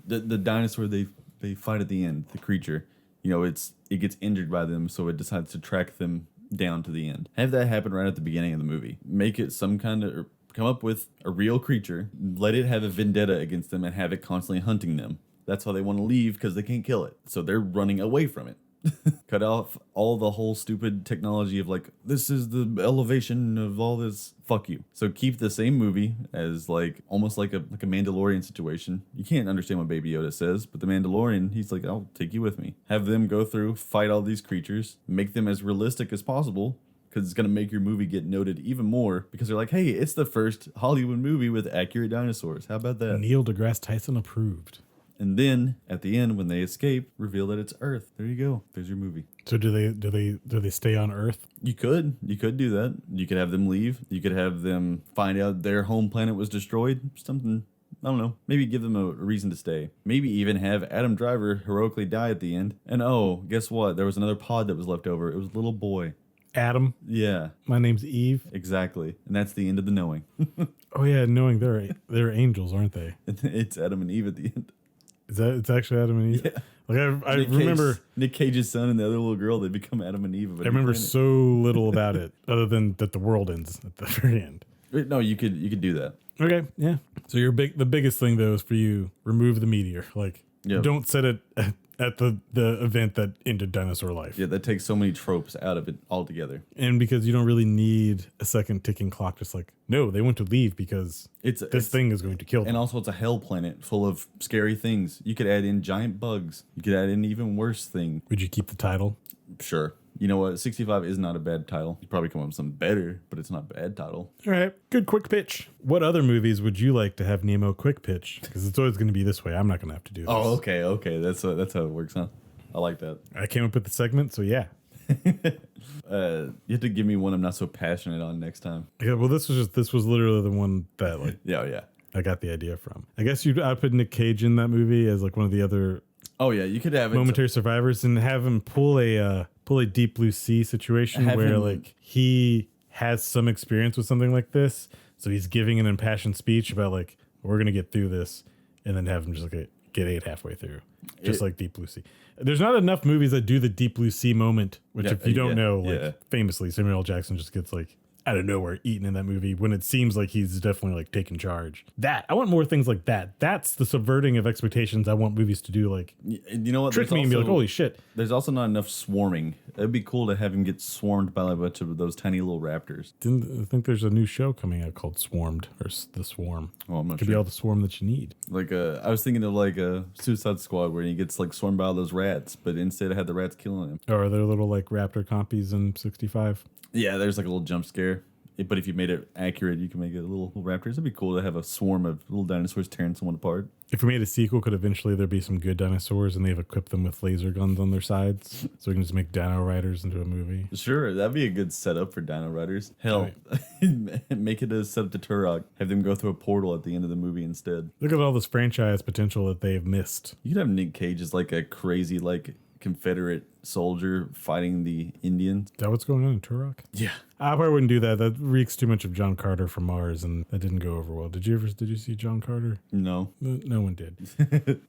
the dinosaur they fight at the end, the creature, it gets injured by them, so it decides to track them down to the end. Have that happen right at the beginning of the movie. Make it some kind of, come up with a real creature, let it have a vendetta against them, and have it constantly hunting them. That's how they want to leave, because they can't kill it. So they're running away from it. Cut off all the whole stupid technology of like, this is the elevation of all this. Fuck you. So keep the same movie as like almost like a Mandalorian situation. You can't understand what Baby Yoda says, but the Mandalorian, he's like, I'll take you with me. Have them go through, fight all these creatures, make them as realistic as possible, because it's going to make your movie get noted even more, because they're like, hey, it's the first Hollywood movie with accurate dinosaurs. How about that? Neil deGrasse Tyson approved. And then at the end, when they escape, reveal that it's Earth. There you go. There's your movie. So do they stay on Earth? You could do that. You could have them leave. You could have them find out their home planet was destroyed. Something, I don't know. Maybe give them a reason to stay. Maybe even have Adam Driver heroically die at the end. And oh, guess what? There was another pod that was left over. It was a little boy. Adam. Yeah. My name's Eve. Exactly. And that's the end of the knowing. Oh yeah, knowing they're angels, aren't they? It's Adam and Eve at the end. Is that it's actually Adam and Eve? Yeah. Like I remember Nick Cage's son and the other little girl, they become Adam and Eve. I remember so little about it, other than that the world ends at the very end. No, you could do that. Okay, yeah. So the biggest thing though is for you, remove the meteor. Like, don't set it at the event that ended dinosaur life. Yeah, that takes so many tropes out of it altogether. And because you don't really need a second ticking clock, just like, no, they want to leave because this thing is going to kill them. And also it's a hell planet full of scary things. You could add in giant bugs. You could add in even worse thing. Would you keep the title? Sure. You know what? 65 is not a bad title. You'd probably come up with something better, but it's not a bad title. All right. Good quick pitch. What other movies would you like to have Nemo quick pitch? Because it's always going to be this way. I'm not going to have to do this. Oh, okay. That's how it works, huh? I like that. I came up with the segment, so yeah. You have to give me one I'm not so passionate on next time. Yeah, well, this was literally the one that like yeah. I got the idea from. I guess I'd put Nick Cage in that movie as like one of the other Oh yeah, you could have momentary survivors and have him pull a Deep Blue Sea situation where like he has some experience with something like this, so he's giving an impassioned speech about like, we're gonna get through this, and then have him just like get ate halfway through, just like Deep Blue Sea. There's not enough movies that do the Deep Blue Sea moment, which if you don't know, like famously Samuel L. Jackson just gets like out of nowhere eaten in that movie when it seems like he's definitely like taking charge. I want more things like that. That's the subverting of expectations I want movies to do. Like, you know what? Trick me and be like, holy shit. There's also not enough swarming. It'd be cool to have him get swarmed by like a bunch of those tiny little raptors. I think there's a new show coming out called Swarmed or The Swarm. Oh, I'm not Could sure. be all the swarm that you need. Like I was thinking of like a Suicide Squad where he gets like swarmed by all those rats, but instead I had the rats killing him. Or are there little like raptor compies in 65? Yeah, there's like a little jump scare. But if you made it accurate, you can make it little raptors. It'd be cool to have a swarm of little dinosaurs tearing someone apart. If we made a sequel, could eventually there be some good dinosaurs and they've equipped them with laser guns on their sides, so we can just make Dino Riders into a movie? Sure, that'd be a good setup for Dino Riders. Hell, make it a setup to Turok. Have them go through a portal at the end of the movie instead. Look at all this franchise potential that they've missed. You could have Nick Cage as like a crazy like Confederate soldier fighting the Indians. Is that what's going on in Turok? Yeah. I probably wouldn't do that. That reeks too much of John Carter from Mars, and that didn't go over well. Did you see John Carter? No. No one did.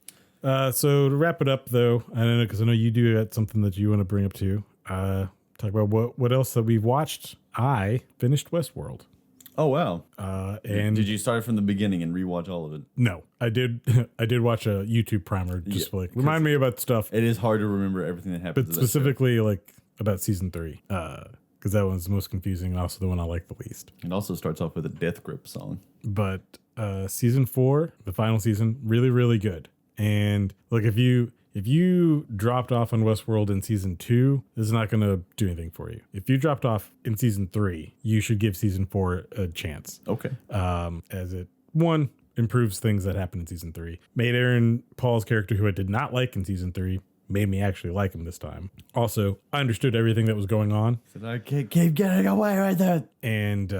So to wrap it up, though, I don't know, because I know you do got something that you want to bring up too. Talk about what else that we've watched. I finished Westworld. Oh wow! And did you start from the beginning and rewatch all of it? No, I did. I did watch a YouTube primer, just like remind me about stuff. It is hard to remember everything that happens, but specifically like about season 3, because that one's the most confusing and also the one I like the least. It also starts off with a Death Grip song. But season 4, the final season, really, really good. And look, if you dropped off on Westworld in season 2, this is not going to do anything for you. If you dropped off in season 3, you should give season 4 a chance. Okay. As it, one, improves things that happened in season 3. Made Aaron Paul's character, who I did not like in season 3, made me actually like him this time. Also, I understood everything that was going on. So I keep getting away right there. And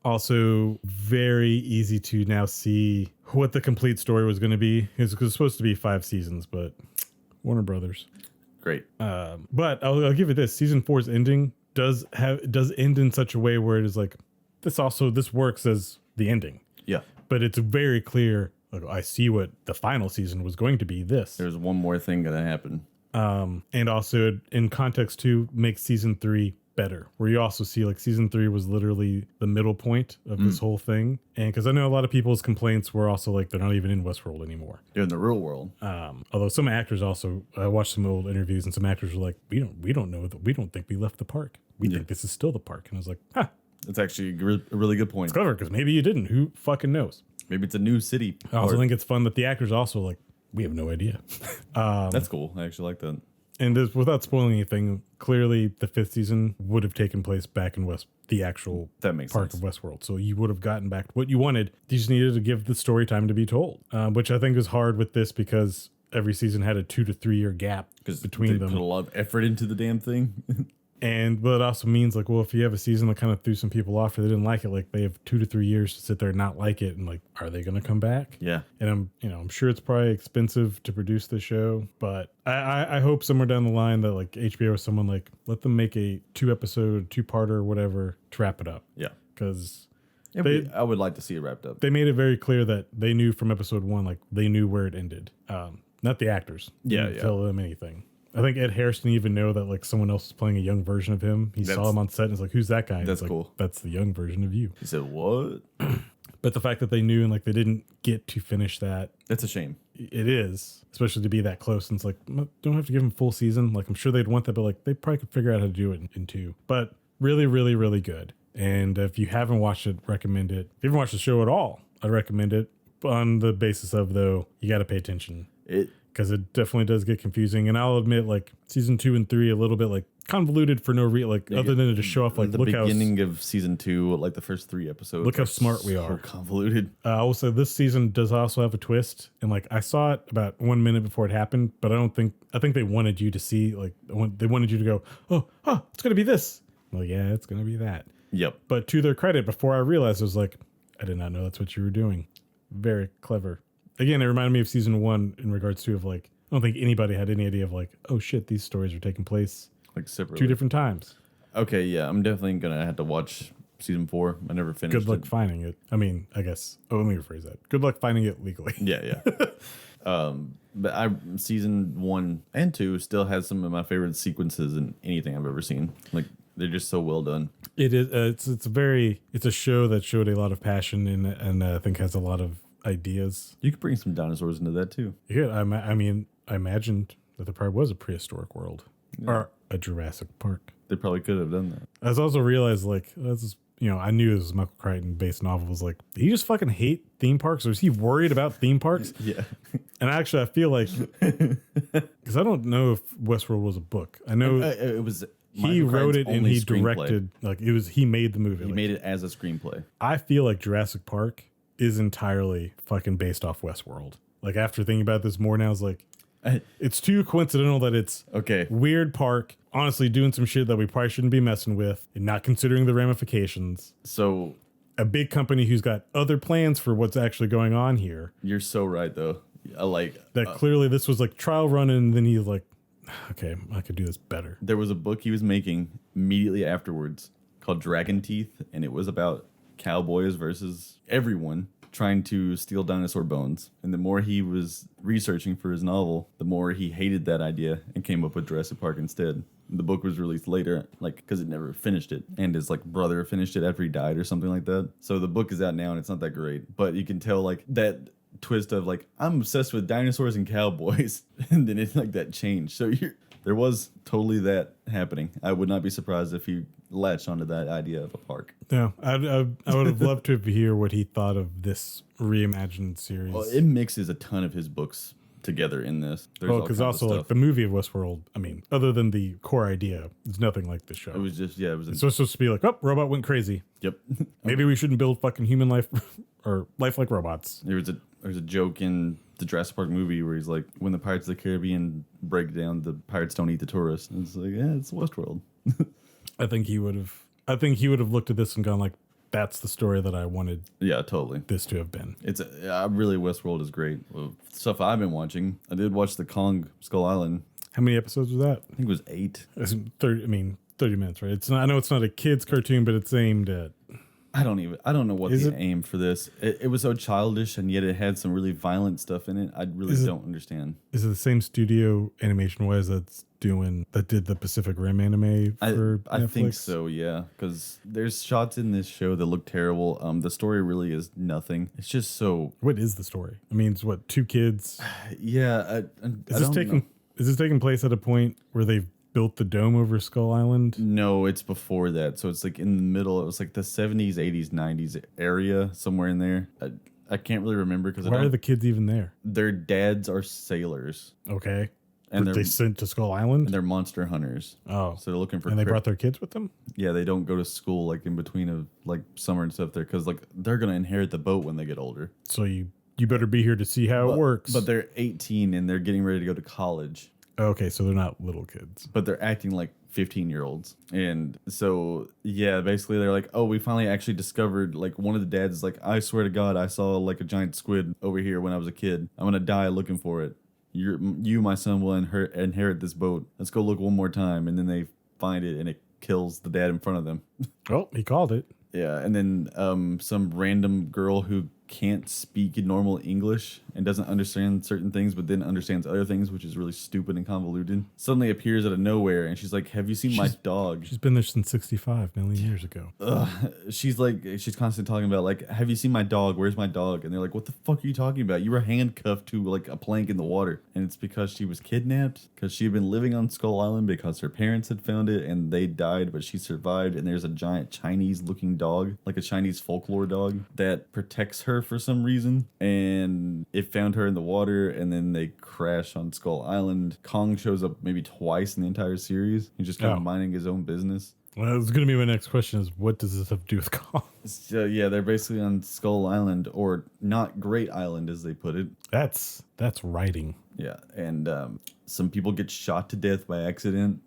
also very easy to now see what the complete story was going to be. It's supposed to be 5 seasons, but Warner Brothers. Great. But I'll give it this. Season 4's ending does end in such a way where it is like, this works as the ending. Yeah. But it's very clear, like, I see what the final season was going to be this. There's one more thing going to happen. And also in context too, makes season 3 better, where you also see like season 3 was literally the middle point of this whole thing. And because I know a lot of people's complaints were also like they're not even in Westworld anymore. They're in the real world. Although some actors also, I watched some old interviews and some actors were like, we don't know that, we don't think we left the park. We think this is still the park. And I was like, huh. That's actually a really good point. It's clever, because maybe you didn't. Who fucking knows? Maybe it's a new city. I also think it's fun that the actors also like, we have no idea. That's cool. I actually like that. And without spoiling anything, clearly the 5th season would have taken place back in the actual park of Westworld. So you would have gotten back what you wanted. You just needed to give the story time to be told, which I think is hard with this because every season had a 2 to 3 year gap between them. Put a lot of effort into the damn thing. But it also means like, well, if you have a season that kind of threw some people off or they didn't like it, like they have 2 to 3 years to sit there and not like it, and like, are they going to come back? Yeah. And I'm sure it's probably expensive to produce the show, but I hope somewhere down the line that like HBO or someone like let them make a 2-episode, 2-parter, or whatever to wrap it up. Yeah. Because I would like to see it wrapped up. They made it very clear that they knew from episode 1, like they knew where it ended. Not the actors. Didn't tell them anything. I think Ed Harris didn't even know that like someone else was playing a young version of him. He saw him on set and was like, who's that guy? And that's like, cool. That's the young version of you. He said, what? But the fact that they knew and like they didn't get to finish that. That's a shame. It is, especially to be that close. And it's like, don't have to give him full season. Like I'm sure they'd want that, but like they probably could figure out how to do it in 2. But really, really, really good. And if you haven't watched it, recommend it. If you haven't watched the show at all, I'd recommend it. On the basis of, though, you got to pay attention. Because it definitely does get confusing. And I'll admit, like, season 2 and 3, a little bit, like, convoluted for no reason. Like, other than to just show off, like, the look beginning of season 2, like the first 3 episodes. Look how smart we are. Convoluted. I will say this season does also have a twist. And, like, I saw it about 1 minute before it happened. But I think they wanted you to see, like, they wanted you to go, oh, it's going to be this. Well, yeah, it's going to be that. Yep. But to their credit, before I realized, I was like, I did not know that's what you were doing. Very clever. Again, it reminded me of season 1 in regards to like, I don't think anybody had any idea of like, oh shit, these stories are taking place like separately. 2 different times. Okay, yeah, I'm definitely gonna have to watch season 4. I never finished. Good luck finding it. I mean, I guess. Oh, let me rephrase that. Good luck finding it legally. Yeah. But season 1 and 2 still has some of my favorite sequences in anything I've ever seen. Like they're just so well done. It is. It's a show that showed a lot of passion and I think has a lot of ideas. You could bring some dinosaurs into that too. Yeah, I mean, I imagined that there probably was a prehistoric world or a Jurassic Park. They probably could have done that. I also realized like I knew it was Michael Crichton based novel. Was like, did he just fucking hate theme parks, or is he worried about theme parks? Yeah. And actually, I feel like because I don't know if Westworld was a book. I know it was He Michael wrote Crichton's it and only he screenplay. directed. Like he made the movie. He Like, made it as a screenplay. I feel like Jurassic Park is entirely fucking based off Westworld. Like after thinking about this more now, it's like it's too coincidental that it's Okay. weird park. Honestly, doing some shit that we probably shouldn't be messing with, and not considering the ramifications. So A big company who's got other plans for what's actually going on here. you're so right, though. I like That clearly this was like trial run, and then he's like, okay, I could do this better. there was a book he was making immediately afterwards called Dragon Teeth, and it was about cowboys versus everyone trying to steal dinosaur bones. And the more he was researching for his novel, the more he hated that idea and came up with Jurassic Park instead. The book was released later, like, because it never finished it, and his like brother finished it after he died or something like that. So the book is out now, and it's not that great, but you can tell like that twist of like, I'm obsessed with dinosaurs and cowboys, and then it's like that changed. So there was totally that happening. I would not be surprised if he latched onto that idea of a park. No, I would have loved to hear what he thought of this reimagined series. Well, it mixes a ton of his books together in this. There's all Because kinds of also like stuff. the movie of Westworld, I mean, other than the core idea, it's nothing like the show. It was just it was. So it's supposed to be like, oh, robot went crazy. Yep. Maybe we shouldn't build fucking human life or life like robots. There's a joke in the Jurassic Park movie where he's like, when the Pirates of the Caribbean break down, the pirates don't eat the tourists. And it's like, yeah, it's Westworld. I think he would have looked at this and gone like, that's the story that I wanted Yeah, totally. this to have been. Really, Westworld is great. Well, stuff I've been watching. I did watch the Kong Skull Island. How many episodes was that? I think it was 8. It's 30 minutes, right? It's not, I know it's not a kid's cartoon, but it's aimed at. I don't know what Is the it- aim for this. It was so childish, and yet it had some really violent stuff in it. I really don't understand. Is it the same studio animation wise that did the Pacific Rim anime for I Netflix? think so, yeah. Because there's shots in this show that look terrible. The story really is nothing. It's just so What is the story? I mean, it's what, two kids? yeah. Is this taking place at a point where they've built the dome over Skull Island? No, it's before that. So it's like in the middle. It was like the 70s, 80s, 90s area, somewhere in there. I can't really remember because Why are the kids even there? their dads are sailors Okay. And Were they're- they sent to Skull Island? and they're monster hunters. Oh. So they're looking for And they crypt- brought their kids with them? Yeah, they don't go to school like in between of like summer and stuff there because like they're gonna inherit the boat when they get older. So you better be here to see how it works. But they're 18 and they're getting ready to go to college. Okay, so they're not little kids. But they're acting like 15-year-olds. And so yeah, basically they're like, oh, we finally actually discovered, like, one of the dads is like, I swear to God, I saw like a giant squid over here when I was a kid. I'm gonna die looking for it. You, my son, will inherit this boat. Let's go look one more time. And then they find it and it kills the dad in front of them. Oh, he called it. Yeah, and then some random girl who can't speak normal English and doesn't understand certain things, but then understands other things, which is really stupid and convoluted, suddenly appears out of nowhere, and she's like, "Have you seen my dog?" She's been there since 65 million years ago. She's constantly talking about like, "Have you seen my dog? Where's my dog?" And they're like, "What the fuck are you talking about? You were handcuffed to like a plank in the water." And it's because she was kidnapped because she had been living on Skull Island because her parents had found it and they died, but she survived. And there's a giant Chinese-looking dog, like a Chinese folklore dog, that protects her for some reason. And it found her in the water, and then they crash on Skull Island. Kong shows up maybe twice in the entire series. He's just kind of minding his own business. Well, it's going to be my next question is, what does this have to do with Kong? So yeah, they're basically on Skull Island, or Not Great Island, as they put it. That's writing. Yeah, and some people get shot to death by accident.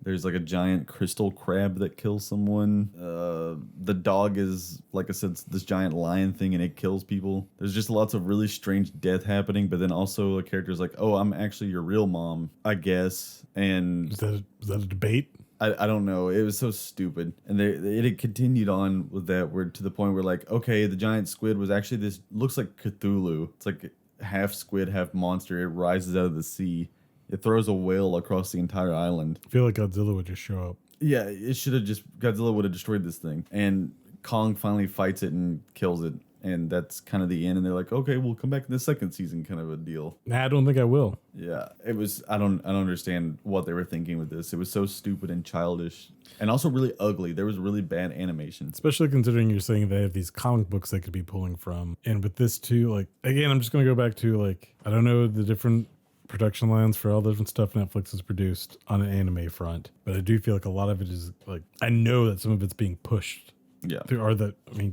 There's like a giant crystal crab that kills someone. The dog is, like I said, this giant lion thing, and it kills people. There's just lots of really strange death happening, but then also a character's like, "Oh, I'm actually your real mom, I guess." And Is that a debate? I don't know. It was so stupid. And it had continued on with that, where to the point where like, okay, the giant squid was actually this, looks like Cthulhu. It's like half squid, half monster. It rises out of the sea. It throws a whale across the entire island. I feel like Godzilla would just show up. Yeah, Godzilla would have destroyed this thing. And Kong finally fights it and kills it. And that's kind of the end. And they're like, okay, we'll come back in the second season, kind of a deal. Nah, I don't think I will. Yeah, it was. I don't understand what they were thinking with this. It was so stupid and childish, and also really ugly. There was really bad animation. Especially considering you're saying they have these comic books they could be pulling from. And with this too, like, again, I'm just going to go back to, like, I don't know the different production lines for all the different stuff Netflix has produced on an anime front. But I do feel like a lot of it is like, I know that some of it's being pushed. Yeah.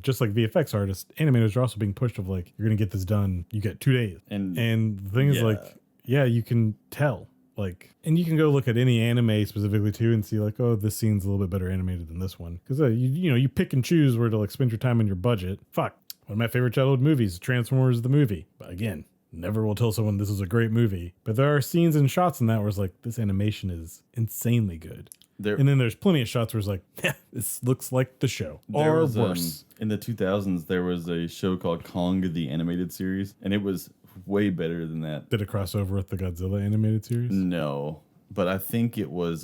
Just like VFX artists, animators are also being pushed of like, you're going to get this done. You get 2 days. And the thing is like, yeah, you can tell. Like, and you can go look at any anime specifically too and see like, oh, this scene's a little bit better animated than this one. Because you pick and choose where to like spend your time and your budget. Fuck. One of my favorite childhood movies, Transformers the movie. But again, never will tell someone this is a great movie. But there are scenes and shots in that where it's like, this animation is insanely good. And then there's plenty of shots where it's like, yeah, this looks like the show. Or worse. In the 2000s, there was a show called Kong, the animated series. And it was way better than that. Did it cross over with the Godzilla animated series? No. But I think it was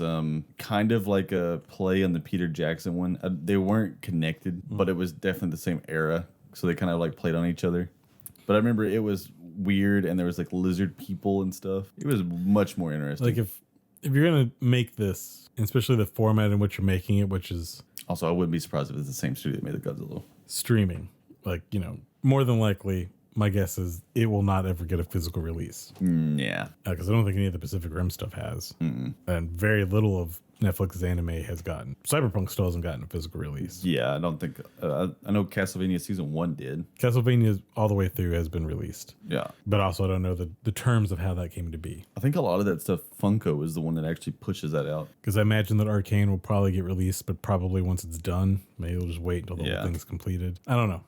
kind of like a play on the Peter Jackson one. They weren't connected, but it was definitely the same era. So they kind of like played on each other. But I remember it was weird and there was like lizard people and stuff. It was much more interesting. Like if you're going to make this, especially the format in which you're making it, which is... Also, I wouldn't be surprised if it's the same studio that made the Godzilla. Streaming. Like, more than likely, my guess is it will not ever get a physical release. Yeah. Because I don't think any of the Pacific Rim stuff has. And very little of Netflix's anime has gotten. Cyberpunk still hasn't gotten a physical release. Yeah, I don't think... I know Castlevania Season 1 did. Castlevania all the way through has been released. Yeah. But also I don't know the terms of how that came to be. I think a lot of that stuff, Funko is the one that actually pushes that out. Because I imagine that Arcane will probably get released, but probably once it's done, maybe we'll just wait until the whole thing's completed. I don't know.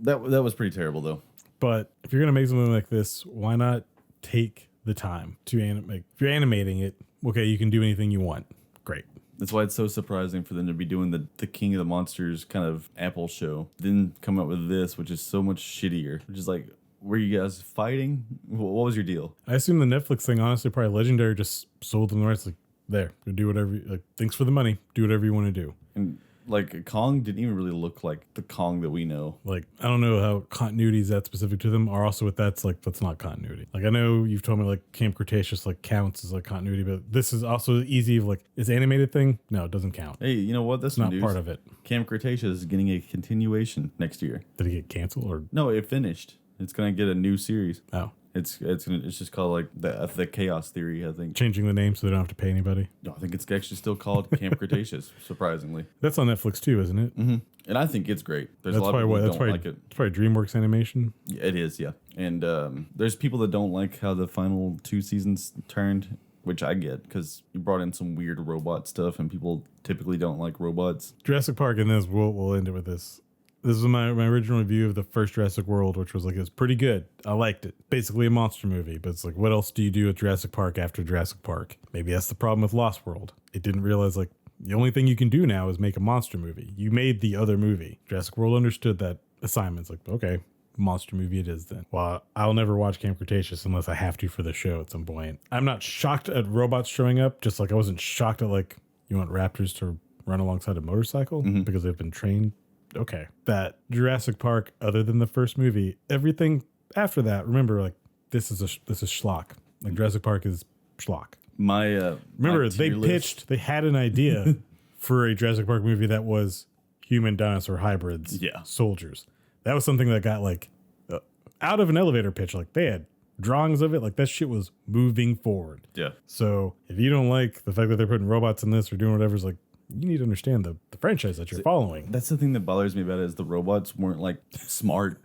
That was pretty terrible, though. But if you're going to make something like this, why not take the time to animate? If you're animating it, okay, you can do anything you want. Great. That's why it's so surprising for them to be doing the King of the Monsters kind of Apple show. Then come up with this, which is so much shittier. Which is like, were you guys fighting? What was your deal? I assume the Netflix thing, honestly, probably Legendary just sold them the rights. Like, there, do whatever. Like, thanks for the money. Do whatever you want to do. And like Kong didn't even really look like the Kong that we know. Like, I don't know how continuity is that specific to them, or also with that's not continuity. Like, I know you've told me like Camp Cretaceous like counts as like continuity, but this is also easy of like, is animated thing? No, it doesn't count. Hey, you know what? That's not part of it. Camp Cretaceous is getting a continuation next year. Did it get canceled or? No, it finished. It's gonna get a new series. Oh. It's just called like the Chaos Theory, I think. Changing the name so they don't have to pay anybody. No, I think it's actually still called Camp Cretaceous. Surprisingly, that's on Netflix too, isn't it? Mm-hmm. And I think it's great. There's that's a lot of people that don't like it. It's probably DreamWorks Animation. Yeah, it is, yeah. And there's people that don't like how the final 2 seasons turned, which I get because you brought in some weird robot stuff, and people typically don't like robots. Jurassic Park, and this we'll end it with this. This was my original review of the first Jurassic World, which was like, it was pretty good. I liked it. Basically a monster movie, but it's like, what else do you do with Jurassic Park after Jurassic Park? Maybe that's the problem with Lost World. It didn't realize like the only thing you can do now is make a monster movie. You made the other movie. Jurassic World understood that assignment. It's like, okay, monster movie it is then. Well, I'll never watch Camp Cretaceous unless I have to for the show at some point. I'm not shocked at robots showing up, just like I wasn't shocked at like, you want raptors to run alongside a motorcycle because they've been trained. Okay, that Jurassic Park, other than the first movie, everything after that, remember, like, this is schlock. Like, Jurassic Park is schlock. Remember, they had an idea for a Jurassic Park movie that was human dinosaur hybrids, soldiers. That was something that got, like, out of an elevator pitch. Like, they had drawings of it. Like, that shit was moving forward. Yeah. So, if you don't like the fact that they're putting robots in this or doing whatever, it's like, you need to understand the franchise that you're following. That's the thing that bothers me about it is the robots weren't like smart.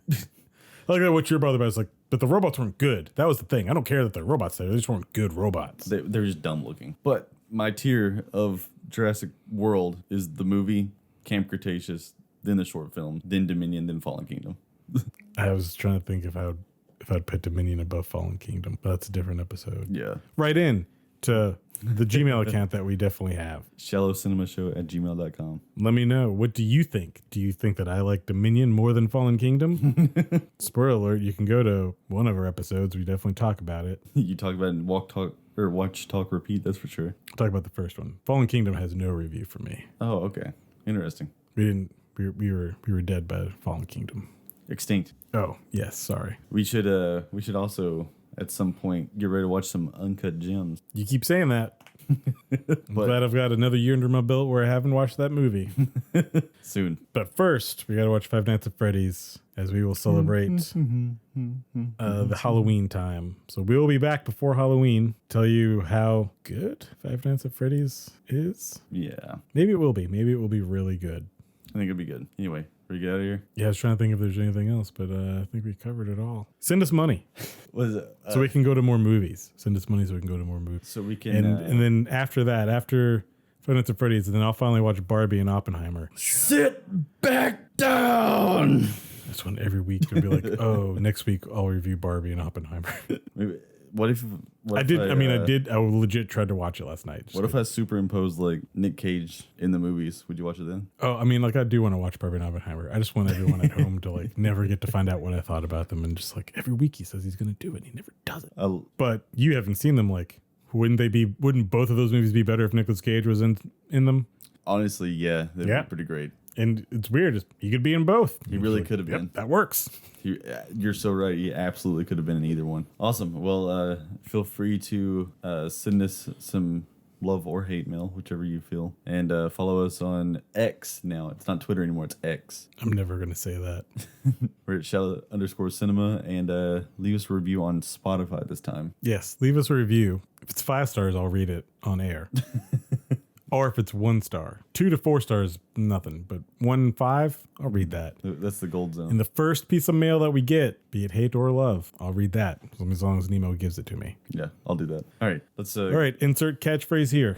Like what you're bothered about is like, but the robots weren't good. That was the thing. I don't care that they're robots. They just weren't good robots. They're just dumb looking. But my tier of Jurassic World is the movie, Camp Cretaceous, then the short film, then Dominion, then Fallen Kingdom. I was trying to think if I'd put Dominion above Fallen Kingdom, but that's a different episode. Yeah. Right in to the Gmail account that we definitely have. shallowcinemashow@gmail.com. Let me know. What do you think? Do you think that I like Dominion more than Fallen Kingdom? Spoiler alert, you can go to one of our episodes. We definitely talk about it. You talk about it in Watch, Talk, Repeat, that's for sure. Talk about the first one. Fallen Kingdom has no review for me. Oh, okay. Interesting. We were dead by Fallen Kingdom. Extinct. Oh, yes, sorry. We should also at some point get ready to watch some Uncut Gems. You keep saying that. I'm glad I've got another year under my belt where I haven't watched that movie. Soon. But first, we got to watch Five Nights at Freddy's as we will celebrate the Halloween time. So we will be back before Halloween. Tell you how good Five Nights at Freddy's is. Yeah. Maybe it will be. Maybe it will be really good. I think it'll be good. Anyway, ready to get out of here? Yeah, I was trying to think if there's anything else, but I think we covered it all. Send us money. What is it? So we can go to more movies. Send us money so we can go to more movies. So we can... And then after that, after Five Nights at Freddy's, then I'll finally watch Barbie and Oppenheimer. Sit back down! That's when every week they'll be like, oh, next week I'll review Barbie and Oppenheimer. Maybe, what if I legit tried to watch it last night. What if I superimposed like Nick Cage in the movies? Would you watch it then? Oh, I mean, like I do want to watch Barbie and Oppenheimer. I just want everyone at home to like never get to find out what I thought about them, and just like every week he says he's going to do it, and he never does it. But you haven't seen them. Like, wouldn't both of those movies be better if Nicolas Cage was in them? Honestly, yeah, they'd be pretty great. And it's weird. He could be in both. He really could have been. Yep, that works. You're so right. He absolutely could have been in either one. Awesome. Well, feel free to send us some love or hate mail, whichever you feel. And follow us on X now. It's not Twitter anymore. It's X. I'm never going to say that. We're at shallow_cinema. And leave us a review on Spotify this time. Yes. Leave us a review. If it's 5 stars, I'll read it on air. Or if it's 1 star. 2 to 4 stars, nothing. But 1 5, I'll read that. That's the gold zone. And the first piece of mail that we get, be it hate or love, I'll read that. As long as Nemo gives it to me. Yeah, I'll do that. All right. Let's. All right, insert catchphrase here.